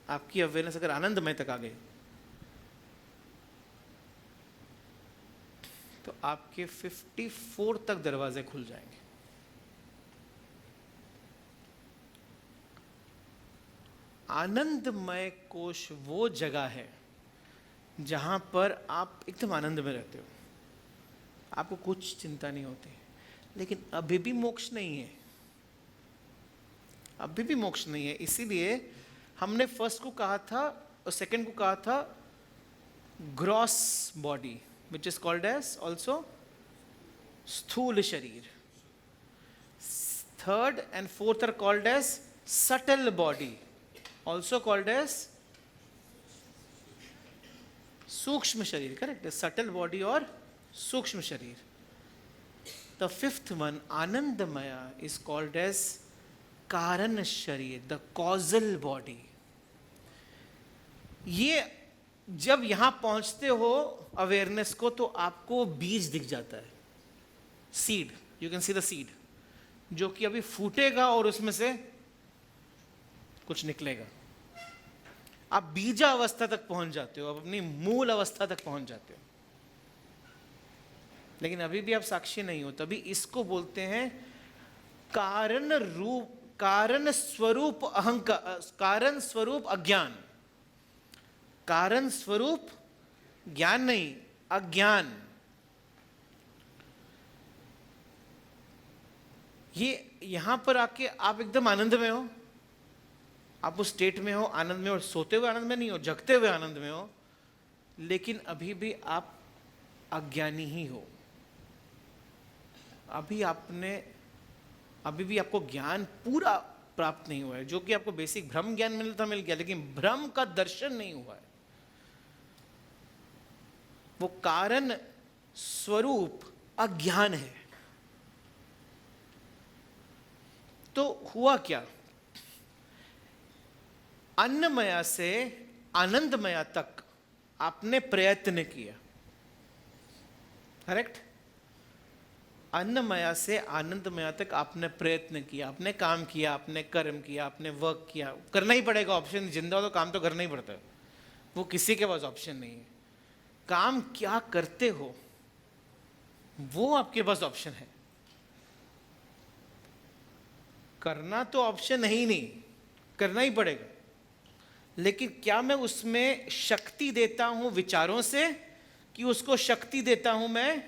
आपकी अवेयरनेस अगर आनंदमय तक आ गई, तो आपके 54 तक दरवाजे खुल जाएंगे। आनंदमय कोश वो जगह है जहां पर आप एकदम आनंद में रहते हो, आपको कुछ चिंता नहीं होती। लेकिन अभी भी मोक्ष नहीं है, अभी भी मोक्ष नहीं है। इसीलिए हमने फर्स्ट को कहा था और सेकंड को कहा था gross body, which is called as also स्थूल शरीर. Third and fourth are called as subtle body, also called as सूक्ष्म शरीर. Correct? The subtle body और सूक्ष्म शरीर. The fifth one, Anandamaya, is called as कारण शरीर, the causal body. ये जब यहां पहुंचते हो अवेयरनेस को तो आपको बीज दिख जाता है, seed. You can see the seed, जो कि अभी फूटेगा और उसमें से कुछ निकलेगा. आप बीजा अवस्था तक पहुंच जाते हो, आप अपनी मूल अवस्था तक पहुंच जाते हो. लेकिन अभी भी आप साक्षी नहीं हो. तभी इसको बोलते हैं कारण रूप, कारण स्वरूप अहंकार, कारण स्वरूप अज्ञान. कारण स्वरूप ज्ञान नहीं, अज्ञान. ये यहां पर आके आप एकदम आनंद में हो, आप उस स्टेट में हो, आनंद में हो. सोते हुए आनंद में नहीं हो, जगते हुए आनंद में हो. लेकिन अभी भी आप अज्ञानी ही हो. अभी भी आपको ज्ञान पूरा प्राप्त नहीं हुआ है. जो कि आपको बेसिक भ्रम ज्ञान मिलता मिल गया, लेकिन भ्रम का दर्शन नहीं हुआ है. वो कारण स्वरूप अज्ञान है. तो हुआ क्या? अन्नमया से आनंदमया तक आपने प्रयत्न किया. करेक्ट? अन्नमया से आनंदमया तक आपने प्रयत्न किया, आपने काम किया, आपने कर्म किया, आपने वर्क किया. करना ही पड़ेगा, ऑप्शन. जिंदा हो तो काम तो करना ही पड़ता है, वो किसी के पास ऑप्शन नहीं है. काम क्या करते हो वो आपके पास ऑप्शन है. करना तो ऑप्शन है ही नहीं, करना ही पड़ेगा. लेकिन क्या मैं उसमें शक्ति देता हूं विचारों से, कि उसको शक्ति देता हूं मैं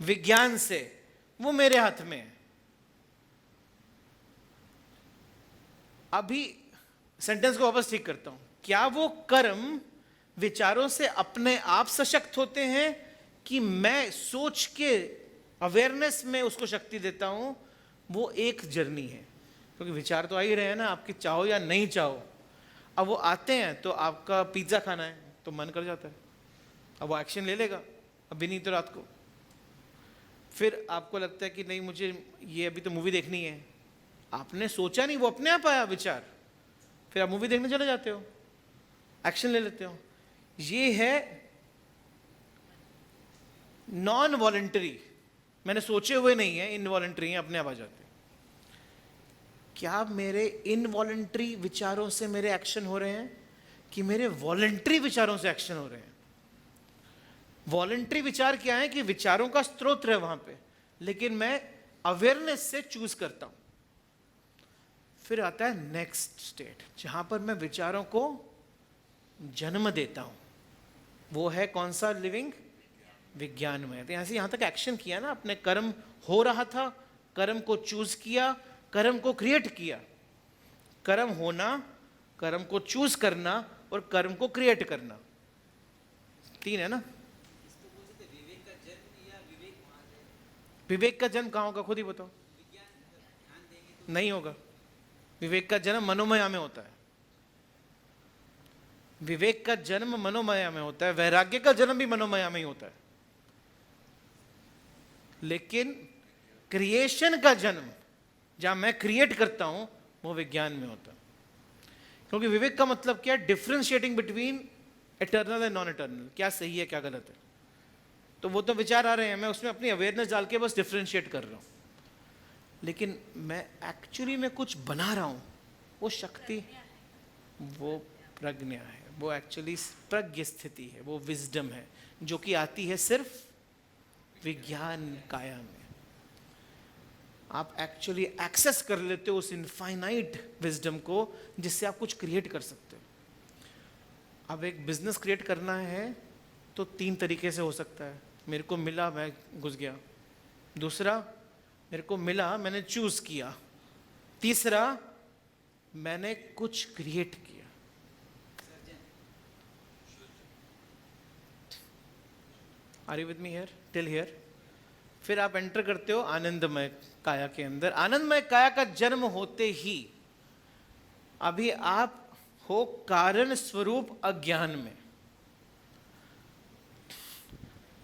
विज्ञान से? वो मेरे हाथ में है. अभी सेंटेंस को वापस ठीक करता हूं. क्या वो कर्म विचारों से अपने आप सशक्त होते हैं, कि मैं सोच के अवेयरनेस में उसको शक्ति देता हूं? वो एक जर्नी है. क्योंकि विचार तो आ ही रहे हैं ना, आपकी चाहो या नहीं चाहो. अब वो आते हैं तो आपका पिज्जा खाना है तो मन कर जाता है, अब वो एक्शन ले लेगा. अभी नहीं तो रात को. फिर आपको लगता है कि नहीं, मुझे ये अभी तो मूवी देखनी है. आपने सोचा नहीं, वो अपने आप आया विचार. फिर आप मूवी देखने चले जाते हो, एक्शन ले लेते हो. ये है नॉन वॉलंटरी. मैंने सोचे हुए नहीं है, इनवॉलंटरी है, अपने आप आ जाते हैं. क्या मेरे इनवॉलंटरी विचारों से मेरे एक्शन हो रहे हैं, कि मेरे वॉलंटरी विचारों से एक्शन हो रहे हैं? वॉलंटरी विचार क्या है? कि विचारों का स्रोत है वहां पे, लेकिन मैं अवेयरनेस से चूज करता हूं. फिर आता है नेक्स्ट स्टेट, जहां पर मैं विचारों को जन्म देता हूं. वो है कौन सा? लिविंग विज्ञान में. तो यहां तक एक्शन किया ना, अपने कर्म हो रहा था, कर्म को चूज किया, कर्म को क्रिएट किया. कर्म होना, कर्म को चूज करना और कर्म को क्रिएट करना, 3 है ना. विवेक का जन्म कहां होगा? खुद ही बताओ. नहीं होगा. विवेक का जन्म मनोमया में होता है. विवेक का जन्म मनोमया में होता है. वैराग्य का जन्म भी मनोमया में ही होता है. लेकिन क्रिएशन का जन्म, जहां मैं क्रिएट करता हूं, वो विज्ञान में होता है. क्योंकि विवेक का मतलब क्या है? Differentiating between eternal and non eternal, क्या सही है क्या गलत है। तो वो तो विचार आ रहे हैं, मैं उसमें अपनी अवेयरनेस डाल के बस डिफरेंशिएट कर रहा हूँ, लेकिन मैं एक्चुअली में कुछ बना रहा हूँ, वो शक्ति, वो प्रज्ञा है, वो एक्चुअली प्रज्ञ स्थिति है, वो विजडम है, जो कि आती है सिर्फ विज्ञान काया में। आप एक्चुअली एक्सेस कर लेते हो उस इनफाइनाइट विजडम को, जिससे आप कुछ क्रिएट कर सकते हो। अब एक बिजनेस क्रिएट करना है तो 3 तरीके से हो सकता है। मेरे को मिला, मैं घुस गया। दूसरा, मेरे को मिला, मैंने चूज किया। तीसरा, मैंने कुछ क्रिएट किया। Are you with me here till here? फिर आप एंटर करते हो आनंदमय काया के अंदर। आनंदमय काया का जन्म होते ही अभी आप हो कारण स्वरूप अज्ञान में।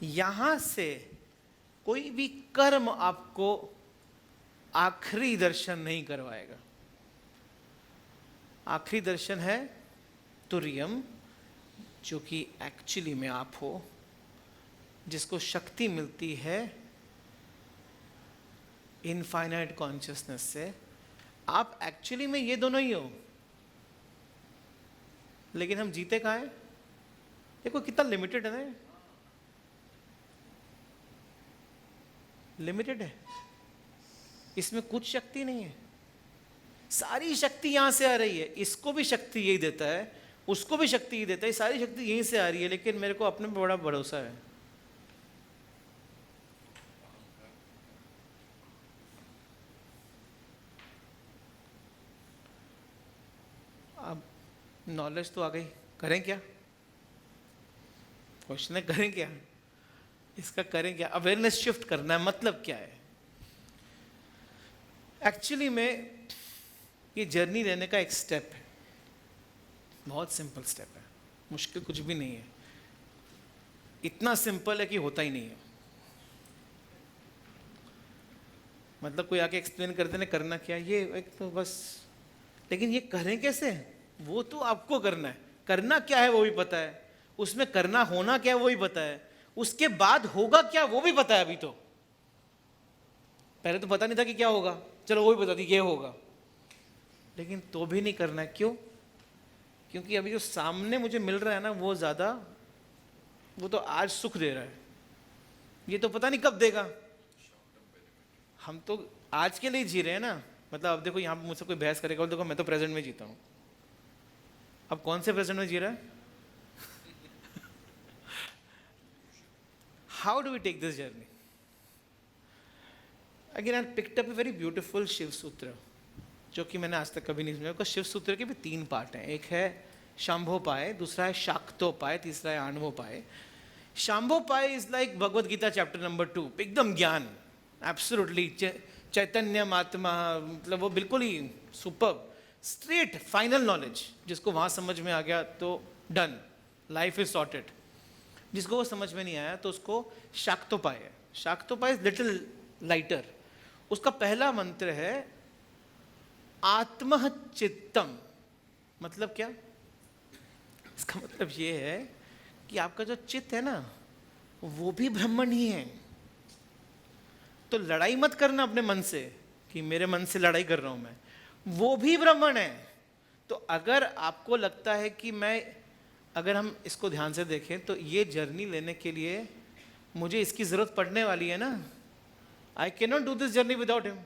यहां से कोई भी कर्म आपको आखिरी दर्शन नहीं करवाएगा। आखिरी दर्शन है तुर्यम, जो कि एक्चुअली में आप हो, जिसको शक्ति मिलती है इनफाइनाइट कॉन्शियसनेस से। आप एक्चुअली में ये दोनों ही हो, लेकिन हम जीते कहाँ हैं? देखो कितना लिमिटेड है ना, लिमिटेड है, इसमें कुछ शक्ति नहीं है। सारी शक्ति यहां से आ रही है, इसको भी शक्ति यही देता है, उसको भी शक्ति यही देता है, सारी शक्ति यहीं से आ रही है, लेकिन मेरे को अपने पे बड़ा भरोसा है। अब नॉलेज तो आ गई, करें क्या? क्वेश्चन है करें क्या? इसका करें क्या? अवेयरनेस शिफ्ट करना है। मतलब क्या है? एक्चुअली में ये जर्नी लेने का एक स्टेप है, बहुत सिंपल स्टेप है, मुश्किल कुछ भी नहीं है। इतना सिंपल है कि होता ही नहीं है। मतलब कोई आके एक्सप्लेन करते ना करना क्या, ये एक तो बस, लेकिन ये करें कैसे? वो तो आपको करना है। करना क्या है वो भी पता है, उसमें करना होना क्या है वो भी पता है, उसके बाद होगा क्या वो भी पता है। अभी तो पहले तो पता नहीं था कि क्या होगा, चलो वो भी बता दी ये होगा, लेकिन तो भी नहीं करना है। क्यों? क्योंकि अभी जो सामने मुझे मिल रहा है ना, वो ज्यादा, वो तो आज सुख दे रहा है, ये तो पता नहीं कब देगा। हम तो आज के लिए जी रहे हैं ना। मतलब अब देखो, यहाँ पे मुझसे कोई बहस करेगा, देखो मैं तो प्रेजेंट में जीता हूँ। अब कौन से प्रेजेंट में जी रहा है? How do we take this journey? Again I picked up a very beautiful Shiva Sutra, जो कि मैंने आज तक कभी नहीं सुना। शिव सूत्र के भी 3 पार्ट हैं। एक है शांभोपाय, दूसरा है शाक्तोपाय, तीसरा है आणवोपाय। Shambhopaya is like Bhagavad Gita chapter number 2, एकदम ज्ञान, एब्सोल्युटली चैतन्य आत्मा, मतलब वो बिल्कुल ही सुपर स्ट्रेट फाइनल नॉलेज। जिसको वहां समझ में आ गया तो डन, लाइफ इज सॉर्टेड। जिसको वो समझ में नहीं आया तो उसको शाक्तोपाय है। Shaktopaya is little lighter. उसका पहला मंत्र है आत्मः चित्तम। मतलब क्या? इसका मतलब ये है कि आपका जो चित्त है ना, वो भी ब्रह्मण ही है। तो लड़ाई मत करना अपने मन से कि मेरे मन से लड़ाई कर रहा हूं मैं, वो भी ब्रह्मण है। तो अगर आपको लगता है कि अगर हम इसको ध्यान से देखें तो ये जर्नी लेने के लिए मुझे इसकी जरूरत पड़ने वाली है ना। I can not do this journey without him.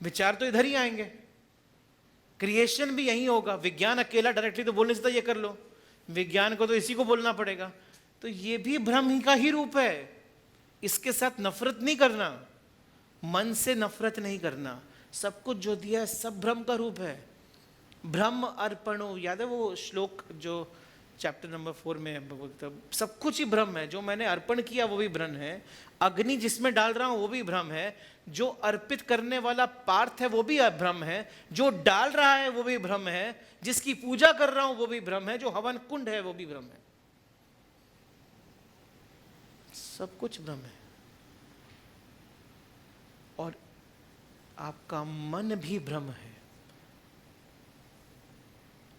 विचार तो इधर ही आएंगे, क्रिएशन भी यही होगा। विज्ञान अकेला डायरेक्टली तो बोल नहीं सकता ये कर लो, विज्ञान को तो इसी को बोलना पड़ेगा। तो ये भी ब्रह्म का ही रूप है। इसके साथ नफरत नहीं करना, मन से नफरत नहीं करना। सब कुछ जो दिया है सब ब्रह्म का रूप है। ब्रह्म अर्पणो, याद है वो श्लोक जो चैप्टर नंबर 4 में है? सब कुछ ही ब्रह्म है। जो मैंने अर्पण किया वो भी ब्रह्म है, अग्नि जिसमें डाल रहा हूं वो भी ब्रह्म है, जो अर्पित करने वाला पार्थ है वो भी ब्रह्म है, जो डाल रहा है वो भी ब्रह्म है, जिसकी पूजा कर रहा हूं वो भी ब्रह्म है, जो हवन कुंड है वो भी ब्रह्म है। सब कुछ ब्रह्म है। और आपका मन भी ब्रह्म है।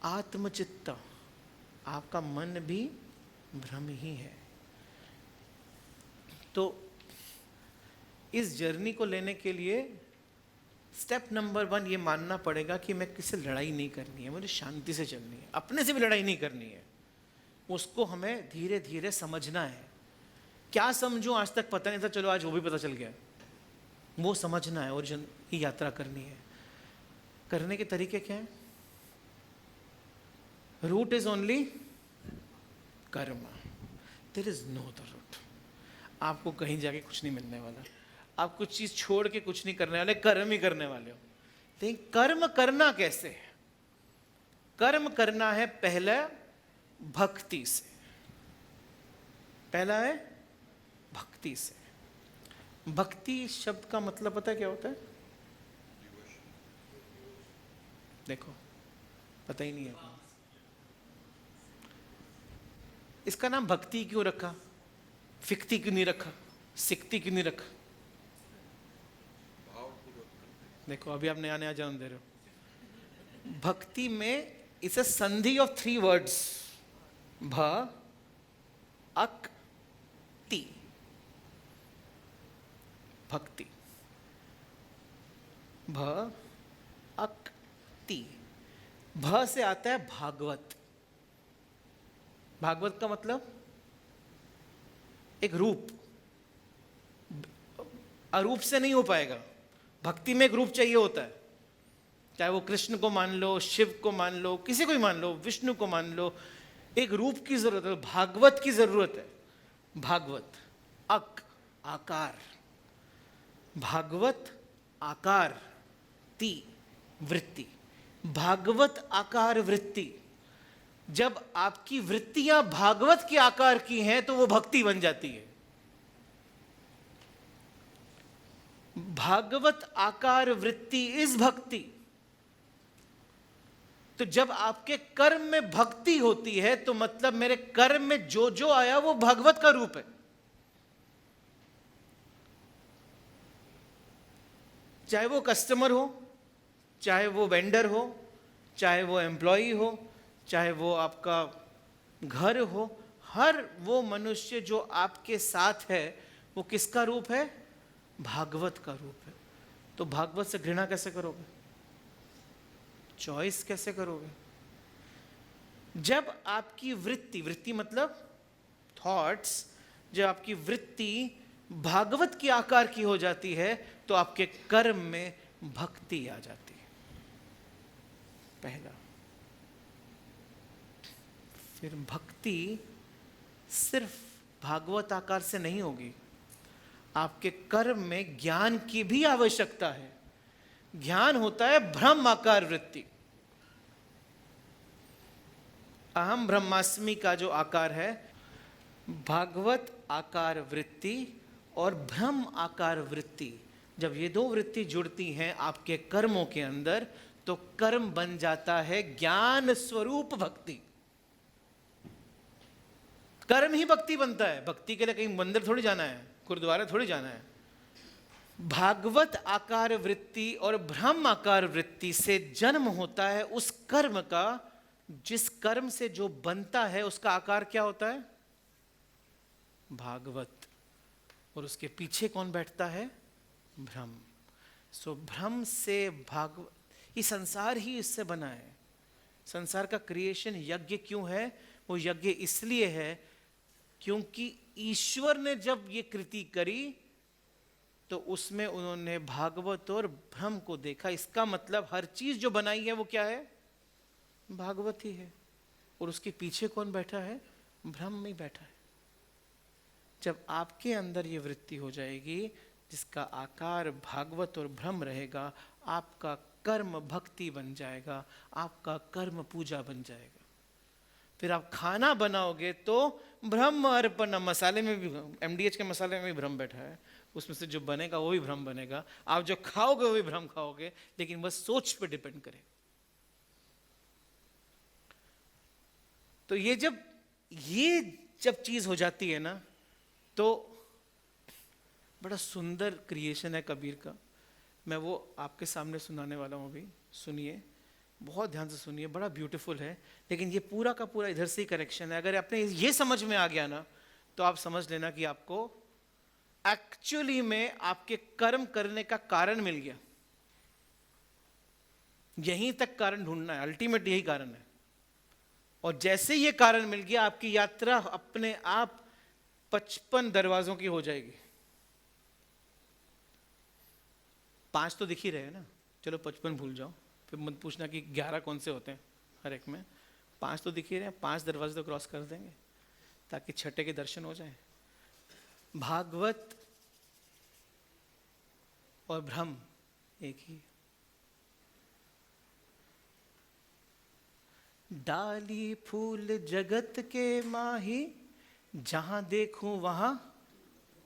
आत्मचित्त, आपका मन भी भ्रम ही है। तो इस जर्नी को लेने के लिए स्टेप नंबर 1 ये मानना पड़ेगा कि मैं किसी से लड़ाई नहीं करनी है, मुझे शांति से चलनी है, अपने से भी लड़ाई नहीं करनी है। उसको हमें धीरे धीरे समझना है। क्या समझूं आज तक पता नहीं था, चलो आज वो भी पता चल गया। वो समझना है, ओरिजिन की यात्रा करनी है। करने के तरीके क्या हैं? Root is only karma, there is no other root. आपको कहीं जाके कुछ नहीं मिलने वाला, आप कुछ चीज छोड़ के कुछ नहीं करने वाले, कर्म ही करने वाले हो। लेकिन कर्म करना कैसे है? कर्म करना है पहला भक्ति से। पहला है भक्ति से। भक्ति शब्द का मतलब पता है क्या होता है? देखो, पता ही नहीं है। इसका नाम भक्ति क्यों रखा? फिक्ति क्यों नहीं रखा? सिकती क्यों नहीं रखा? देखो, अभी आप नया नया जन्म दे रहे हो। भक्ति में इट्स अ संधि ऑफ 3 वर्ड्स, भ अक ति। भक्ति, भ अक ति। भ से आता है भागवत। भागवत का मतलब एक रूप, अरूप से नहीं हो पाएगा। भक्ति में एक रूप चाहिए होता है, चाहे वो कृष्ण को मान लो, शिव को मान लो, किसी को भी मान लो, विष्णु को मान लो, एक रूप की जरूरत है, भागवत की जरूरत है। भागवत, अक आकार, भागवत आकार, ति वृत्ति। भागवत आकार वृत्ति, जब आपकी वृत्तियां भागवत के आकार की हैं तो वो भक्ति बन जाती है। भागवत आकार वृत्ति इज भक्ति। तो जब आपके कर्म में भक्ति होती है तो मतलब मेरे कर्म में जो जो आया वो भागवत का रूप है। चाहे वो कस्टमर हो, चाहे वो वेंडर हो, चाहे वो एम्प्लॉई हो, चाहे वो आपका घर हो, हर वो मनुष्य जो आपके साथ है वो किसका रूप है? भागवत का रूप है। तो भागवत से घृणा कैसे करोगे? चॉइस कैसे करोगे? जब आपकी वृत्ति, वृत्ति मतलब थॉट्स, जब आपकी वृत्ति भागवत के आकार की हो जाती है तो आपके कर्म में भक्ति आ जाती है। पहला। फिर भक्ति सिर्फ भागवत आकार से नहीं होगी, आपके कर्म में ज्ञान की भी आवश्यकता है। ज्ञान होता है ब्रह्म आकार वृत्ति। अहम ब्रह्मास्मि का जो आकार है, भागवत आकार वृत्ति और ब्रह्म आकार वृत्ति, जब ये 2 वृत्ति जुड़ती हैं आपके कर्मों के अंदर तो कर्म बन जाता है ज्ञान स्वरूप भक्ति। कर्म ही भक्ति बनता है। भक्ति के लिए कहीं मंदिर थोड़ी जाना है, गुरुद्वारे थोड़ी जाना है। भागवत आकार वृत्ति और ब्रह्म आकार वृत्ति से जन्म होता है उस कर्म का, जिस कर्म से जो बनता है उसका आकार क्या होता है? भागवत। और उसके पीछे कौन बैठता है? ब्रह्म। सो ब्रह्म से भागवत, ये संसार ही इससे बना है। संसार का क्रिएशन यज्ञ क्यों है? वो यज्ञ इसलिए है क्योंकि ईश्वर ने जब ये कृति करी तो उसमें उन्होंने भागवत और ब्रह्म को देखा। इसका मतलब हर चीज जो बनाई है वो क्या है? भागवत ही है। और उसके पीछे कौन बैठा है? ब्रह्म में बैठा है। जब आपके अंदर ये वृत्ति हो जाएगी जिसका आकार भागवत और ब्रह्म रहेगा, आपका कर्म भक्ति बन जाएगा, आपका कर्म पूजा बन जाएगा। फिर आप खाना बनाओगे तो ब्रह्म अर्पण, मसाले में भी, MDH के मसाले में भी ब्रह्म बैठा है, उसमें से जो बनेगा वो भी ब्रह्म बनेगा। आप जो खाओगे वो भी ब्रह्म खाओगे, लेकिन बस सोच पे डिपेंड करेगा। तो ये जब चीज हो जाती है ना तो बड़ा सुंदर क्रिएशन है कबीर का। मैं वो आपके सामने सुनाने वाला हूं अभी, सुनिए। बहुत ध्यान से सुनिए, बड़ा ब्यूटीफुल है, लेकिन ये पूरा का पूरा इधर से ही करेक्शन है। अगर आपने ये समझ में आ गया ना, तो आप समझ लेना कि आपको एक्चुअली में आपके कर्म करने का कारण मिल गया। यहीं तक कारण ढूंढना है, अल्टीमेट यही कारण है। और जैसे ये कारण मिल गया, आपकी यात्रा अपने आप 55 दरवाजों की हो जाएगी। 5 तो दिख ही रहे हैं ना, चलो 55 भूल जाओ, फिर मत पूछना कि 11 कौन से होते हैं हर एक में। 5 तो दिख ही रहे हैं, 5 दरवाजे तो क्रॉस कर देंगे ताकि छठे के दर्शन हो जाए। भागवत और ब्रह्म एक ही। डाली फूल जगत के माही, जहां देखूं वहां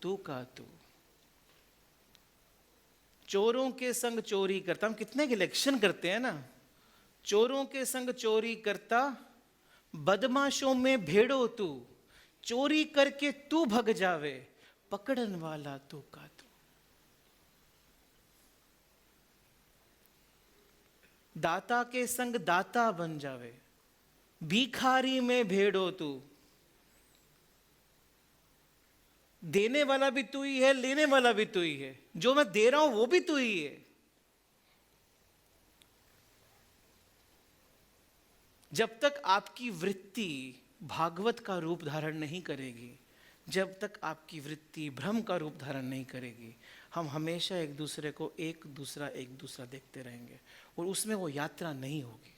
तू का तू। चोरों के संग चोरी करता, हम कितने इलेक्शन करते हैं ना, चोरों के संग चोरी करता, बदमाशों में भेड़ो तू, चोरी करके तू भग जावे, पकड़न वाला तू का तू। दाता के संग दाता बन जावे, भिखारी में भेड़ो तू। देने वाला भी तू ही है, लेने वाला भी तू ही है, जो मैं दे रहा हूं वो भी तू ही है। जब तक आपकी वृत्ति भागवत का रूप धारण नहीं करेगी, जब तक आपकी वृत्ति ब्रह्म का रूप धारण नहीं करेगी, हम हमेशा एक दूसरा देखते रहेंगे और उसमें वो यात्रा नहीं होगी।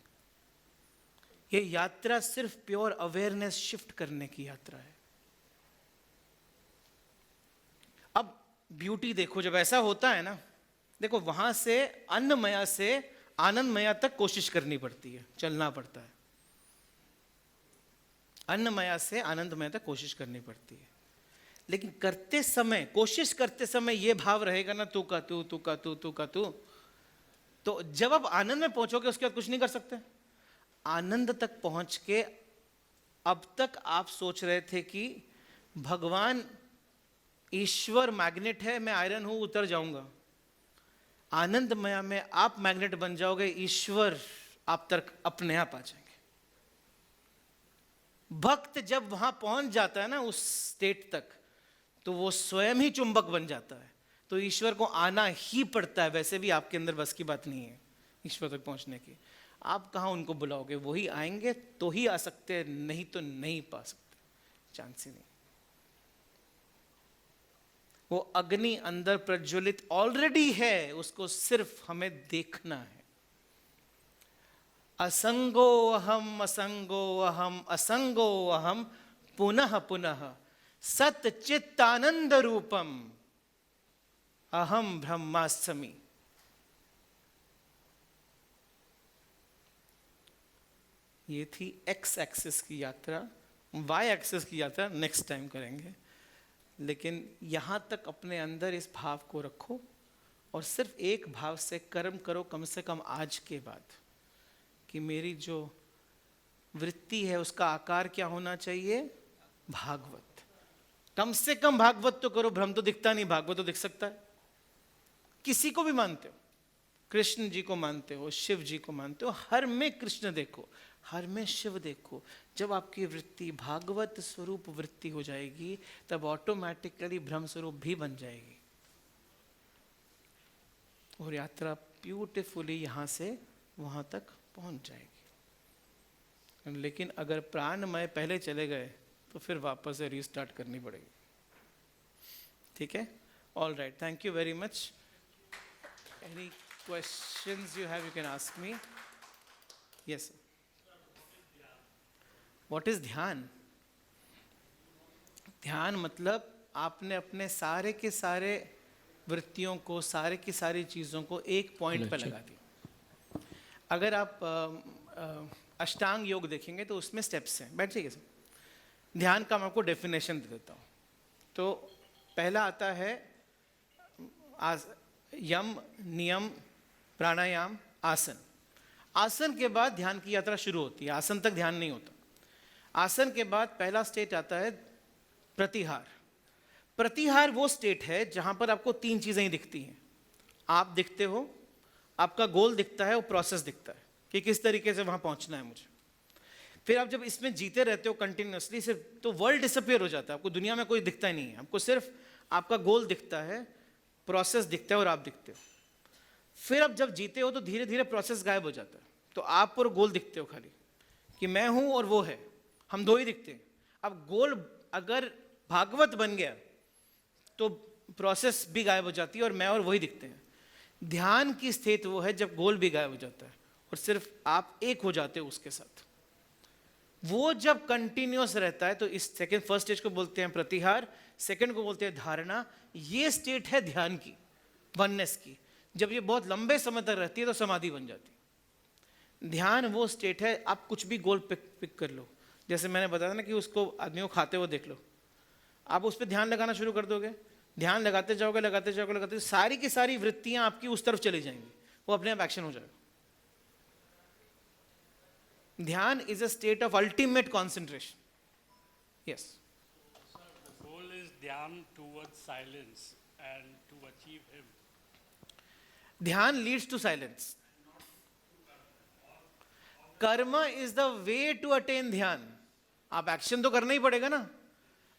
ये यात्रा सिर्फ प्योर अवेयरनेस शिफ्ट करने की यात्रा है। अब ब्यूटी देखो, जब ऐसा होता है ना, देखो वहां से अन्नमया से आनंदमया तक कोशिश करनी पड़ती है, चलना पड़ता है। अन्नमया से आनंदमया तक कोशिश करनी पड़ती है, लेकिन करते समय, कोशिश करते समय ये भाव रहेगा ना, तू का तू, तू का तू, तू का तू, तो जब आप आनंद में पहुंचोगे उसके बाद कुछ नहीं कर सकते। आनंद तक पहुंच के अब तक आप सोच रहे थे कि भगवान ईश्वर मैग्नेट है, मैं आयरन हूं, उतर जाऊंगा। आनंदमया में आप मैग्नेट बन जाओगे, ईश्वर आप तक अपने आप आ जाएंगे। भक्त जब वहां पहुंच जाता है ना उस स्टेट तक, तो वो स्वयं ही चुंबक बन जाता है। तो ईश्वर को आना ही पड़ता है। वैसे भी आपके अंदर बस की बात नहीं है ईश्वर तक पहुंचने की। आप कहां उनको बुलाओगे, वही आएंगे तो ही आ सकते, नहीं तो नहीं पा सकते, चांस ही नहीं। वो अग्नि अंदर प्रज्वलित ऑलरेडी है, उसको सिर्फ हमें देखना है। असंगो अहम, असंगो अहम, असंगो अहम, पुनः पुनः सत चित्तानंद रूपम अहम ब्रह्मास्मि। ये थी एक्स एक्सिस की यात्रा। वाई एक्सिस की यात्रा नेक्स्ट टाइम करेंगे, लेकिन यहां तक अपने अंदर इस भाव को रखो और सिर्फ एक भाव से कर्म करो, कम से कम आज के बाद, कि मेरी जो वृत्ति है उसका आकार क्या होना चाहिए, भागवत। कम से कम भागवत तो करो। भ्रम तो दिखता नहीं, भागवत तो दिख सकता है। किसी को भी मानते हो, कृष्ण जी को मानते हो, शिव जी को मानते हो, हर में कृष्ण देखो, हर में शिव देखो। जब आपकी वृत्ति भागवत स्वरूप वृत्ति हो जाएगी, तब ऑटोमेटिकली ब्रह्म स्वरूप भी बन जाएगी और यात्रा ब्यूटीफुली यहां से वहां तक पहुंच जाएगी। लेकिन अगर प्राणमय पहले चले गए तो फिर वापस से रीस्टार्ट करनी पड़ेगी। ठीक है, all right, thank you very much. Any questions you have, you can ask me. Yes, what is ध्यान? ध्यान मतलब आपने अपने सारे के सारे वृत्तियों को, सारे की सारी चीज़ों को एक पॉइंट पर लगा दिया। अगर आप अष्टांग योग देखेंगे तो उसमें स्टेप्स हैं। बैठ जाइए सर। ध्यान का मैं आपको डेफिनेशन दे देता हूँ। तो पहला आता है यम, नियम, प्राणायाम, आसन। आसन के बाद ध्यान की यात्रा शुरू होती है। आसन तक ध्यान नहीं होता। आसन के बाद पहला स्टेट आता है प्रतिहार। प्रतिहार वो स्टेट है जहां पर आपको 3 चीजें ही दिखती हैं। आप दिखते हो, आपका गोल दिखता है और प्रोसेस दिखता है। कि किस तरीके से वहाँ पहुँचना है मुझे। फिर आप जब इसमें जीते रहते हो कंटिन्यूसली सिर्फ, तो वर्ल्ड डिसअपियर हो जाता है, आपको दुनिया में कोई दिखता ही नहीं है, आपको सिर्फ आपका गोल दिखता है, प्रोसेस दिखता है और आप दिखते हो। फिर अब जब जीते हो तो धीरे धीरे प्रोसेस गायब हो जाता है, तो आप और गोल दिखते हो खाली, कि मैं हूँ और वो है, हम दो ही दिखते हैं। अब गोल अगर भागवत बन गया तो प्रोसेस भी गायब हो जाती है और मैं और वही दिखते हैं। ध्यान की स्थिति वो है जब गोल भी गायब हो जाता है और सिर्फ आप एक हो जाते हो उसके साथ। वो जब कंटिन्यूअस रहता है तो इस फर्स्ट स्टेज को बोलते हैं प्रतिहार, सेकंड को बोलते हैं धारणा। ये स्टेट है ध्यान की, वननेस की। जब ये बहुत लंबे समय तक रहती है तो समाधि बन जाती है। ध्यान वो स्टेट है, आप कुछ भी गोल पिक कर लो, जैसे मैंने बताया ना कि उसको आदमी को खाते हुए देख लो, आप उस पर ध्यान लगाना शुरू कर दोगे, ध्यान लगाते जाओगे लगाते जाओगे लगाते जाओगे, सारी की सारी वृत्तियां आपकी उस तरफ चली जाएंगी, वो अपने आप एक्शन हो जाएगा। ध्यान is a state of ultimate concentration. Yes, The goal is dhyan towards silence and to achieve him. Dhyan leads to silence. Karma is the way to attain dhyan. आप एक्शन तो करना ही पड़ेगा ना।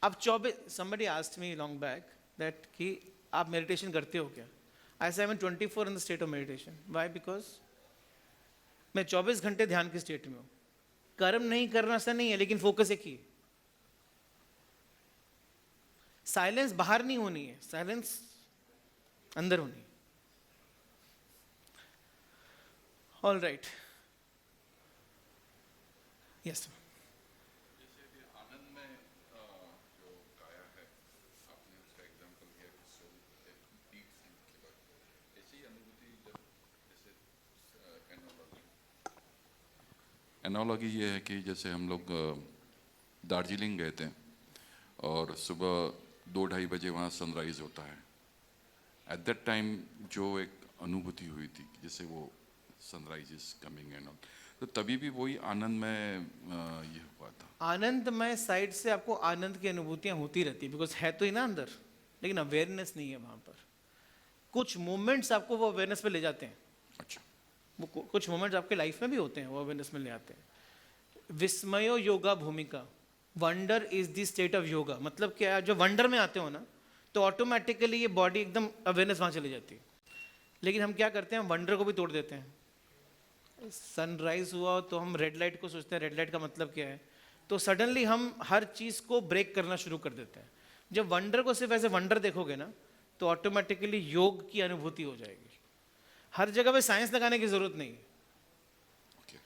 अब 24, somebody asked me long back that कि आप meditation करते हो क्या? I said I'm 24 in the state of meditation. Why? Because मैं 24 घंटे ध्यान की स्टेट में हूँ। कर्म नहीं करना ऐसा नहीं है, लेकिन फोकस एक ही है। साइलेंस बाहर नहीं होनी है, साइलेंस अंदर होनी है। All right, yes. जैसे अभी आनंद में जो काया है, आपने उसका एग्जांपल दिया कि सोल डीप सिंक के बाद ऐसी ही अनुभूति जब जैसे एनालॉजी ये है कि जैसे हम लोग दार्जिलिंग गए थे और सुबह 2-2:30 बजे वहाँ सनराइज होता है। एट दैट टाइम जो एक अनुभूति हुई थी जैसे वो sunrise is coming and all, तो तभी भी वही आनंद में ये हुआ था। आनंदमय साइड से आपको आनंद की अनुभूतियां होती रहती है, बिकॉज है तो ही ना अंदर, लेकिन अवेयरनेस नहीं है वहां पर। कुछ मोमेंट्स आपको वो अवेयरनेस में ले जाते हैं। अच्छा, वो कुछ मोमेंट्स आपके लाइफ में भी होते हैं, वो अवेयरनेस में ले आते हैं। विस्मयो योगा भूमिका, wonder is the state of yoga. मतलब क्या है, जो वंडर में आते हो ना तो ऑटोमेटिकली ये बॉडी एकदम अवेयरनेस वहां चली जाती है। लेकिन हम क्या करते हैं, हम वंडर को भी तोड़ देते हैं। सनराइज हुआ तो हम रेड लाइट को सोचते हैं, रेड लाइट का मतलब क्या है, तो सडनली हम हर चीज को ब्रेक करना शुरू कर देते हैं। जब वंडर को सिर्फ ऐसे वंडर देखोगे ना तो ऑटोमेटिकली योग की अनुभूति हो जाएगी। हर जगह पे साइंस लगाने की जरूरत नहीं है। Okay,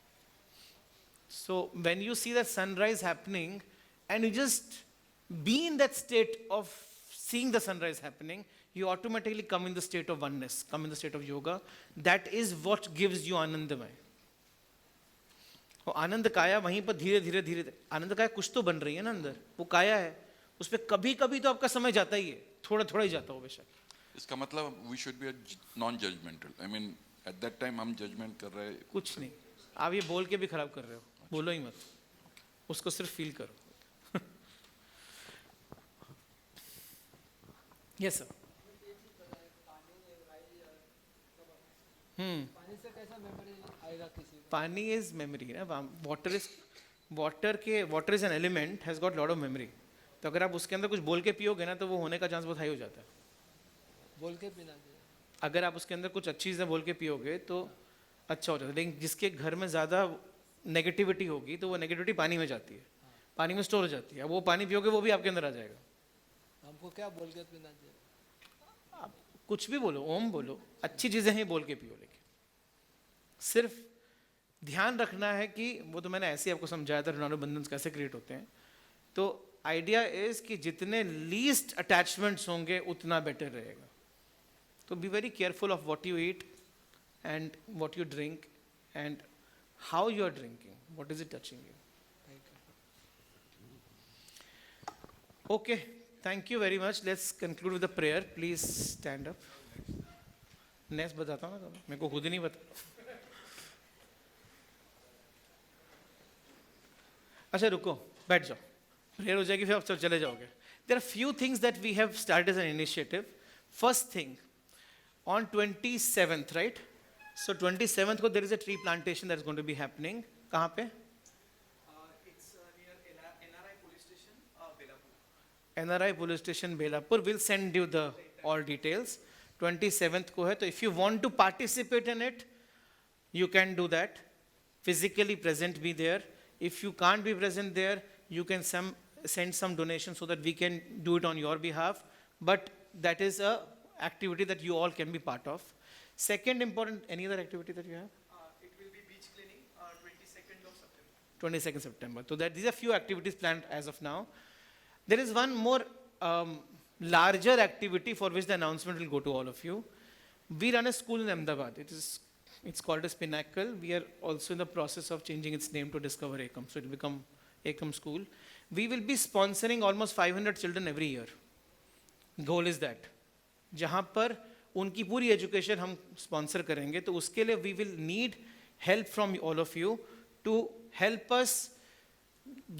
so when you see that sunrise happening and you just be in that state of seeing the sunrise happening, you automatically come in the state of oneness, come in the state of yoga. That is what gives you आनंदमय। और आनंद काया वहीं पर धीरे धीरे धीरे, आनंद काया कुछ तो बन रही है ना अंदर, वो काया है, उस पर कभी कभी तो आपका समय जाता ही है, थोड़ा थोड़ा ही जाता हो बेशक। इसका मतलब we should be non judgmental. I mean at that time हम जजमेंट कर रहे हैं कुछ नहीं, आप ये बोल के भी खराब कर रहे हो, बोलो ही मत, उसको सिर्फ फील करो। Yes sir. पानी से कैसा मेमोरी आएगा किसी को? पानी इज मेमोरी ना, water is an element, has got lot of memory. तो अगर आप उसके अंदर कुछ बोल के पियोगे ना तो वो होने का चांस बहुत हाई हो जाता है। बोल के पीना चाहिए। अगर आप उसके अंदर कुछ अच्छी चीज़ें बोल के पियोगे तो अच्छा हो जाता है। लेकिन जिसके घर में ज़्यादा नेगेटिविटी होगी तो वो नेगेटिविटी पानी में जाती है, पानी में स्टोर हो जाती है। अब वो पानी पियोगे वो भी आपके अंदर आ जाएगा। हमको क्या बोल के पीना चाहिए? आप कुछ भी बोलो, ओम बोलो, अच्छी चीज़ें ही बोल के पियो, लेकिन सिर्फ ध्यान रखना है कि वो तो मैंने ऐसे ही आपको समझाया था ऋणानु बंधन कैसे क्रिएट होते हैं। तो आइडिया इज कि जितने लीस्ट अटैचमेंट्स होंगे उतना बेटर रहेगा। तो be very careful of what you eat and what you drink and how you are drinking, what is it touching you. Okay, thank you very much. Let's conclude with the prayer. Please stand up. Next बताता हूँ ना, मेरे को खुद ही नहीं पता। अच्छा रुको, बैठ जाओ, प्रेयर हो जाएगी फिर आप सब चले जाओगे। There are few things that we have started as an initiative. First thing, on 27th, right, So 27th को there is a tree plantation that is going to be happening. कहाँ पे? It's near NRI police station, Belapur. NRI police station Belapur. We'll send you the all details. 27th को है, तो if you want to participate in it, you can do that. Physically present, be there. If you can't be present there, you can send some donation so that we can do it on your behalf. But that is a activity that you all can be part of. Second important, any other activity that you have? It will be beach cleaning, 22nd of September. 22nd September. So these are few activities planned as of now. There is one more larger activity for which the announcement will go to all of you. We run a school in Ahmedabad. It's called as Pinnacle. We are also in the process of changing its name to Discover Ekam. So it will become Ekam School. We will be sponsoring almost 500 children every year. Goal is that. जहाँ पर उनकी पूरी education हम sponsor करेंगे, तो उसके लिए we will need help from all of you to help us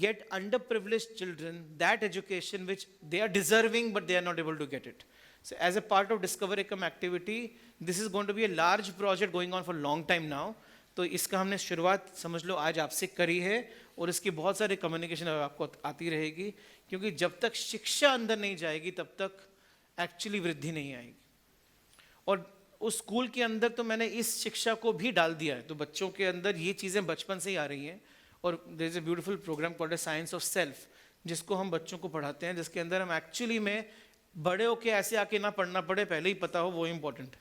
get underprivileged children that education which they are deserving but they are not able to get it. So as a part of Discover Ekam activity, this is going to be a large project going on for long time now. तो इसका हमने शुरुआत समझ लो आज आपसे करी है, और इसकी बहुत सारी कम्युनिकेशन आपको आती रहेगी, क्योंकि जब तक शिक्षा अंदर नहीं जाएगी तब तक एक्चुअली वृद्धि नहीं आएगी. और उस स्कूल के अंदर तो मैंने इस शिक्षा को भी डाल दिया है, तो बच्चों के अंदर ये चीज़ें बचपन से ही आ रही हैं. और there is a beautiful programme called a science of self, जिसको हम बच्चों को पढ़ाते हैं, जिसके अंदर हम एक्चुअली में बड़े होके ऐसे आके ना पढ़ना पड़े, पहले ही पता हो, वो important,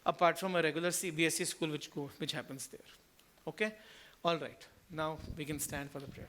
apart from a regular CBSE school which happens there. Okay, all right, now we can stand for the prayer.